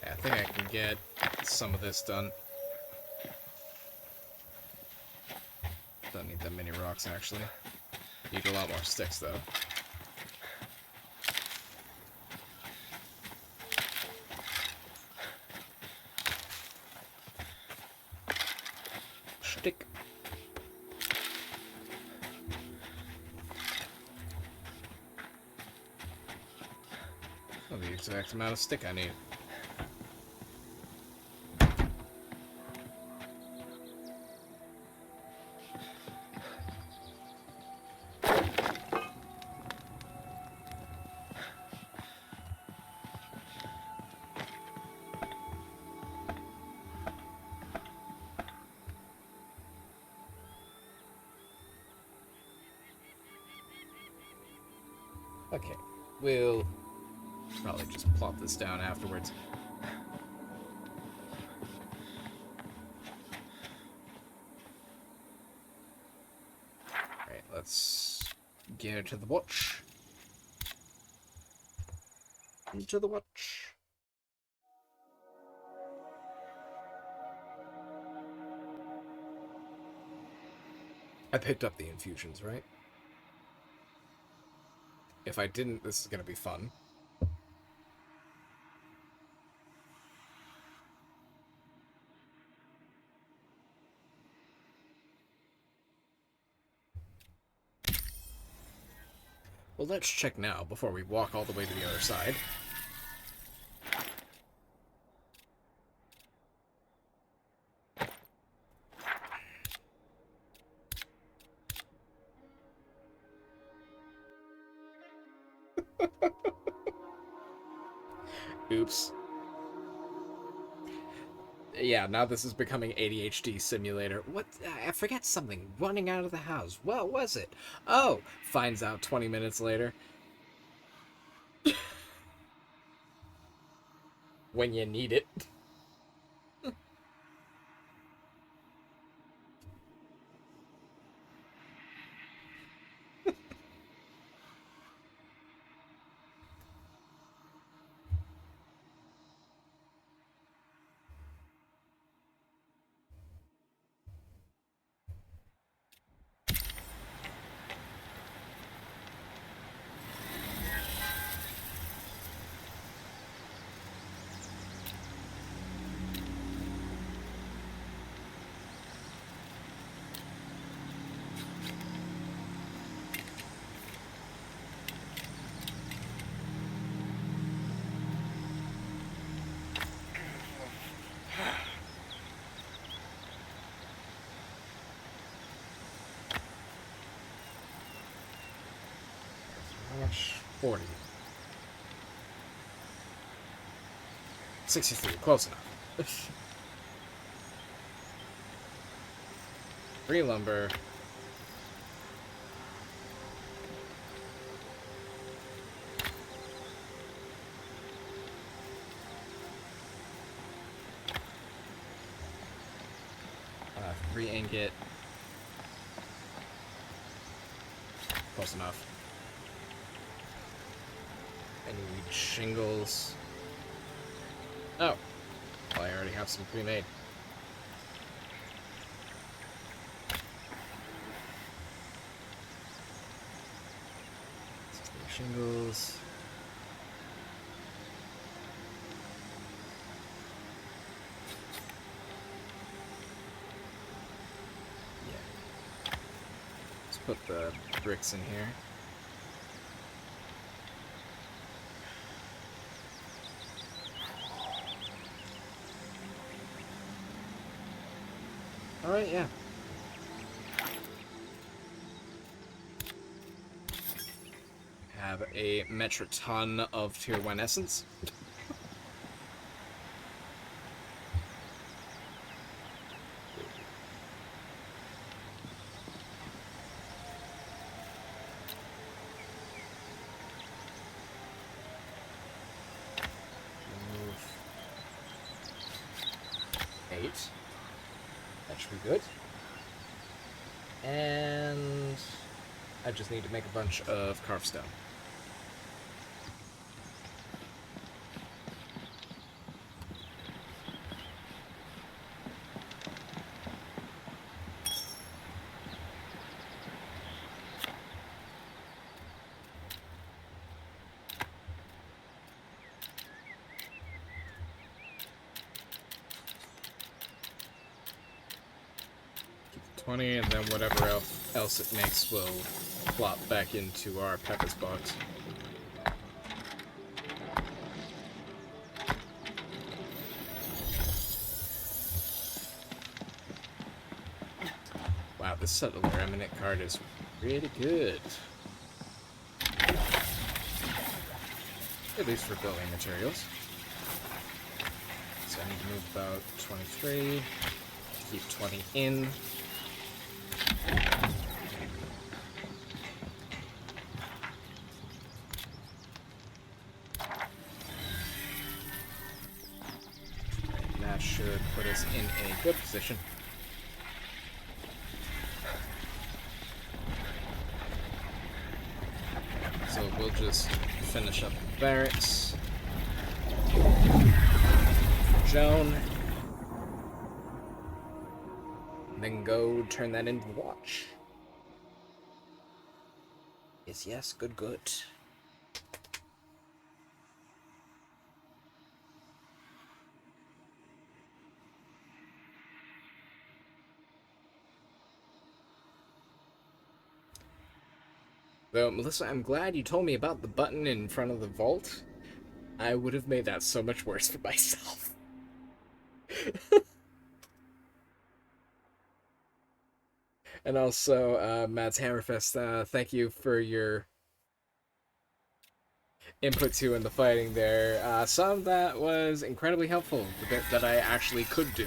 I think I can get some of this done. Don't need that many rocks, actually. Need a lot more sticks, though. Stick. Oh, the exact amount of stick I need. Okay, we'll probably just plop this down afterwards. Alright, let's get to the watch. Into the watch. I picked up the infusions, right? If I didn't, this is gonna be fun. Well, let's check now before we walk all the way to the other side. Oops. Yeah, now this is becoming ADHD simulator. What? I forget something. Running out of the house. What was it? Oh, finds out 20 minutes later. When you need it. 40. 63, close enough. 3 lumber. Three ingot. Close enough. I need shingles. Oh. Well, I already have some pre-made. Shingles. Yeah. Let's put the bricks in here. Alright, yeah. Have a metric ton of tier 1 essence. Move 8. That should be good. And I just need to make a bunch of carved stone. Keep the 20, and then whatever else it makes will plop back into our Pepper's box. Wow, this Settler Eminent card is really good. At least for building materials. So I need to move about 23. Keep 20 in. And that should put us in a good position. So we'll just finish up the barracks. Joan. Then go turn that into the watch. Yes, yes, good, good. Though, Melissa, I'm glad you told me about the button in front of the vault. I would have made that so much worse for myself. And also, Mads Hammerfest, thank you for your input too in the fighting there. Some of that was incredibly helpful, the bit that I actually could do.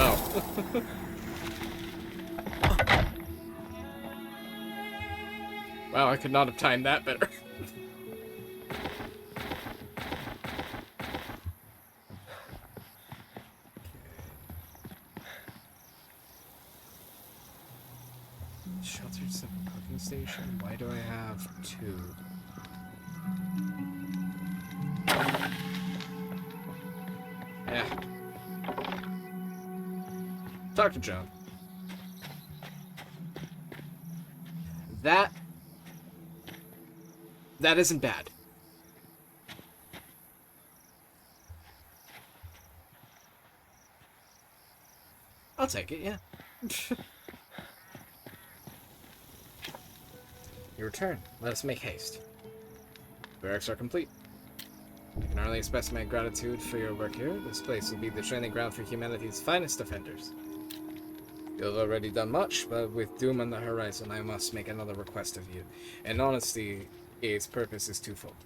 Oh. Wow, I could not have timed that better. Sheltered simple cooking station. Why do I have 2? Yeah. Talk to Joan. That isn't bad. I'll take it, yeah. Your return. Let us make haste. Barracks are complete. I can only express my gratitude for your work here. This place will be the training ground for humanity's finest offenders. You've already done much, but with doom on the horizon, I must make another request of you. In honesty, its purpose is twofold.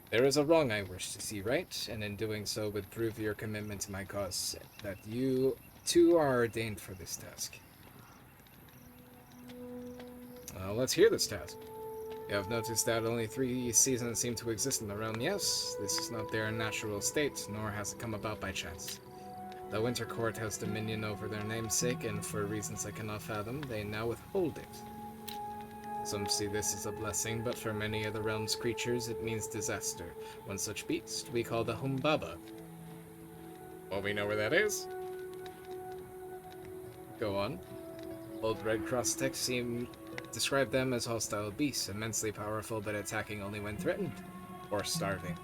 There is a wrong I wish to see right, and in doing so would prove your commitment to my cause, that you too are ordained for this task. Let's hear this task. You have noticed that only 3 seasons seem to exist in the realm. Yes, this is not their natural state, nor has it come about by chance. The Winter Court has dominion over their namesake, and for reasons I cannot fathom, they now withhold it. Some see this as a blessing, but for many of the realm's creatures, it means disaster. One such beast we call the Humbaba. Well, we know where that is. Go on. Old Red Cross texts describe them as hostile beasts, immensely powerful but attacking only when threatened, or starving.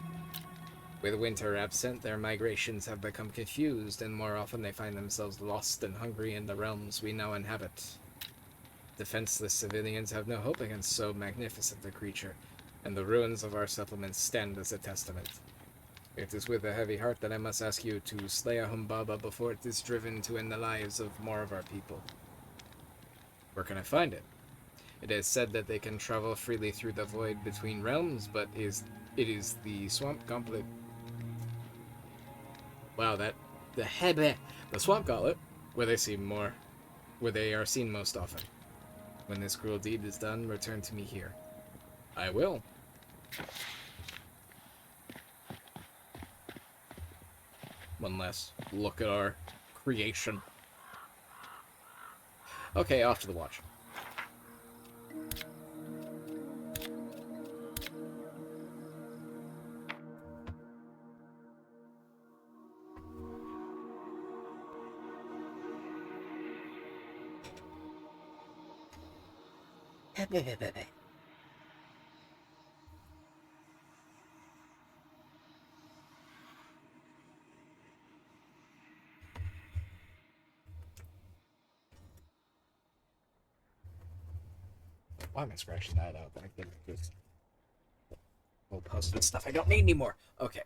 With winter absent, their migrations have become confused, and more often they find themselves lost and hungry in the realms we now inhabit. Defenseless civilians have no hope against so magnificent a creature, and the ruins of our settlements stand as a testament. It is with a heavy heart that I must ask you to slay a Humbaba before it is driven to end the lives of more of our people. Where can I find it? It is said that they can travel freely through the void between realms, but it is the swamp gauntlet. Wow, the swamp gauntlet, where they are seen most often. When this cruel deed is done, return to me here. I will. One last look at our creation. Okay, off to the watch. Why am I scratching that out? I think just we'll post this stuff I don't need anymore. Okay.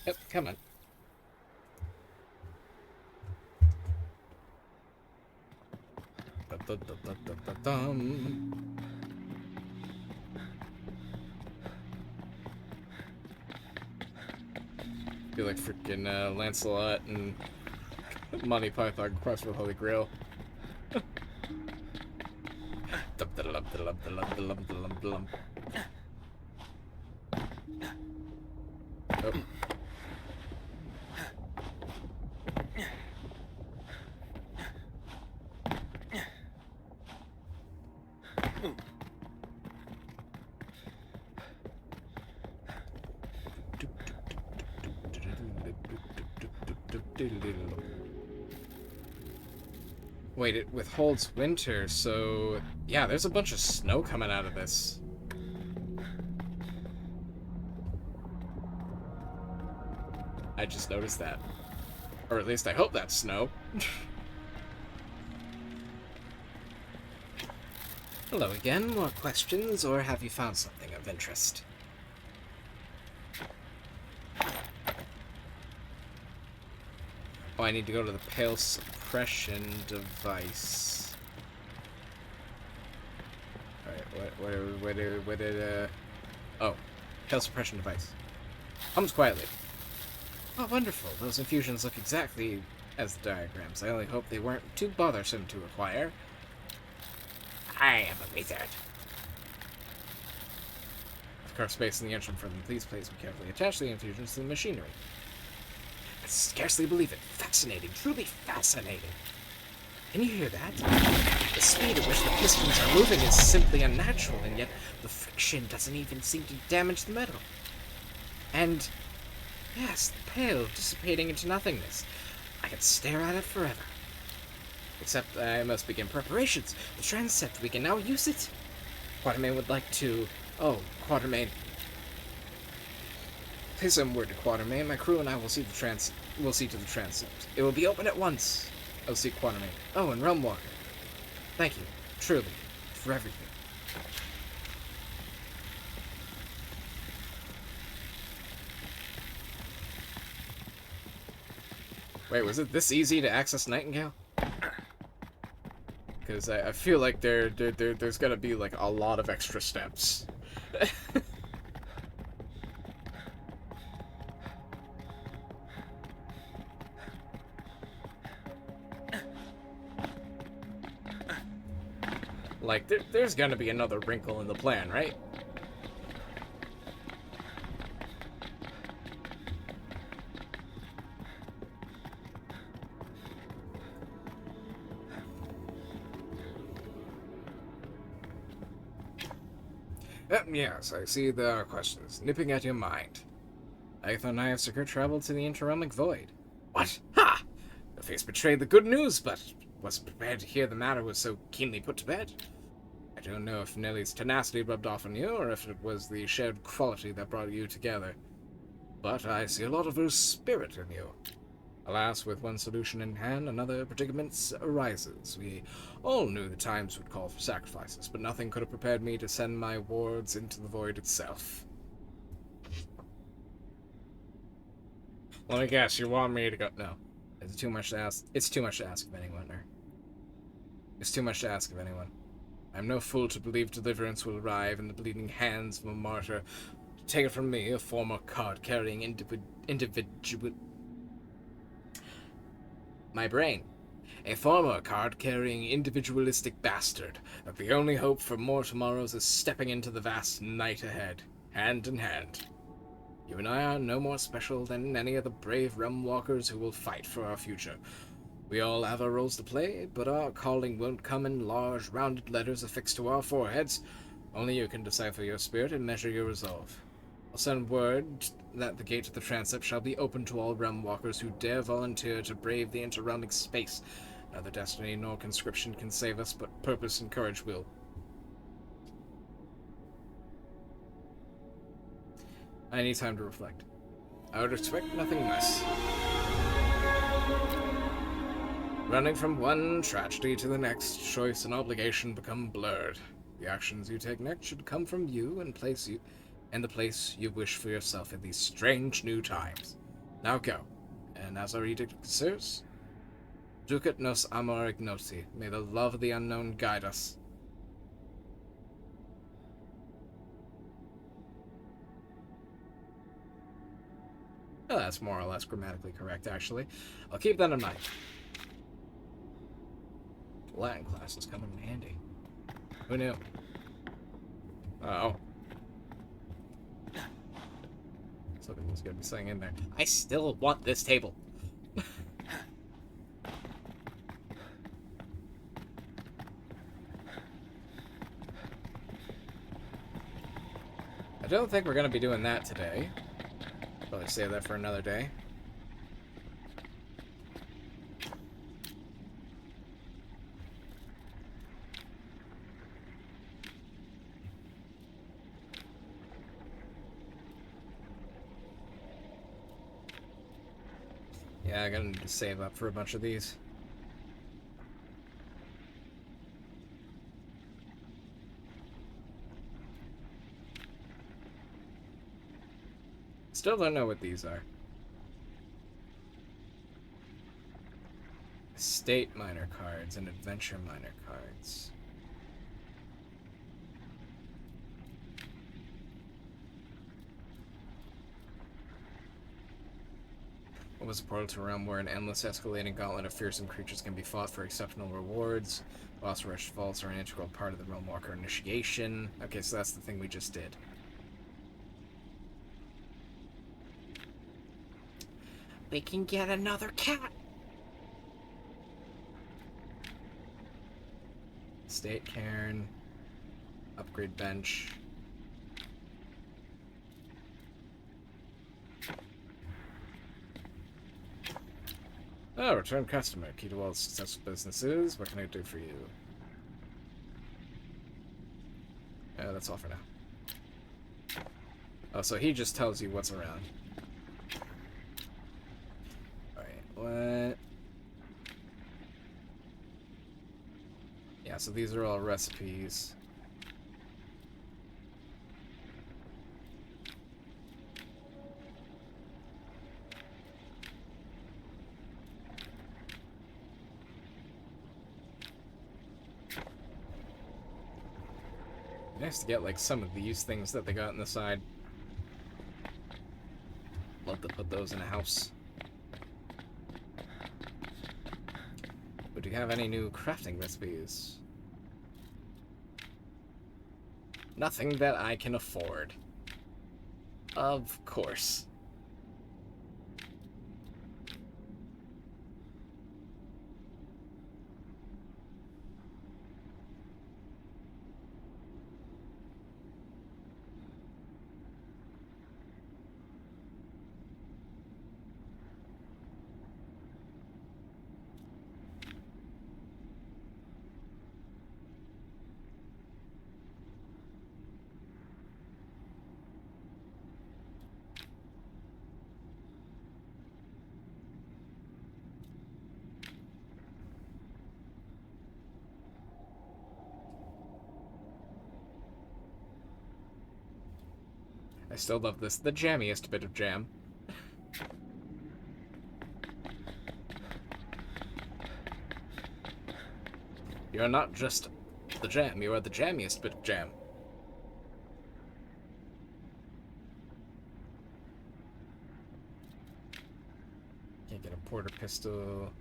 Yep, come on. Feel like freaking Lancelot and Monty Python Quest for the Holy Grail. Oh. Wait, it withholds winter, so yeah, there's a bunch of snow coming out of this. I just noticed that. Or at least I hope that's snow. Hello again, more questions, or have you found something of interest? Oh, I need to go to the pale suppression device. Alright, what did, oh, pale suppression device. Comes quietly. Oh, wonderful. Those infusions look exactly as the diagrams. I only hope they weren't too bothersome to acquire. I am a wizard. I've carved space in the engine for them. Please place me carefully. Attach the infusions to the machinery. I scarcely believe it. Fascinating. Truly fascinating. Can you hear that? The speed at which the pistons are moving is simply unnatural, and yet the friction doesn't even seem to damage the metal. And, yes, the pale dissipating into nothingness. I could stare at it forever. Except I must begin preparations. The transept, we can now use it. Quatermain would like to... Oh, Quatermain. Please send word to Quatermain. My crew and I will see to the transept. It will be open at once. I'll see Quatermain. Oh, and Realmwalker. Thank you. Truly. for everything. Wait, was it this easy to access Nightingale? Because I feel like there's gonna be like a lot of extra steps. Like, there's gonna be another wrinkle in the plan, right? Yes, I see there are questions nipping at your mind. I thought I have secret travel to the interrealmic void. What? Ha! The face betrayed the good news, but wasn't prepared to hear the matter was so keenly put to bed. I don't know if Nellie's tenacity rubbed off on you, or if it was the shared quality that brought you together. But I see a lot of her spirit in you. Alas, with one solution in hand, another predicament arises. We all knew the times would call for sacrifices, but nothing could have prepared me to send my wards into the void itself. Let me guess, you want me to go? No. It's too much to ask. It's too much to ask of anyone, or... It's too much to ask of anyone. I'm no fool to believe deliverance will arrive in the bleeding hands of a martyr. Take it from me, a former card-carrying individual... My brain. A former card-carrying individualistic bastard, that the only hope for more tomorrows is stepping into the vast night ahead, hand in hand. You and I are no more special than any of the brave realm walkers who will fight for our future. We all have our roles to play, but our calling won't come in large, rounded letters affixed to our foreheads. Only you can decipher your spirit and measure your resolve. I'll send word that the gate to the transept shall be open to all realm walkers who dare volunteer to brave the interrealmic space. Neither destiny nor conscription can save us, but purpose and courage will. I need time to reflect. I would expect nothing less. Running from one tragedy to the next, choice and obligation become blurred. The actions you take next should come from you and place you in the place you wish for yourself in these strange new times. Now go, and as our edict says, Ducat nos amor ignoti. May the love of the unknown guide us. Oh, that's more or less grammatically correct, actually. I'll keep that in mind. Latin class is coming in handy. Who knew? Uh-oh. So there's gonna be something in there. I still want this table. I don't think we're gonna be doing that today. Probably save that for another day. Yeah, I'm gonna need to save up for a bunch of these. Still don't know what these are. Estate miner cards and adventure miner cards. What was a portal to a realm where an endless escalating gauntlet of fearsome creatures can be fought for exceptional rewards? Boss rush vaults are an integral part of the realm walker initiation. Okay, so that's the thing we just did. We can get another cat. State cairn. Upgrade bench. Oh, return customer. Key to all successful businesses. What can I do for you? That's all for now. Oh, so he just tells you what's around. What? Yeah, so these are all recipes. Nice to get, like, some of these things that they got on the side. Love to put those in a house. But do you have any new crafting recipes? Nothing that I can afford. Of course. I still love this. The jammiest bit of jam. You're not just the jam, you are the jammiest bit of jam. Can't get a porter pistol.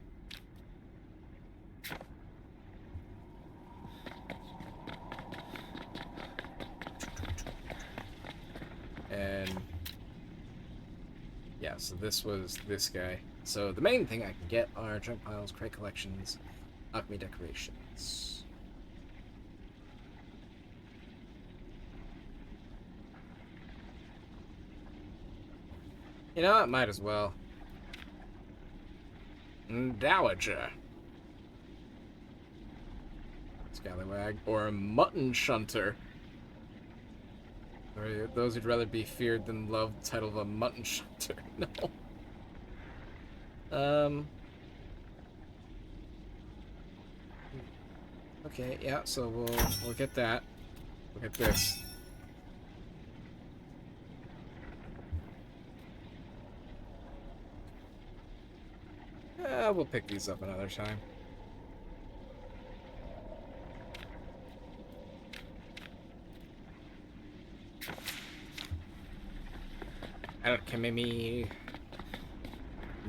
And yeah, so this was this guy. So the main thing I can get are junk piles, crate collections, alchemy decorations. You know what? Might as well. Dowager. Scallywag. Or Mutton Shunter. Or those who'd rather be feared than loved, title of a Mutton Shunter. No. Okay, yeah, so we'll get that. We'll get this. We'll pick these up another time. Alchemy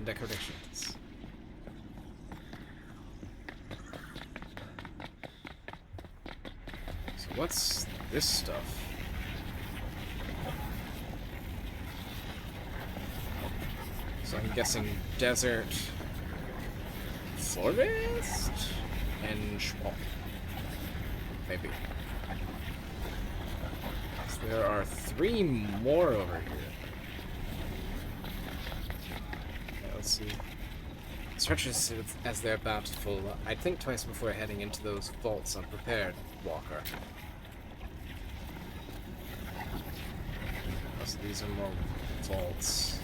decorations. So what's this stuff? So I'm guessing desert, forest, and swamp. Maybe. So there are 3 more over here. Let's see. Stretches as they're bountiful. I'd think twice before heading into those vaults unprepared, Walker. So these are more vaults.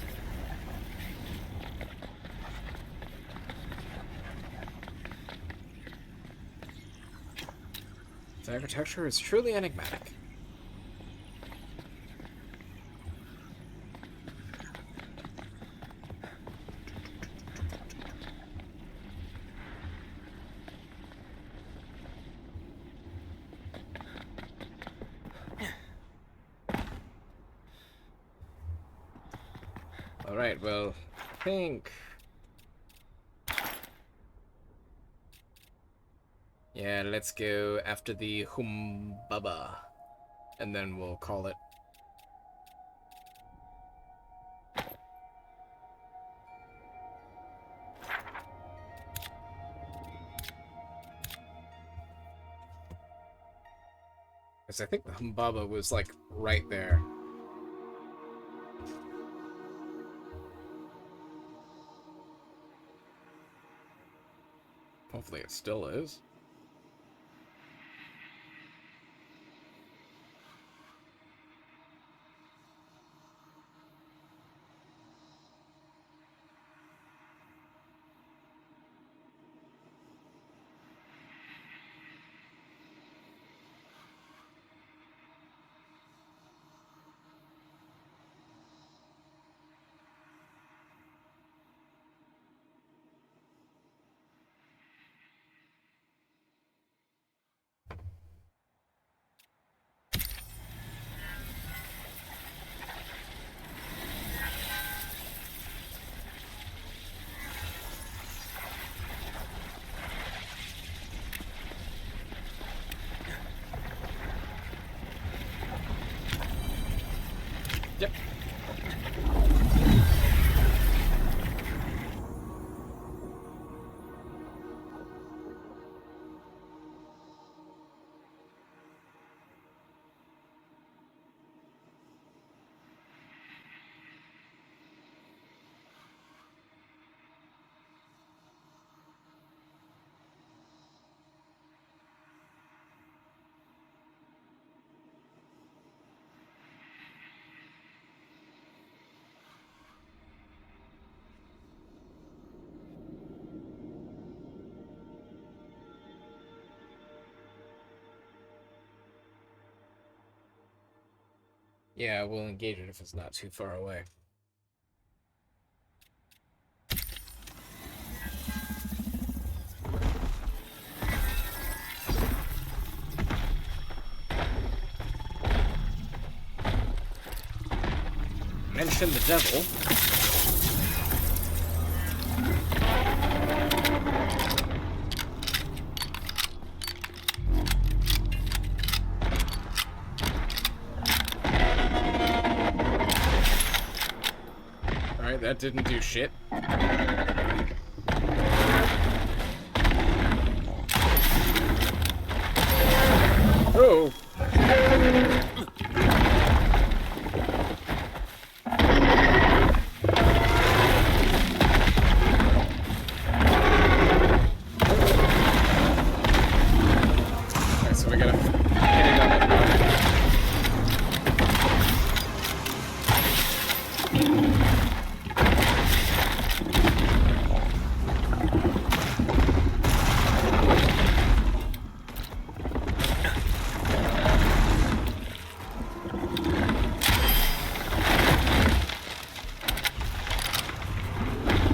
The architecture is truly enigmatic. Alright, well, I think... yeah, let's go after the Humbaba, and then we'll call it. Because I think the Humbaba was, like, right there. Hopefully it still is. Yep. Yeah, we'll engage it if it's not too far away. Mention the devil. Alright, that didn't do shit. Oh! Alright, so we gotta hit it on it.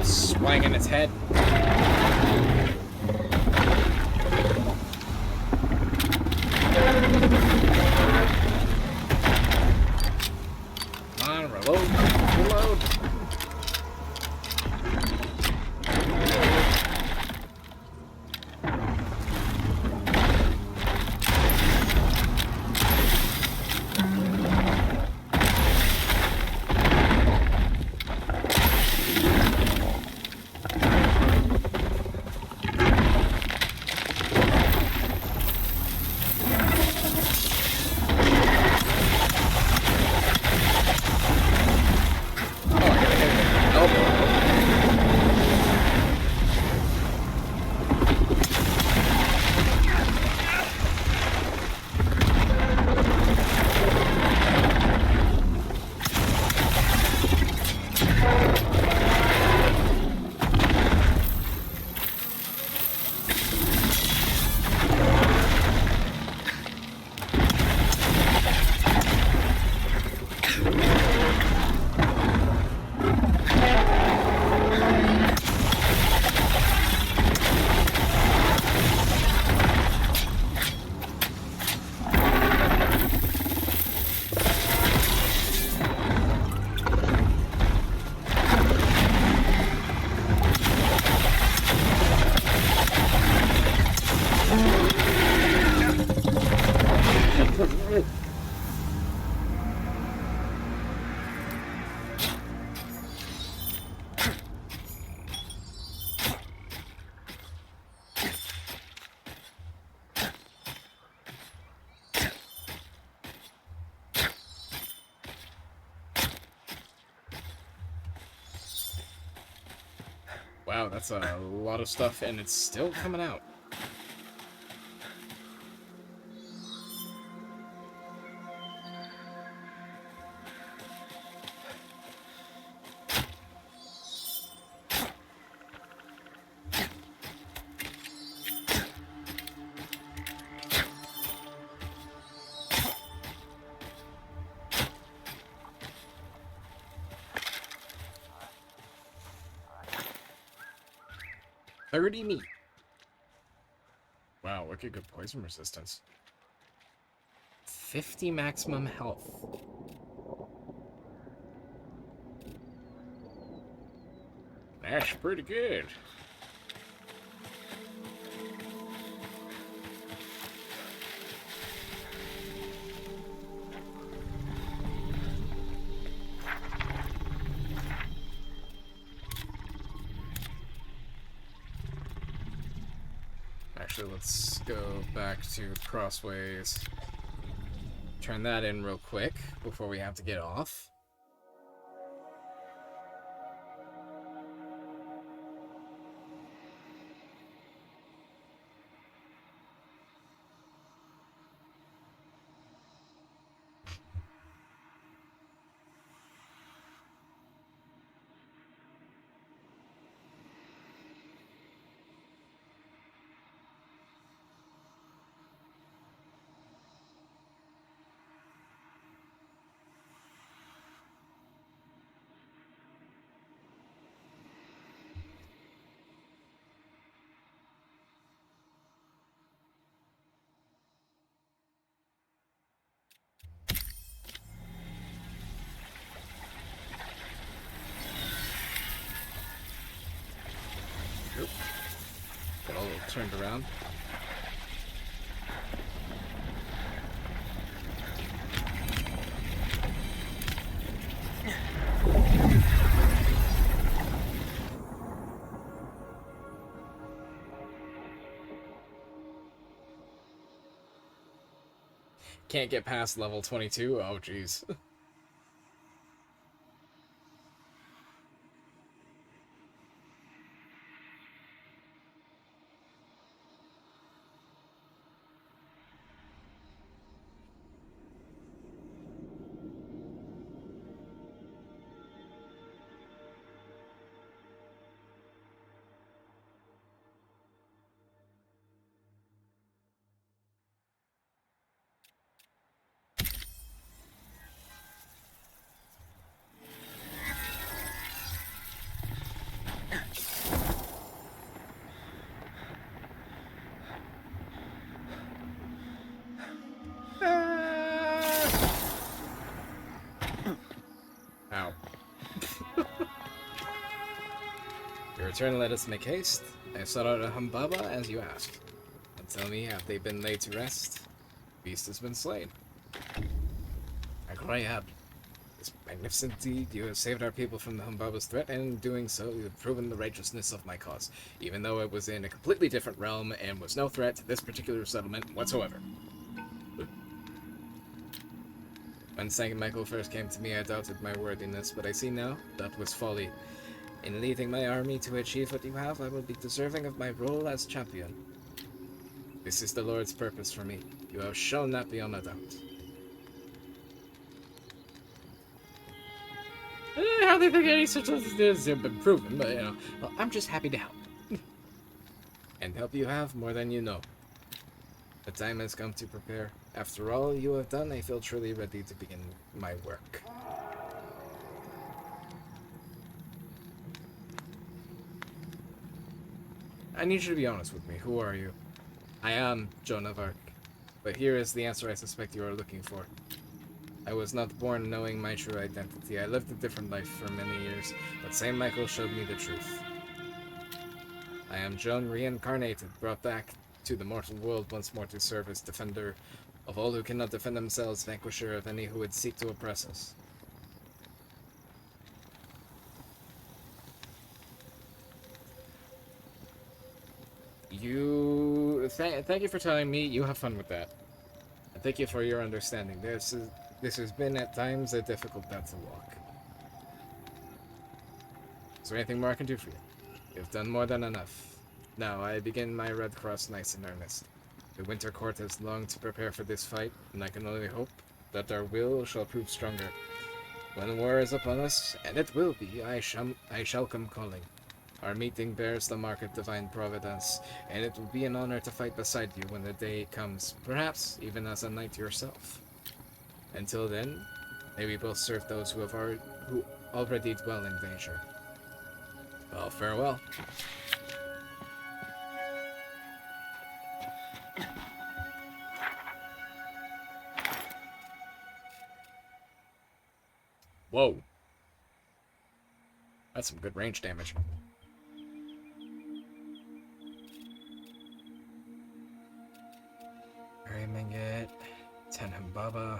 Swanging its head. Come on, reload. Reload. Wow, that's a lot of stuff, and it's still coming out. $30 meat. Wow, look at good poison resistance. 50 maximum health. That's pretty good. Actually, let's go back to Crossways. Turn that in real quick before we have to get off. Oop. Got all turned around. Can't get past level 22? Oh, jeez. Ow. Your return let us make haste. I sought out a Humbaba as you asked. And tell me, have they been laid to rest? Beast has been slain. I cry out. This magnificent deed, you have saved our people from the Humbaba's threat, and in doing so, you have proven the righteousness of my cause, even though it was in a completely different realm and was no threat to this particular settlement whatsoever. When Saint Michael first came to me, I doubted my worthiness, but I see now that was folly. In leading my army to achieve what you have, I will be deserving of my role as champion. This is the Lord's purpose for me. You have shown that beyond a doubt. I hardly think any such things have been proven, but, you know, well, I'm just happy to help. And help you have more than you know. The time has come to prepare. After all you have done, I feel truly ready to begin my work. I need you to be honest with me. Who are you? I am Joan of Arc, but here is the answer I suspect you are looking for. I was not born knowing my true identity. I lived a different life for many years, but Saint Michael showed me the truth. I am Joan reincarnated, brought back to the mortal world once more to serve as defender of all who cannot defend themselves, vanquisher of any who would seek to oppress us. Thank you for telling me. You have fun with that. And thank you for your understanding. This has been at times a difficult path to walk. Is there anything more I can do for you? You've done more than enough. Now I begin my Red Cross nights in earnest. The Winter Court has longed to prepare for this fight, and I can only hope that our will shall prove stronger. When war is upon us, and it will be, I shall come calling. Our meeting bears the mark of divine providence, and it will be an honor to fight beside you when the day comes, perhaps even as a knight yourself. Until then, may we both serve those who already dwell in danger. Well, farewell. Whoa. That's some good range damage. Alright, Minget. 10 Humbaba.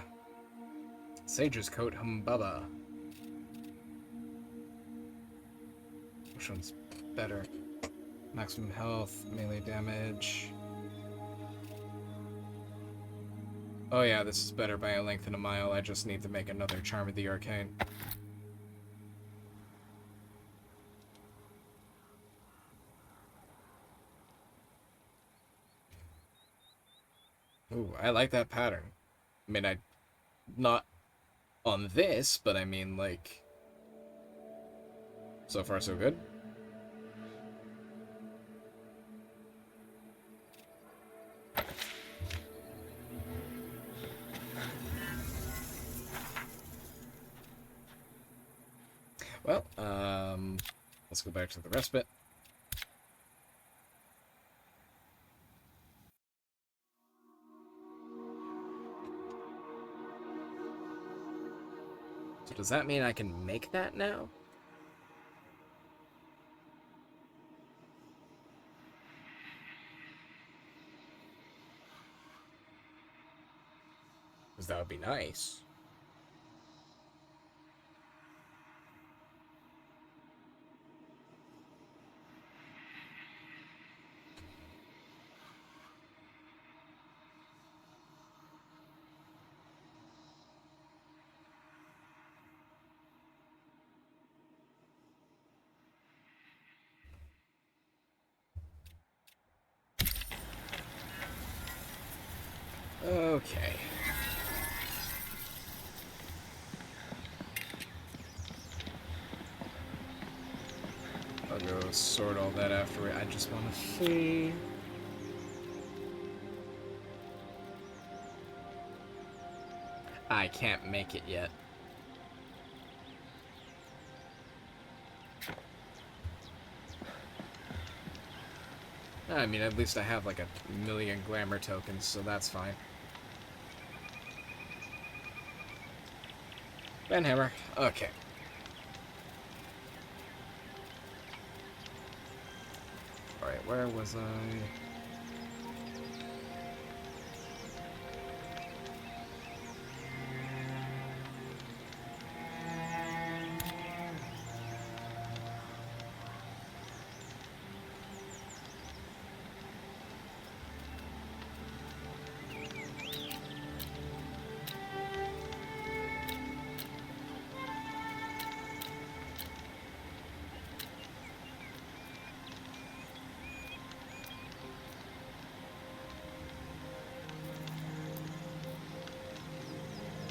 Sage's Coat Humbaba. Which one's better? Maximum health, melee damage. Oh yeah, this is better by a length and a mile. I just need to make another Charm of the Arcane. Ooh, I like that pattern. I mean, not on this, but I mean, like, so far so good. Well, let's go back to the respite. So does that mean I can make that now? Because that would be nice. Okay. I'll go sort all that after. I just want to see. I can't make it yet. I mean, at least I have like 1,000,000 glamour tokens, so that's fine. Banhammer. Okay. Alright, where was I?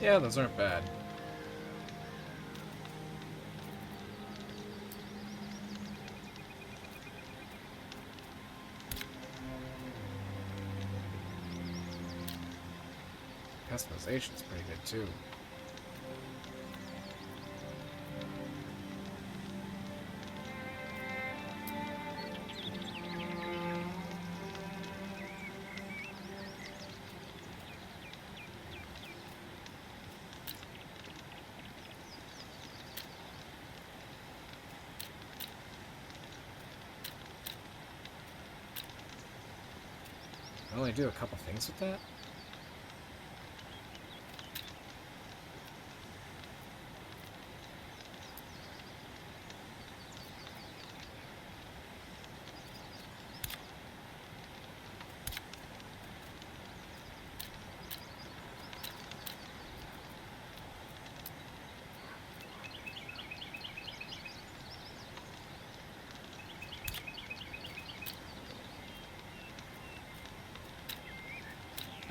Yeah, those aren't bad. Customization's pretty good too. I only do a couple things with that.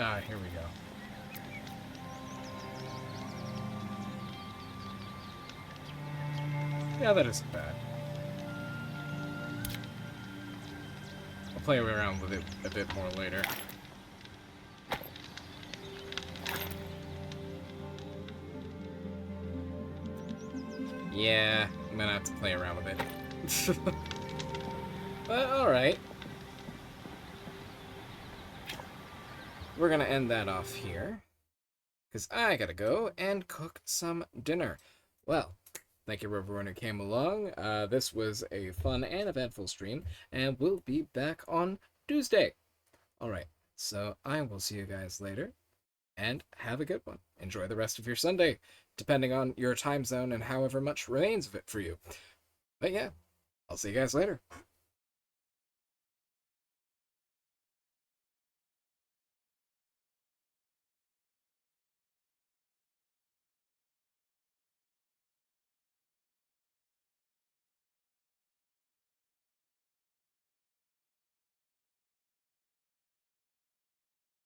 Ah, here we go. Yeah, that isn't bad. I'll play around with it a bit more later. Yeah, I'm gonna have to play around with it. But alright. We're gonna end that off here, because I gotta go and cook some dinner. Well, thank you everyone who came along. This was a fun and eventful stream, and we'll be back on Tuesday. Alright, so I will see you guys later, and have a good one. Enjoy the rest of your Sunday, depending on your time zone and however much remains of it for you. But yeah, I'll see you guys later.